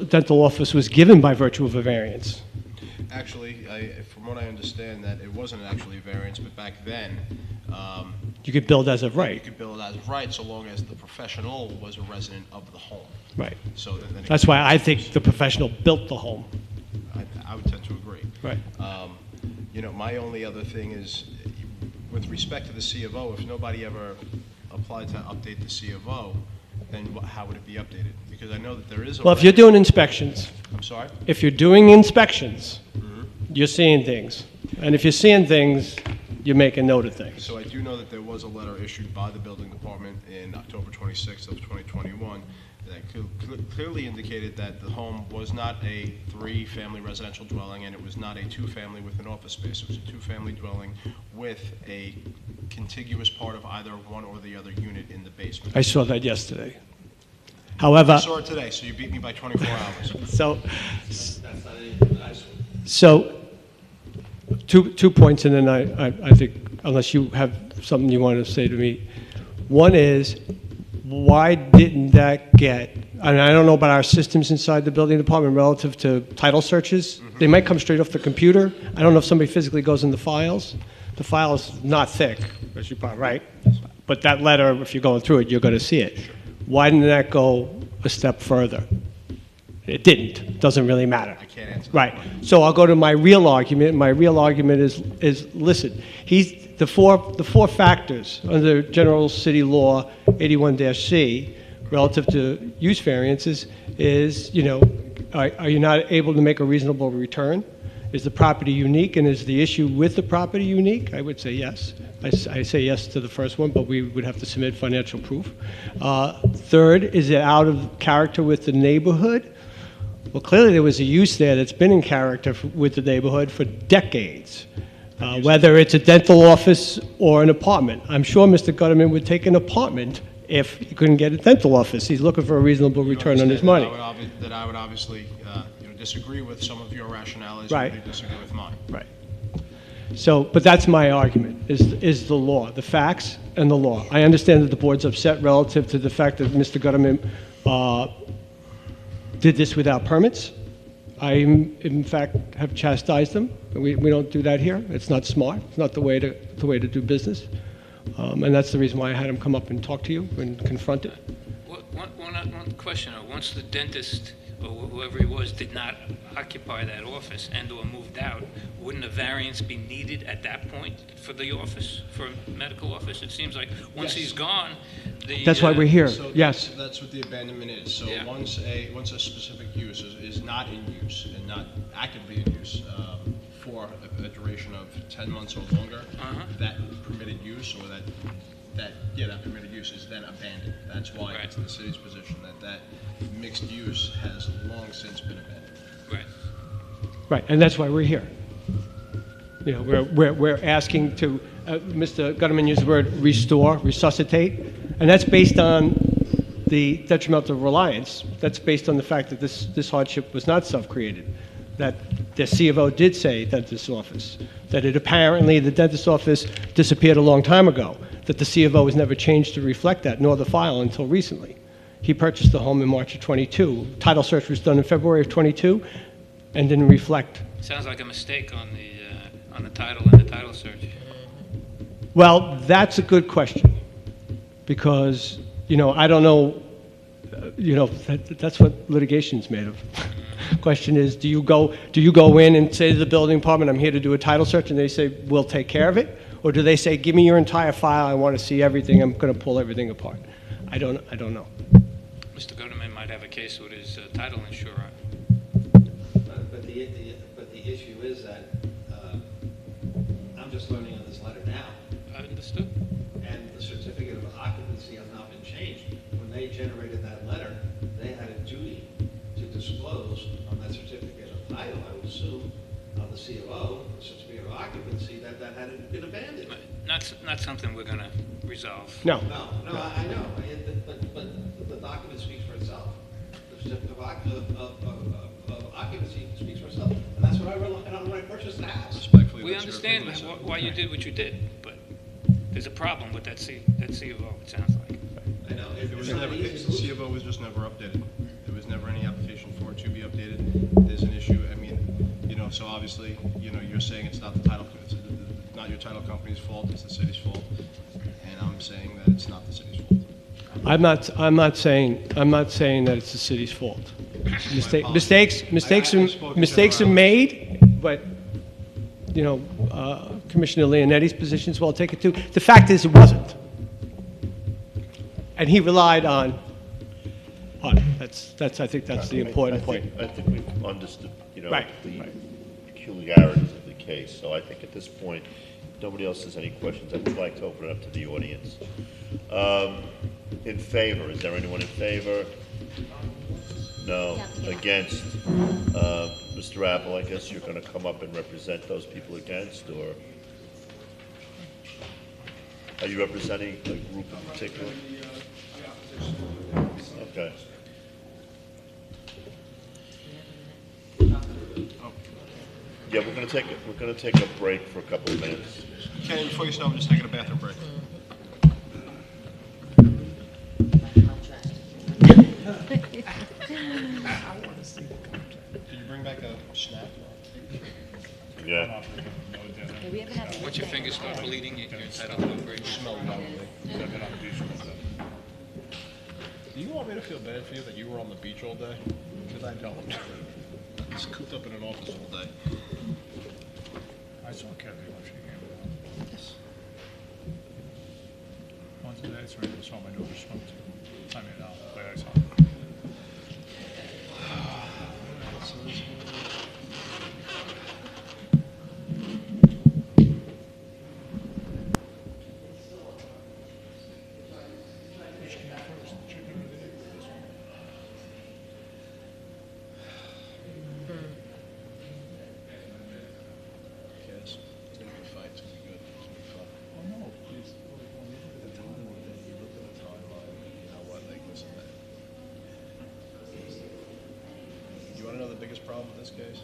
dental office was given by virtue of a variance. Actually, from what I understand, that it wasn't actually a variance, but back then, you could build as of right. You could build as of right, so long as the professional was a resident of the home. Right. So then that's why I think the professional built the home. I would tend to agree. Right. You know, my only other thing is, with respect to the C of O, if nobody ever applied to update the C of O, then how would it be updated? Because I know that there is a... Well, if you're doing inspections... I'm sorry? If you're doing inspections, you're seeing things. And if you're seeing things, you make a note of things. So I do know that there was a letter issued by the building department in October 26th of 2021 that clearly indicated that the home was not a 3-family residential dwelling, and it was not a 2-family with an office space. It was a 2-family dwelling with a contiguous part of either one or the other unit in the basement. I saw that yesterday. However... I saw it today, so you beat me by 24 hours. So, two points, and then I think, unless you have something you want to say to me. One is, why didn't that get, and I don't know about our systems inside the building department relative to title searches. They might come straight off the computer. I don't know if somebody physically goes in the files. the file is not thick, as you probably, right? But that letter, if you're going through it, you're going to see it. Why didn't that go a step further? It didn't. Doesn't really matter. I can't answer. Right. So I'll go to my real argument. My real argument is listen, the four factors under General City Law 81-C relative to use variances is, are you not able to make a reasonable return? Is the property unique, and is the issue with the property unique? I would say yes. I say yes to the first one, but we would have to submit financial proof. Third, is it out of character with the neighborhood? Well, clearly there was a use there that's been in character with the neighborhood for decades, whether it's a dental office or an apartment. I'm sure Mr. Gutterman would take an apartment if he couldn't get a dental office. He's looking for a reasonable return on his money. That I would obviously disagree with some of your rationales. Right. You disagree with mine. Right. So, but that's my argument, is the law, the facts and the law. I understand that the board's upset relative to the fact that Mr. Gutterman did this without permits. I, in fact, have chastised them. We don't do that here. It's not smart. It's not the way to do business. And that's the reason why I had him come up and talk to you and confront it. One question, once the dentist or whoever he was did not occupy that office and/or moved out, wouldn't a variance be needed at that point for the office, for a medical office? It seems like once he's gone, That's why we're here. So Yes. That's what the abandonment is. So once a specific use is not in use and not actively in use for a duration of 10 months or longer, that permitted use or that permitted use is then abandoned. That's why it's the city's position that mixed use has long since been abandoned. Right. Right, and that's why we're here. We're asking to, Mr. Gutterman used the word restore, resuscitate, and that's based on the detrimental reliance. That's based on the fact that this hardship was not self-created, that the C of O did say dentist office, that it apparently, the dentist office disappeared a long time ago, that the C of O was never changed to reflect that, nor the file until recently. He purchased the home in March of 22. Title search was done in February of 22 and didn't reflect. Sounds like a mistake on the title and the title search. Well, that's a good question, because, I don't know, that's what litigation's made of. Question is, do you go in and say to the building department, I'm here to do a title search, and they say, we'll take care of it? Or do they say, give me your entire file, I want to see everything, I'm going to pull everything apart? I don't know. Mr. Gutterman might have a case with his title insurer. But the issue is that I'm just learning of this letter now. I understood. And the certificate of occupancy has not been changed. When they generated that letter, they had a duty to disclose on that certificate of title, I would assume, on the C of O, the certificate of occupancy, that hadn't been abandoned. Not something we're going to resolve. No. I know, but the document speaks for itself. The certificate of occupancy speaks for itself, and that's what I relied on when I purchased the house. We understand why you did what you did, but there's a problem with that C of O, it sounds like. I know. The C of O was just never updated. There was never any application for it to be updated. There's an issue, so obviously, you're saying it's not the title, it's not your title company's fault, it's the city's fault, and I'm saying that it's not the city's fault. I'm not saying that it's the city's fault. Mistakes are made, but Commissioner Leonetti's position is well taken too. The fact is, it wasn't, and he relied on it. I think that's the important point. I think we've understood, Right. the peculiarities of the case. So I think at this point, if nobody else has any questions, I would like to open it up to the audience. In favor, is there anyone in favor? No. Against? Mr. Apple, I guess you're going to come up and represent those people against, or are you representing a group in particular? Okay. Yeah, we're gonna take a break for a couple of minutes. Kenny, before you start, I'm just taking a bathroom break. Did you bring back a snack? Yeah. Once your fingers start bleeding, you're entitled to a break. Smell lovely. Do you want me to feel bad for you that you were on the beach all day? Because I don't. I'm just cooped up in an office all day. I saw Kevin watching the game. Yes. Once a day, it's right. I saw my daughter swim too. I mean, no, but I saw. Yes. It's gonna be a fight. It's gonna be good. It's gonna be fun. Oh no, please. When you look at the timeline, You look at the timeline, you know what, like, listen, man. You wanna know the biggest problem with this case?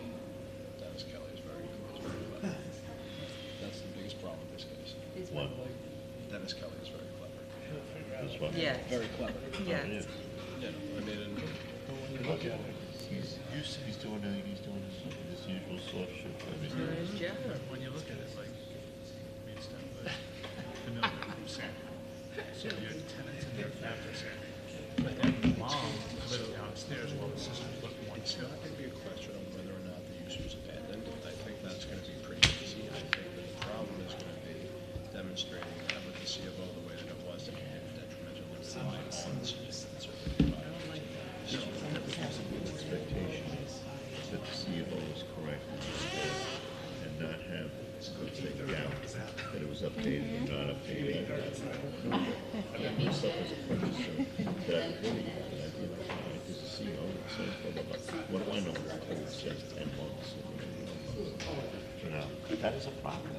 Dennis Kelly is very clever. That's the biggest problem with this case. What? Dennis Kelly is very clever. Yes. Very clever. Yes. Yeah, I mean, and When you look at it, he's doing his usual soft shit. when you look at it, like, I mean, it's not like vanilla sand. So you had tenants in there after sand. But then the mom lived downstairs while the sisters lived one it's too. not gonna be a question of whether or not the use was abandoned. I think that's gonna be pretty easy. I think that the problem is gonna be demonstrating that with the C of O the way that it was, that it had detrimental impact on the citizens. So the expectation is that the CFO is correct and not have, let's say, doubt that it was updated or not updated. I mean, myself as a purchaser, that I would really have an idea, like, as a CEO, it says, blah, blah, blah. What do I know? The code says 10 months. You know, that is a problem.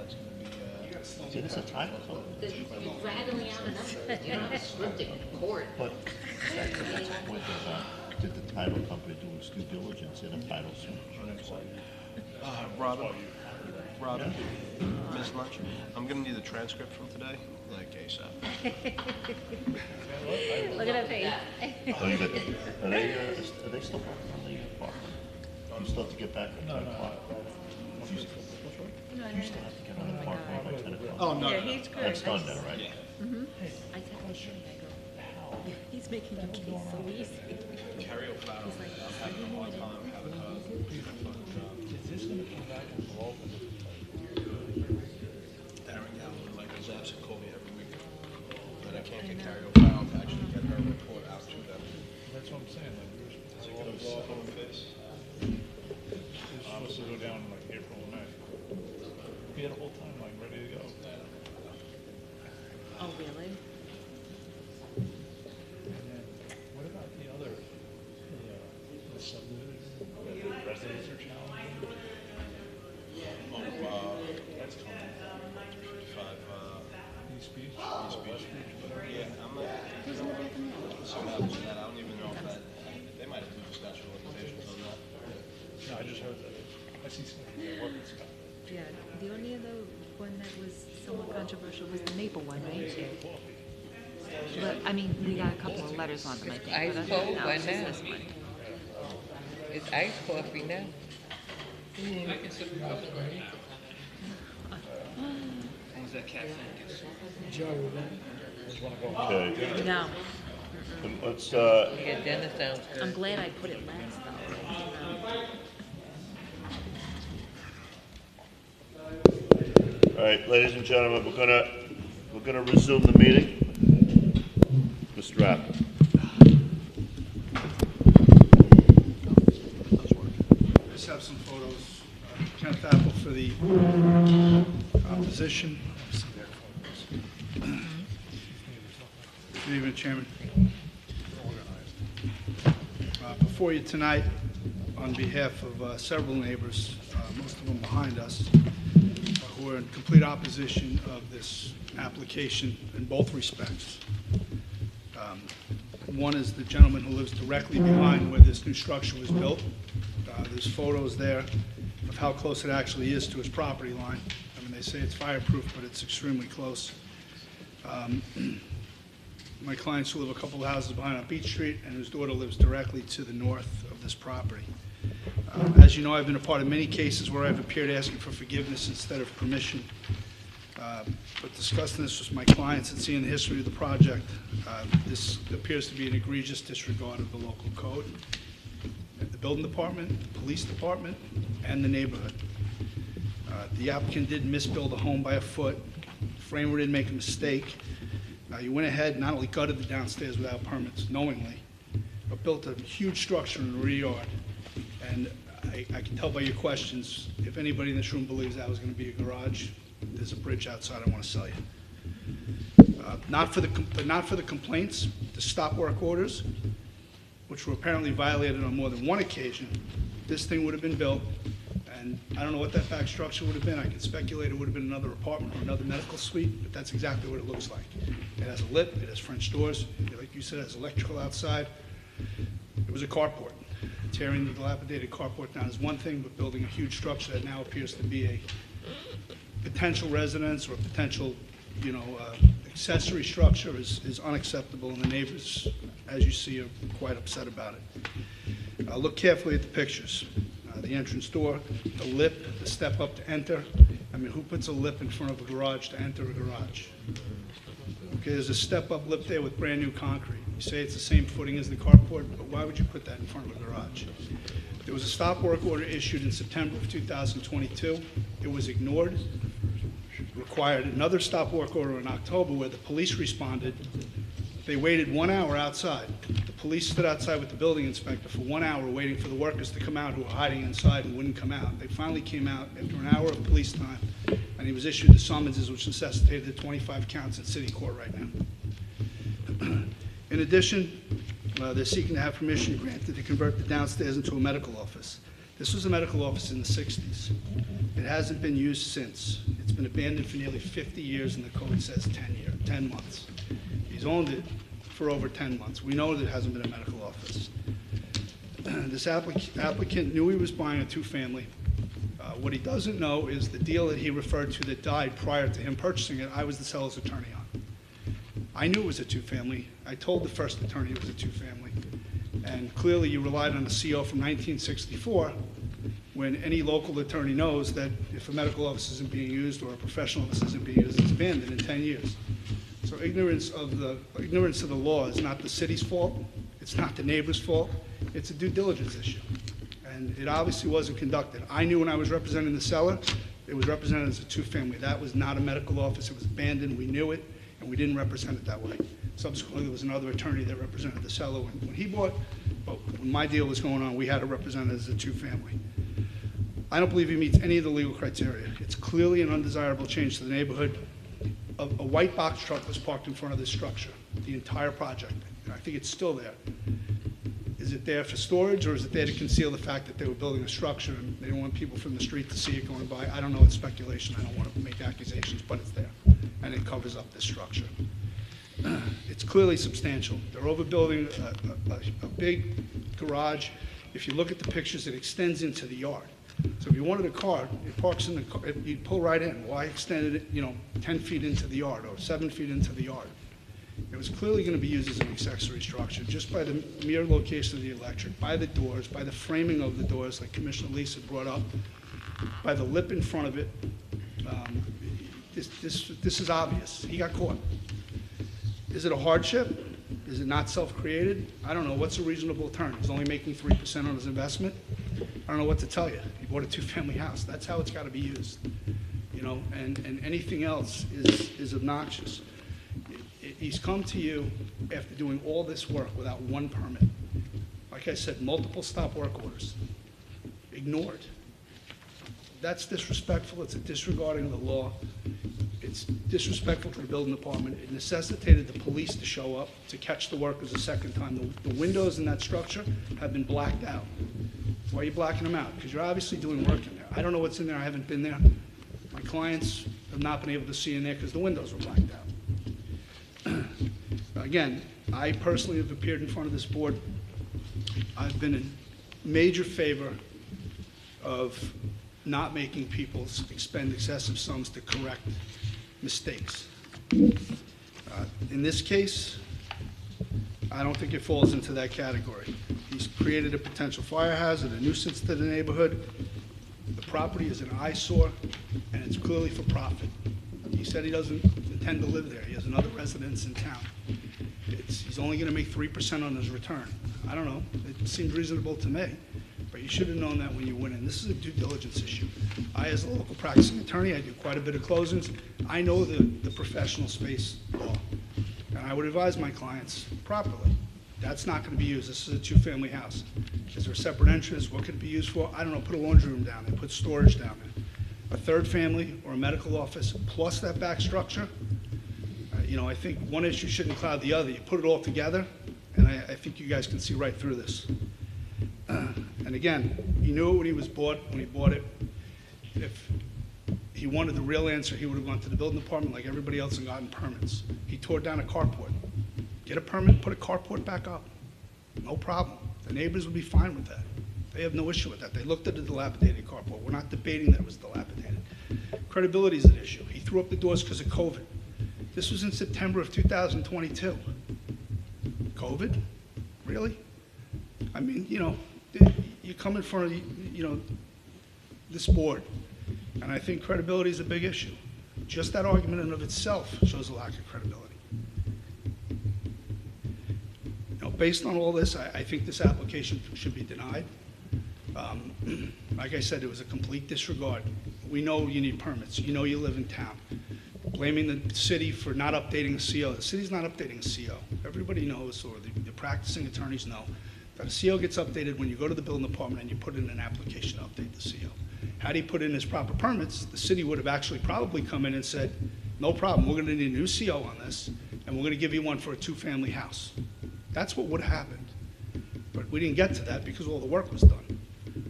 It is a title company. You're rattling out a number. You're not scripting in court. But that's the point of, did the title company do its due diligence in a title suit? Robin, Ms. Lunch, I'm gonna need the transcript from today, like ASAP. Look at that face. Oh, you got, are they still working on the park? You still have to get back at 10 o'clock? You still have to get on the park by 10 o'clock? Oh, no. Yeah, he's good. That's done now, right? Mm-hmm. I texted him, I go, he's making your case so easy. Carrie O'Farrell, I'm having a hard time having her do the fucking job. Is this gonna come back and blow up? Darren Galvin, Michael Zapsik call me every week, but I can't get Carrie O'Farrell to actually get her report out to them. That's what I'm saying, like, we were Is it gonna blow up on the face? It's supposed to go down in like April, May. We had a whole timeline ready to go. Oh, really? And then, what about the other, the subdivision, that the residents are challenging? That's coming. 55, East Beach? East Beach. Yeah, I'm not. So what happens with that? I don't even know if that, they might have moved the statute of limitations on that. No, I just heard that. I see something that works. Yeah, the only other one that was somewhat controversial was the Maple one, right? But, I mean, we got a couple of letters on them, I think. Ice but other cold than that, by it's just now. this one. It's iced coffee now. I can sit across the room. As long as that caffeine gets. Okay. No. Let's, Yeah, Dennis sounds good. I'm glad I put it last, though. all right, ladies and gentlemen, we're gonna resume the meeting. Mr. Apple. I just have some photos. Kenneth Apple for the opposition. Good evening, Chairman. Before you tonight, on behalf of several neighbors, most of them behind us, who are in complete opposition of this application in both respects. One is the gentleman who lives directly behind where this new structure was built. There's photos there of how close it actually is to his property line. I mean, they say it's fireproof, but it's extremely close. My clients who live a couple of houses behind on Beach Street and whose daughter lives directly to the north of this property. As you know, I've been a part of many cases where I've appeared asking for forgiveness instead of permission. But discussing this with my clients and seeing the history of the project, this appears to be an egregious disregard of the local code, the building department, the police department, and the neighborhood. The applicant did misbuild a home by a foot. Framer didn't make a mistake. You went ahead and not only gutted the downstairs without permits, knowingly, but built a huge structure in the rear yard. And I can tell by your questions, if anybody in this room believes that was going to be a garage, there's a bridge outside I want to sell you. Not for the complaints, the stop work orders, which were apparently violated on more than one occasion, this thing would have been built, and I don't know what that back structure would have been. I could speculate it would have been another apartment or another medical suite, but that's exactly what it looks like. It has a lip, it has French doors, like you said, it has electrical outside. It was a carport. Tearing the dilapidated carport down is one thing, but building a huge structure that now appears to be a potential residence or a potential, accessory structure is unacceptable, and the neighbors, as you see, are quite upset about it. Look carefully at the pictures. The entrance door, the lip, the step up to enter. I mean, who puts a lip in front of a garage to enter a garage? Okay, there's a step-up lip there with brand-new concrete. You say it's the same footing as the carport, but why would you put that in front of a garage? There was a stop work order issued in September of 2022. It was ignored. Required another stop work order in October where the police responded. They waited 1 hour outside. The police stood outside with the building inspector for 1 hour waiting for the workers to come out who were hiding inside and wouldn't come out. They finally came out after an hour of police time, and he was issued the summonses which necessitated the 25 counts in city court right now. In addition, they're seeking to have permission granted to convert the downstairs into a medical office. This was a medical office in the 60s. It hasn't been used since. It's been abandoned for nearly 50 years, and the code says 10 months. He's owned it for over 10 months. We know that it hasn't been a medical office. This applicant knew he was buying a two-family. What he doesn't know is the deal that he referred to that died prior to him purchasing it, I was the seller's attorney on. I knew it was a two-family. I told the first attorney it was a two-family. And clearly you relied on a CO from 1964 when any local attorney knows that if a medical office isn't being used or a professional office isn't being used, it's abandoned in 10 years. So ignorance of the law is not the city's fault. It's not the neighbor's fault. It's a due diligence issue. And it obviously wasn't conducted. I knew when I was representing the seller, it was represented as a two-family. That was not a medical office. It was abandoned. We knew it, and we didn't represent it that way. Subsequently, there was another attorney that represented the seller when he bought, but when my deal was going on, we had to represent it as a two-family. I don't believe he meets any of the legal criteria. It's clearly an undesirable change to the neighborhood. A white box truck was parked in front of this structure, the entire project, and I think it's still there. Is it there for storage, or is it there to conceal the fact that they were building a structure and they don't want people from the street to see it going by? I don't know, it's speculation, I don't want to make accusations, but it's there, and it covers up this structure. It's clearly substantial. They're overbuilding a big garage. If you look at the pictures, it extends into the yard. So if you wanted a car, it parks in the car, you'd pull right in. Why extend it, 10 feet into the yard or 7 feet into the yard? It was clearly going to be used as an accessory structure just by the mere location of the electric, by the doors, by the framing of the doors, like Commissioner Lisa brought up, by the lip in front of it. This is obvious. He got caught. Is it a hardship? Is it not self-created? I don't know. What's a reasonable return? He's only making 3% on his investment? I don't know what to tell you. He bought a two-family house. That's how it's got to be used. And anything else is obnoxious. He's come to you after doing all this work without one permit. Like I said, multiple stop work orders. Ignored. That's disrespectful. It's a disregarding of the law. It's disrespectful to the building department. It necessitated the police to show up to catch the workers a second time. The windows in that structure have been blacked out. Why are you blacking them out? Because you're obviously doing work in there. I don't know what's in there. I haven't been there. My clients have not been able to see in there because the windows were blacked out. Again, I personally have appeared in front of this board. I've been in major favor of not making people expend excessive sums to correct mistakes. In this case, I don't think it falls into that category. He's created a potential fire hazard, a nuisance to the neighborhood. The property is an eyesore, and it's clearly for profit. He said he doesn't intend to live there. He has another residence in town. He's only going to make 3% on his return. I don't know. It seems reasonable to me, but you should have known that when you went in. This is a due diligence issue. I, as a local practicing attorney, I do quite a bit of closings. I know the professional space law, and I would advise my clients properly. That's not going to be used. This is a two-family house. Is there a separate entrance? What could it be used for? I don't know. Put a laundry room down there. Put storage down there. A third family or a medical office plus that back structure. I think one issue shouldn't cloud the other. You put it all together, and I think you guys can see right through this. And again, he knew it when he bought it. If he wanted the real answer, he would have gone to the building department like everybody else and gotten permits. He tore down a carport. Get a permit, put a carport back up. No problem. The neighbors would be fine with that. They have no issue with that. They looked at the dilapidated carport. We're not debating that it was dilapidated. Credibility is an issue. He threw up the doors because of COVID. This was in September of 2022. COVID? Really? I mean, you come in front of, this board, and I think credibility is a big issue. Just that argument in of itself shows a lack of credibility. Based on all this, I think this application should be denied. Like I said, it was a complete disregard. We know you need permits. You know you live in town. Blaming the city for not updating a CO. The city's not updating a CO. Everybody knows, or the practicing attorneys know, that a CO gets updated when you go to the building department and you put in an application to update the CO. Had he put in his proper permits, the city would have actually probably come in and said, no problem, we're going to need a new CO on this, and we're going to give you one for a two-family house. That's what would have happened. But we didn't get to that because all the work was done.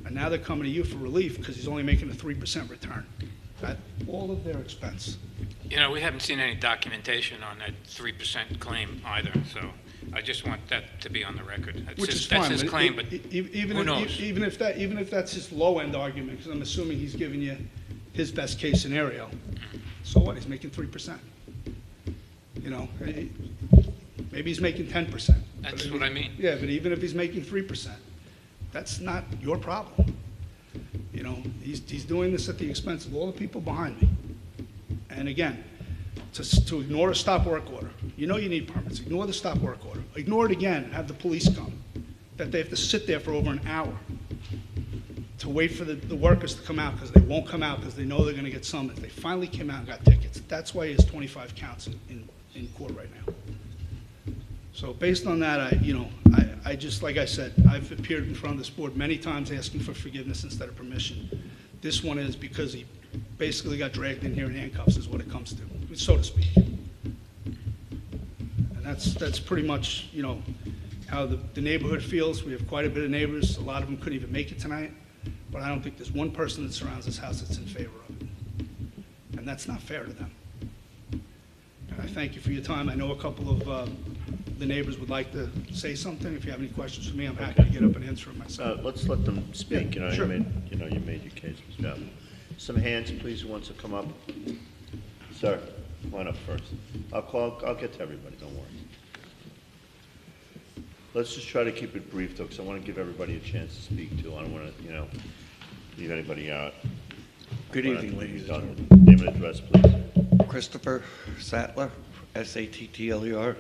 And now they're coming to you for relief because he's only making a 3% return at all of their expense. We haven't seen any documentation on that 3% claim either, so I just want that to be on the record. Which is fine. That's his claim, but Even who knows? even if that's his low-end argument, because I'm assuming he's giving you his best-case scenario, so what? He's making 3%. Maybe he's making 10%. That's what I mean. Yeah, but even if he's making 3%, that's not your problem. He's doing this at the expense of all the people behind me. And again, to ignore a stop work order. You need permits. Ignore the stop work order. Ignore it again and have the police come. That they have to sit there for over an hour to wait for the workers to come out because they won't come out because they know they're going to get summoned. They finally came out and got tickets. That's why he has 25 counts in court right now. So based on that, I just, like I said, I've appeared in front of this board many times asking for forgiveness instead of permission. This one is because he basically got dragged in here in handcuffs is what it comes to, so to speak. And that's pretty much, how the neighborhood feels. We have quite a bit of neighbors. A lot of them couldn't even make it tonight. But I don't think there's one person that surrounds this house that's in favor of it. And that's not fair to them. And I thank you for your time. I know a couple of the neighbors would like to say something. If you have any questions for me, I'm happy to get up and answer them myself. Let's let them speak. Yeah, sure. You made your case. Yeah. Some hands, please, who wants to come up? Sir, come on up first. I'll get to everybody, don't worry. Let's just try to keep it brief, though, because I want to give everybody a chance to speak, too. I don't want to, leave anybody out. Good evening, ladies and gentlemen. Name and address, please. Christopher Sattler, Sattler.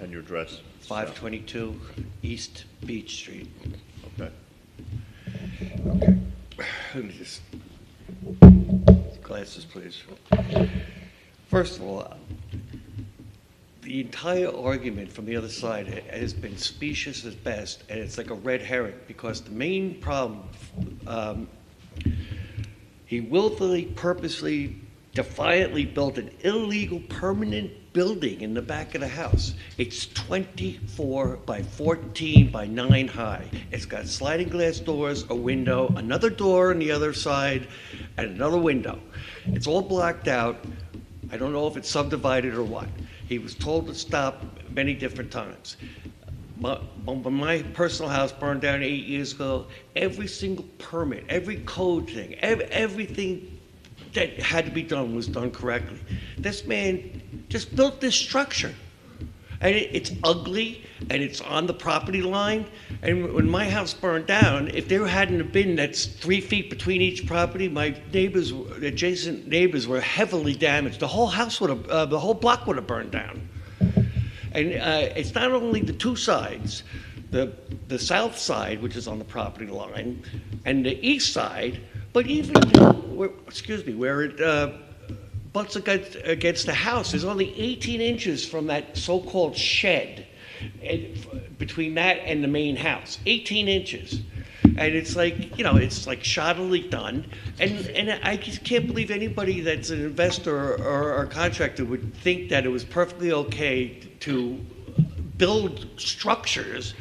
And your address? 522 East Beach Street. Okay. Okay. Let me just... Glasses, please. First of all, the entire argument from the other side has been specious at best, and it's like a red herring, because the main problem, he willfully, purposely, defiantly built an illegal permanent building in the back of the house. It's 24 by 14 by 9 high. It's got sliding glass doors, a window, another door on the other side, and another window. It's all blocked out. I don't know if it's subdivided or what. He was told to stop many different times. When my personal house burned down 8 years ago, every single permit, every code thing, everything that had to be done was done correctly. This man just built this structure. And it's ugly, and it's on the property line. And when my house burned down, if there hadn't have been that's 3 feet between each property, my neighbors, adjacent neighbors, were heavily damaged. The whole house would have, the whole block would have burned down. And it's not only the two sides, the south side, which is on the property line, and the east side, but even where it butts against the house, there's only 18 inches from that so-called shed between that and the main house. 18 inches. And it's like, it's like shoddily done. And I just can't believe anybody that's an investor or a contractor would think that it was perfectly okay to build structures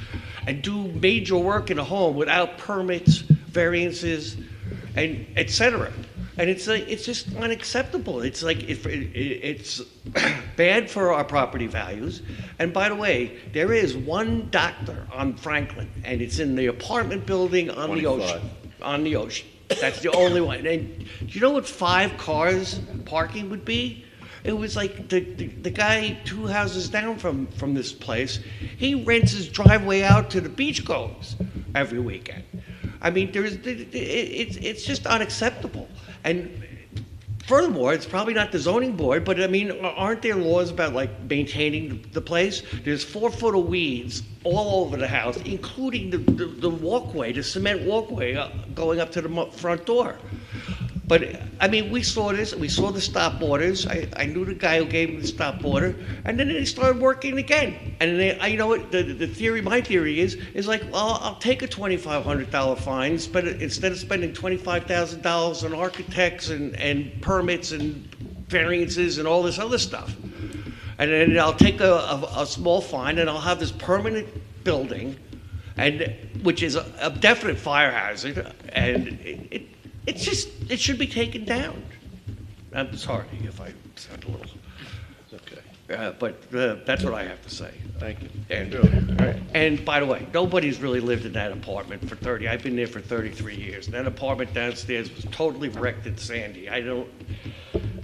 and do major work in a home without permits, variances, and et cetera. And it's like, it's just unacceptable. It's like, it's bad for our property values. And by the way, there is one doctor on Franklin, and it's in the apartment building on the ocean. On the ocean. That's the only one. And do you know what 5 cars parking would be? It was like the guy 2 houses down from this place, he rents his driveway out to the beachgoers every weekend. I mean, it's just unacceptable. And furthermore, it's probably not the zoning board, but I mean, aren't there laws about like maintaining the place? There's 4 foot of weeds all over the house, including the walkway, the cement walkway going up to the front door. But I mean, we saw this. We saw the stop orders. I knew the guy who gave me the stop order, and then they started working again. And you know what? The theory, my theory is like, well, I'll take a $2,500 fine, instead of spending $25,000 on architects and permits and variances and all this other stuff. And then I'll take a small fine, and I'll have this permanent building, which is a definite fire hazard, and it should be taken down. I'm sorry if I sound a little. It's okay. But that's what I have to say. Thank you. And by the way, nobody's really lived in that apartment for 30. I've been there for 33 years. That apartment downstairs was totally wrecked and sandy. I don't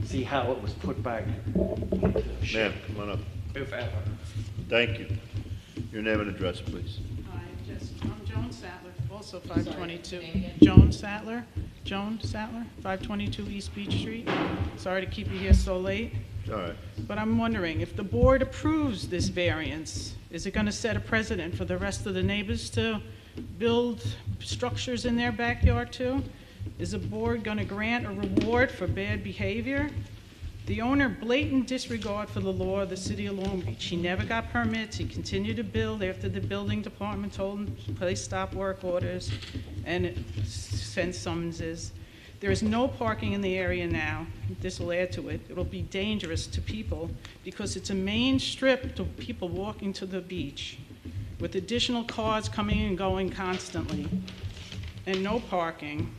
see how it was put back. Ma'am, come on up. If ever. Thank you. Your name and address, please. Hi, I'm Joan Sattler, also 522. Joan Sattler, 522 East Beach Street. Sorry to keep you here so late. All right. But I'm wondering, if the board approves this variance, is it going to set a precedent for the rest of the neighbors to build structures in their backyard too? Is the board going to grant a reward for bad behavior? The owner blatant disregard for the law of the city of Long Beach. He never got permits. He continued to build after the building department told him to place stop work orders and send summonses. There is no parking in the area now. This will add to it. It will be dangerous to people because it's a main strip to people walking to the beach with additional cars coming and going constantly and no parking.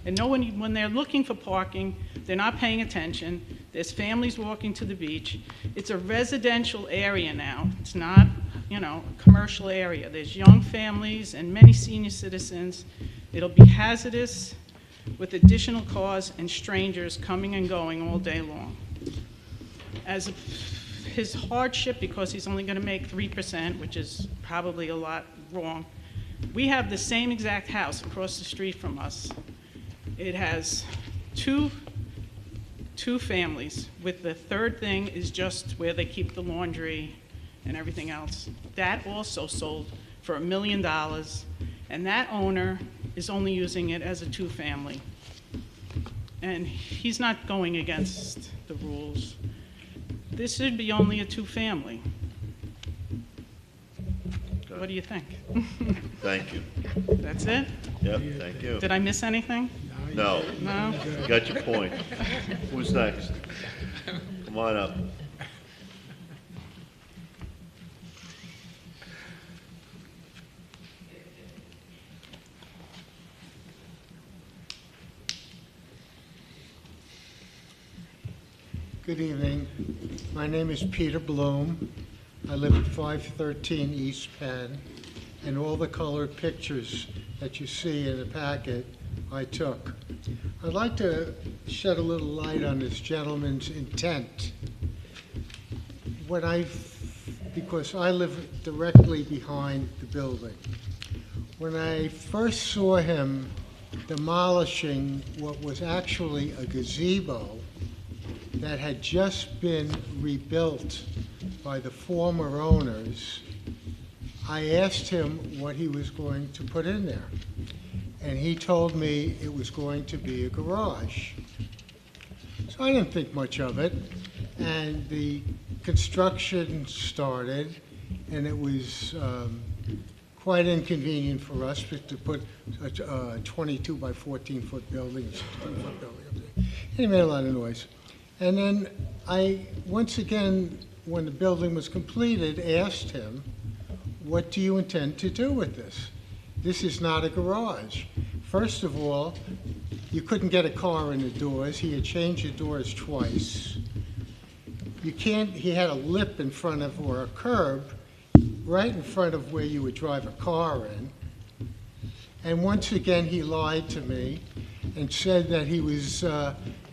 And when they're looking for parking, they're not paying attention. There's families walking to the beach. It's a residential area now. It's not, a commercial area. There's young families and many senior citizens. It'll be hazardous with additional cars and strangers coming and going all day long. As his hardship, because he's only going to make 3%, which is probably a lot wrong, we have the same exact house across the street from us. It has two families, with the third thing is just where they keep the laundry and everything else. That also sold for $1 million, and that owner is only using it as a 2-family. And he's not going against the rules. This should be only a 2-family. What do you think? Thank you. That's it? Yep, thank you. Did I miss anything? No. No? Got your point. Who's next? Come on up. Good evening. My name is Peter Bloom. I live at 513 East Penn, and all the colored pictures that you see in the packet I took. I'd like to shed a little light on this gentleman's intent. When I because I live directly behind the building. When I first saw him demolishing what was actually a gazebo that had just been rebuilt by the former owners, I asked him what he was going to put in there. And he told me it was going to be a garage. So I didn't think much of it. And the construction started, and it was quite inconvenient for us to put a 22 by 14 foot building, a 16 foot building up there. And he made a lot of noise. And then I, once again, when the building was completed, asked him, what do you intend to do with this? This is not a garage. First of all, you couldn't get a car in the doors. He had changed the doors twice. You can't, he had a lip in front of, or a curb, right in front of where you would drive a car in. And once again, he lied to me and said that he was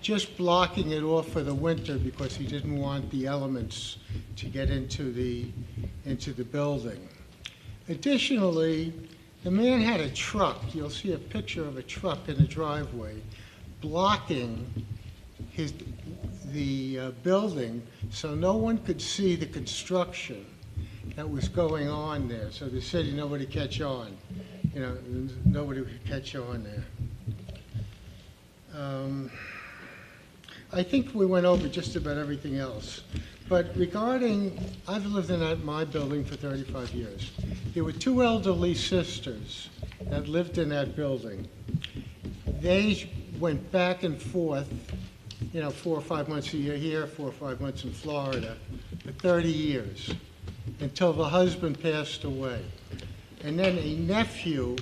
just blocking it off for the winter because he didn't want the elements to get into the building. Additionally, the man had a truck. You'll see a picture of a truck in the driveway blocking the building, so no one could see the construction that was going on there. So the city, nobody catch on. You know, nobody would catch on there. I think we went over just about everything else. But regarding, I've lived in my building for 35 years. There were two elderly sisters that lived in that building. They went back and forth, you know, 4 or 5 months a year here, 4 or 5 months in Florida, for 30 years, until the husband passed away. And then a nephew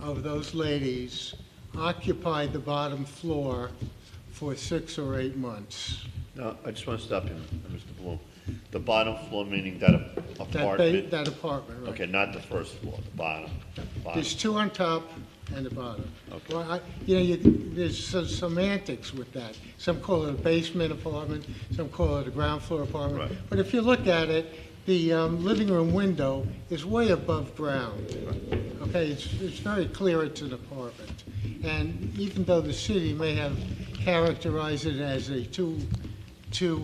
of those ladies occupied the bottom floor for 6 or 8 months. No, I just want to stop you, Mr. Bloom. The bottom floor, meaning that apartment? That apartment, right. Okay, not the first floor, the bottom. There's two on top and the bottom. Okay. Well, there's some semantics with that. Some call it a basement apartment, some call it a ground floor apartment. Right. But if you look at it, the living room window is way above ground. Okay, it's very clear it's an apartment. And even though the city may have characterized it as a two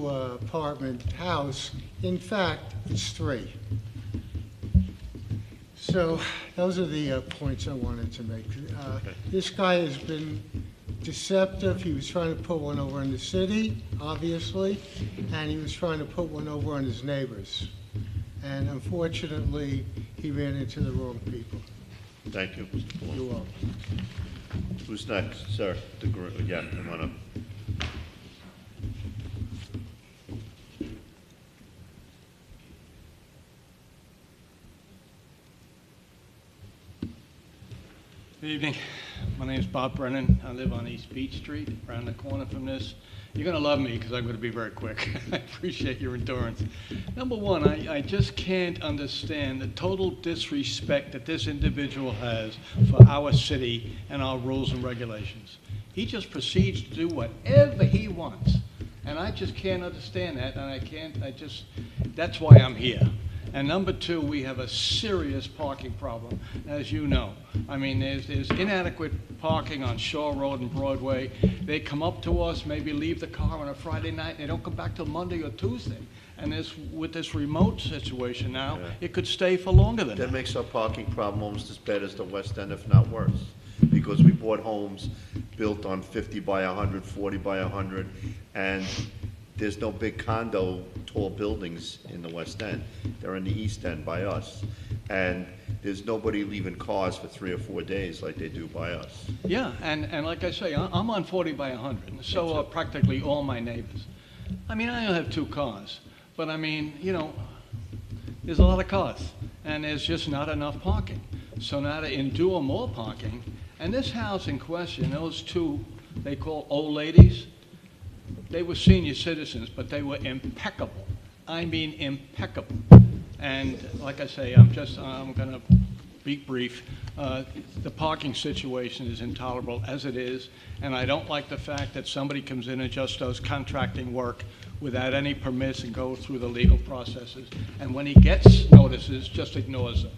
apartment house, in fact, it's 3. So those are the points I wanted to make. This guy has been deceptive. He was trying to put one over in the city, obviously, and he was trying to put one over on his neighbors. And unfortunately, he ran into the wrong people. Thank you, Mr. Bloom. You're welcome. Who's next, sir? Yeah, come on up. Good evening. My name is Bob Brennan. I live on East Beach Street, around the corner from this. You're going to love me because I'm going to be very quick. I appreciate your endurance. Number one, I just can't understand the total disrespect that this individual has for our city and our rules and regulations. He just proceeds to do whatever he wants. And I just can't understand that, and that's why I'm here. And number two, we have a serious parking problem, as you know. I mean, there's inadequate parking on Shore Road and Broadway. They come up to us, maybe leave the car on a Friday night, they don't come back till Monday or Tuesday. And with this remote situation now, it could stay for longer than that. That makes our parking problem almost as bad as the West End, if not worse. Because we bought homes built on 50 by 100, 40 by 100, and there's no big condo, tall buildings in the West End. They're in the East End by us. And there's nobody leaving cars for 3 or 4 days like they do by us. Yeah, and like I say, I'm on 40 by 100, and so are practically all my neighbors. I mean, I only have 2 cars, but I mean, you know, there's a lot of cars, and there's just not enough parking. So now to endure more parking, and this house in question, those 2, they call old ladies, they were senior citizens, but they were impeccable. I mean impeccable. And like I say, I'm going to be brief. The parking situation is intolerable as it is, and I don't like the fact that somebody comes in and just does contracting work without any permits and go through the legal processes. And when he gets notices, just ignores them.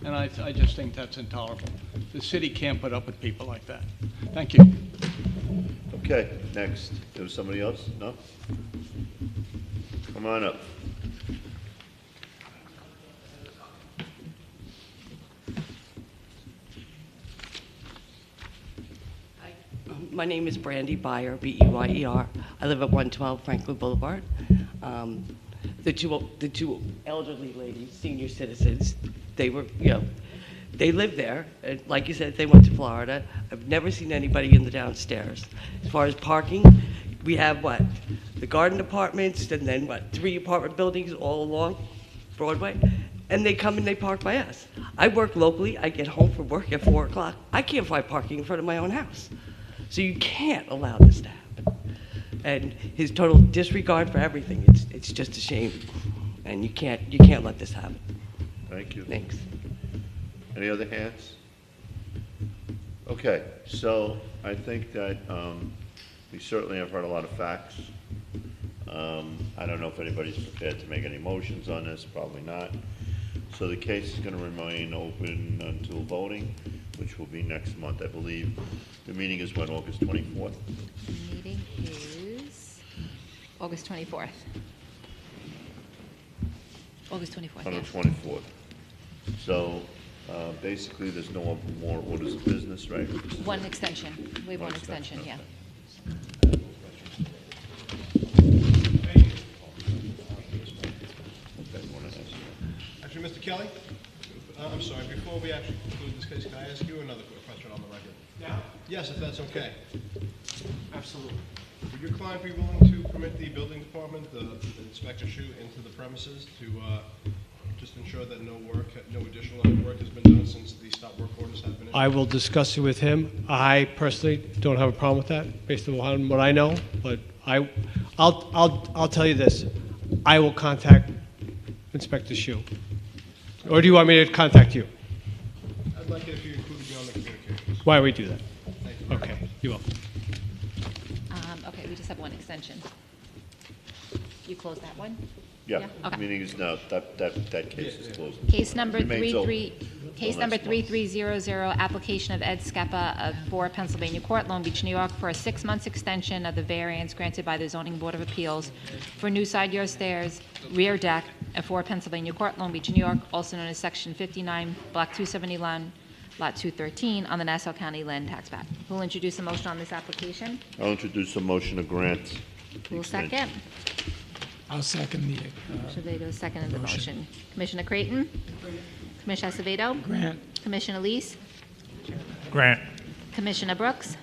And I just think that's intolerable. The city can't put up with people like that. Thank you. Okay, next. There was somebody else? No? Come on up. My name is Brandy Beyer, B-E-Y-E-R. I live at 112 Franklin Boulevard. The two elderly ladies, senior citizens, they were, they live there. And like you said, they went to Florida. I've never seen anybody in the downstairs. As far as parking, we have what? The garden apartments, and then what? 3 apartment buildings all along Broadway. And they come and they park by us. I work locally. I get home from work at 4 o'clock. I can't find parking in front of my own house. So you can't allow this to happen. And his total disregard for everything, it's just a shame. And you can't let this happen. Thank you. Thanks. Any other hands? Okay, so I think that we certainly have heard a lot of facts. I don't know if anybody's prepared to make any motions on this, probably not. So the case is going to remain open until voting, which will be next month, I believe. The meeting is when, August 24th? The meeting is August 24th. August 24th, On the yes. 24th. So basically, there's no more orders of business, right? One extension. We have one extension, yeah. Actually, Mr. Kelly, I'm sorry, before we actually conclude this case, can I ask you another quick question on the record? Yeah? Yes, if that's okay. Absolutely. Would your client be willing to permit the building department, the inspector chute into the premises to just ensure that no additional work has been done since the stop work orders have been issued? I will discuss it with him. I personally don't have a problem with that, based on what I know, but I'll tell you this. I will contact Inspector Shu. Or do you want me to contact you? I'd like it if you included me on the communications. Why don't we do that? Thank you. Okay, you're welcome. Okay, we just have one extension. You close that one? Yeah, Okay. meeting is now, that case is closed. Case number Remains open 3300, application of Ed Skepa of 4 Pennsylvania Court, Long Beach, New York, for a 6-month extension of the variance granted by the Zoning Board of Appeals for new side yard stairs, rear deck at 4 Pennsylvania Court, Long Beach, New York, also known as Section 59, Block 271, Lot 213, on the Nassau County Land Tax Map. Who will introduce a motion on this application? I'll introduce a motion to grant. Who will second? I'll second the, Commissioner Vega seconded the motion. Commissioner Creighton? Commissioner Acevedo? Grant. Commissioner Elise? Grant. Commissioner Brooks?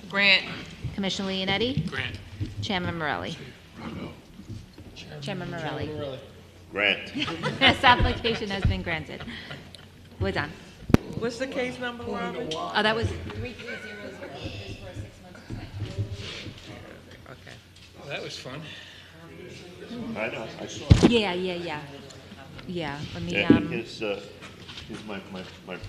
Grant. Commissioner Leonetti? Grant. Chairman Morelli? Chairman Morelli? Grant. This application has been granted. We're done. What's the case number, Robin? Oh, that was 3300. This is for a 6-month extension. Okay. Well, that was fun. I know, I saw it. Yeah, let me, Yeah, here's my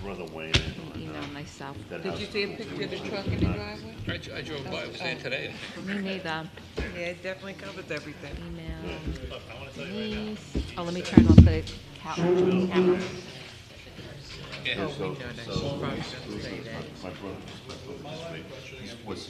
brother Wayne. email myself. Did you see a picture of the truck in the driveway? I drove by, I was there today. Me neither. Yeah, it definitely covers everything. Email. Denise. Oh, let me turn off the camera. Yeah. Oh, we know that. She probably doesn't say that. My brother,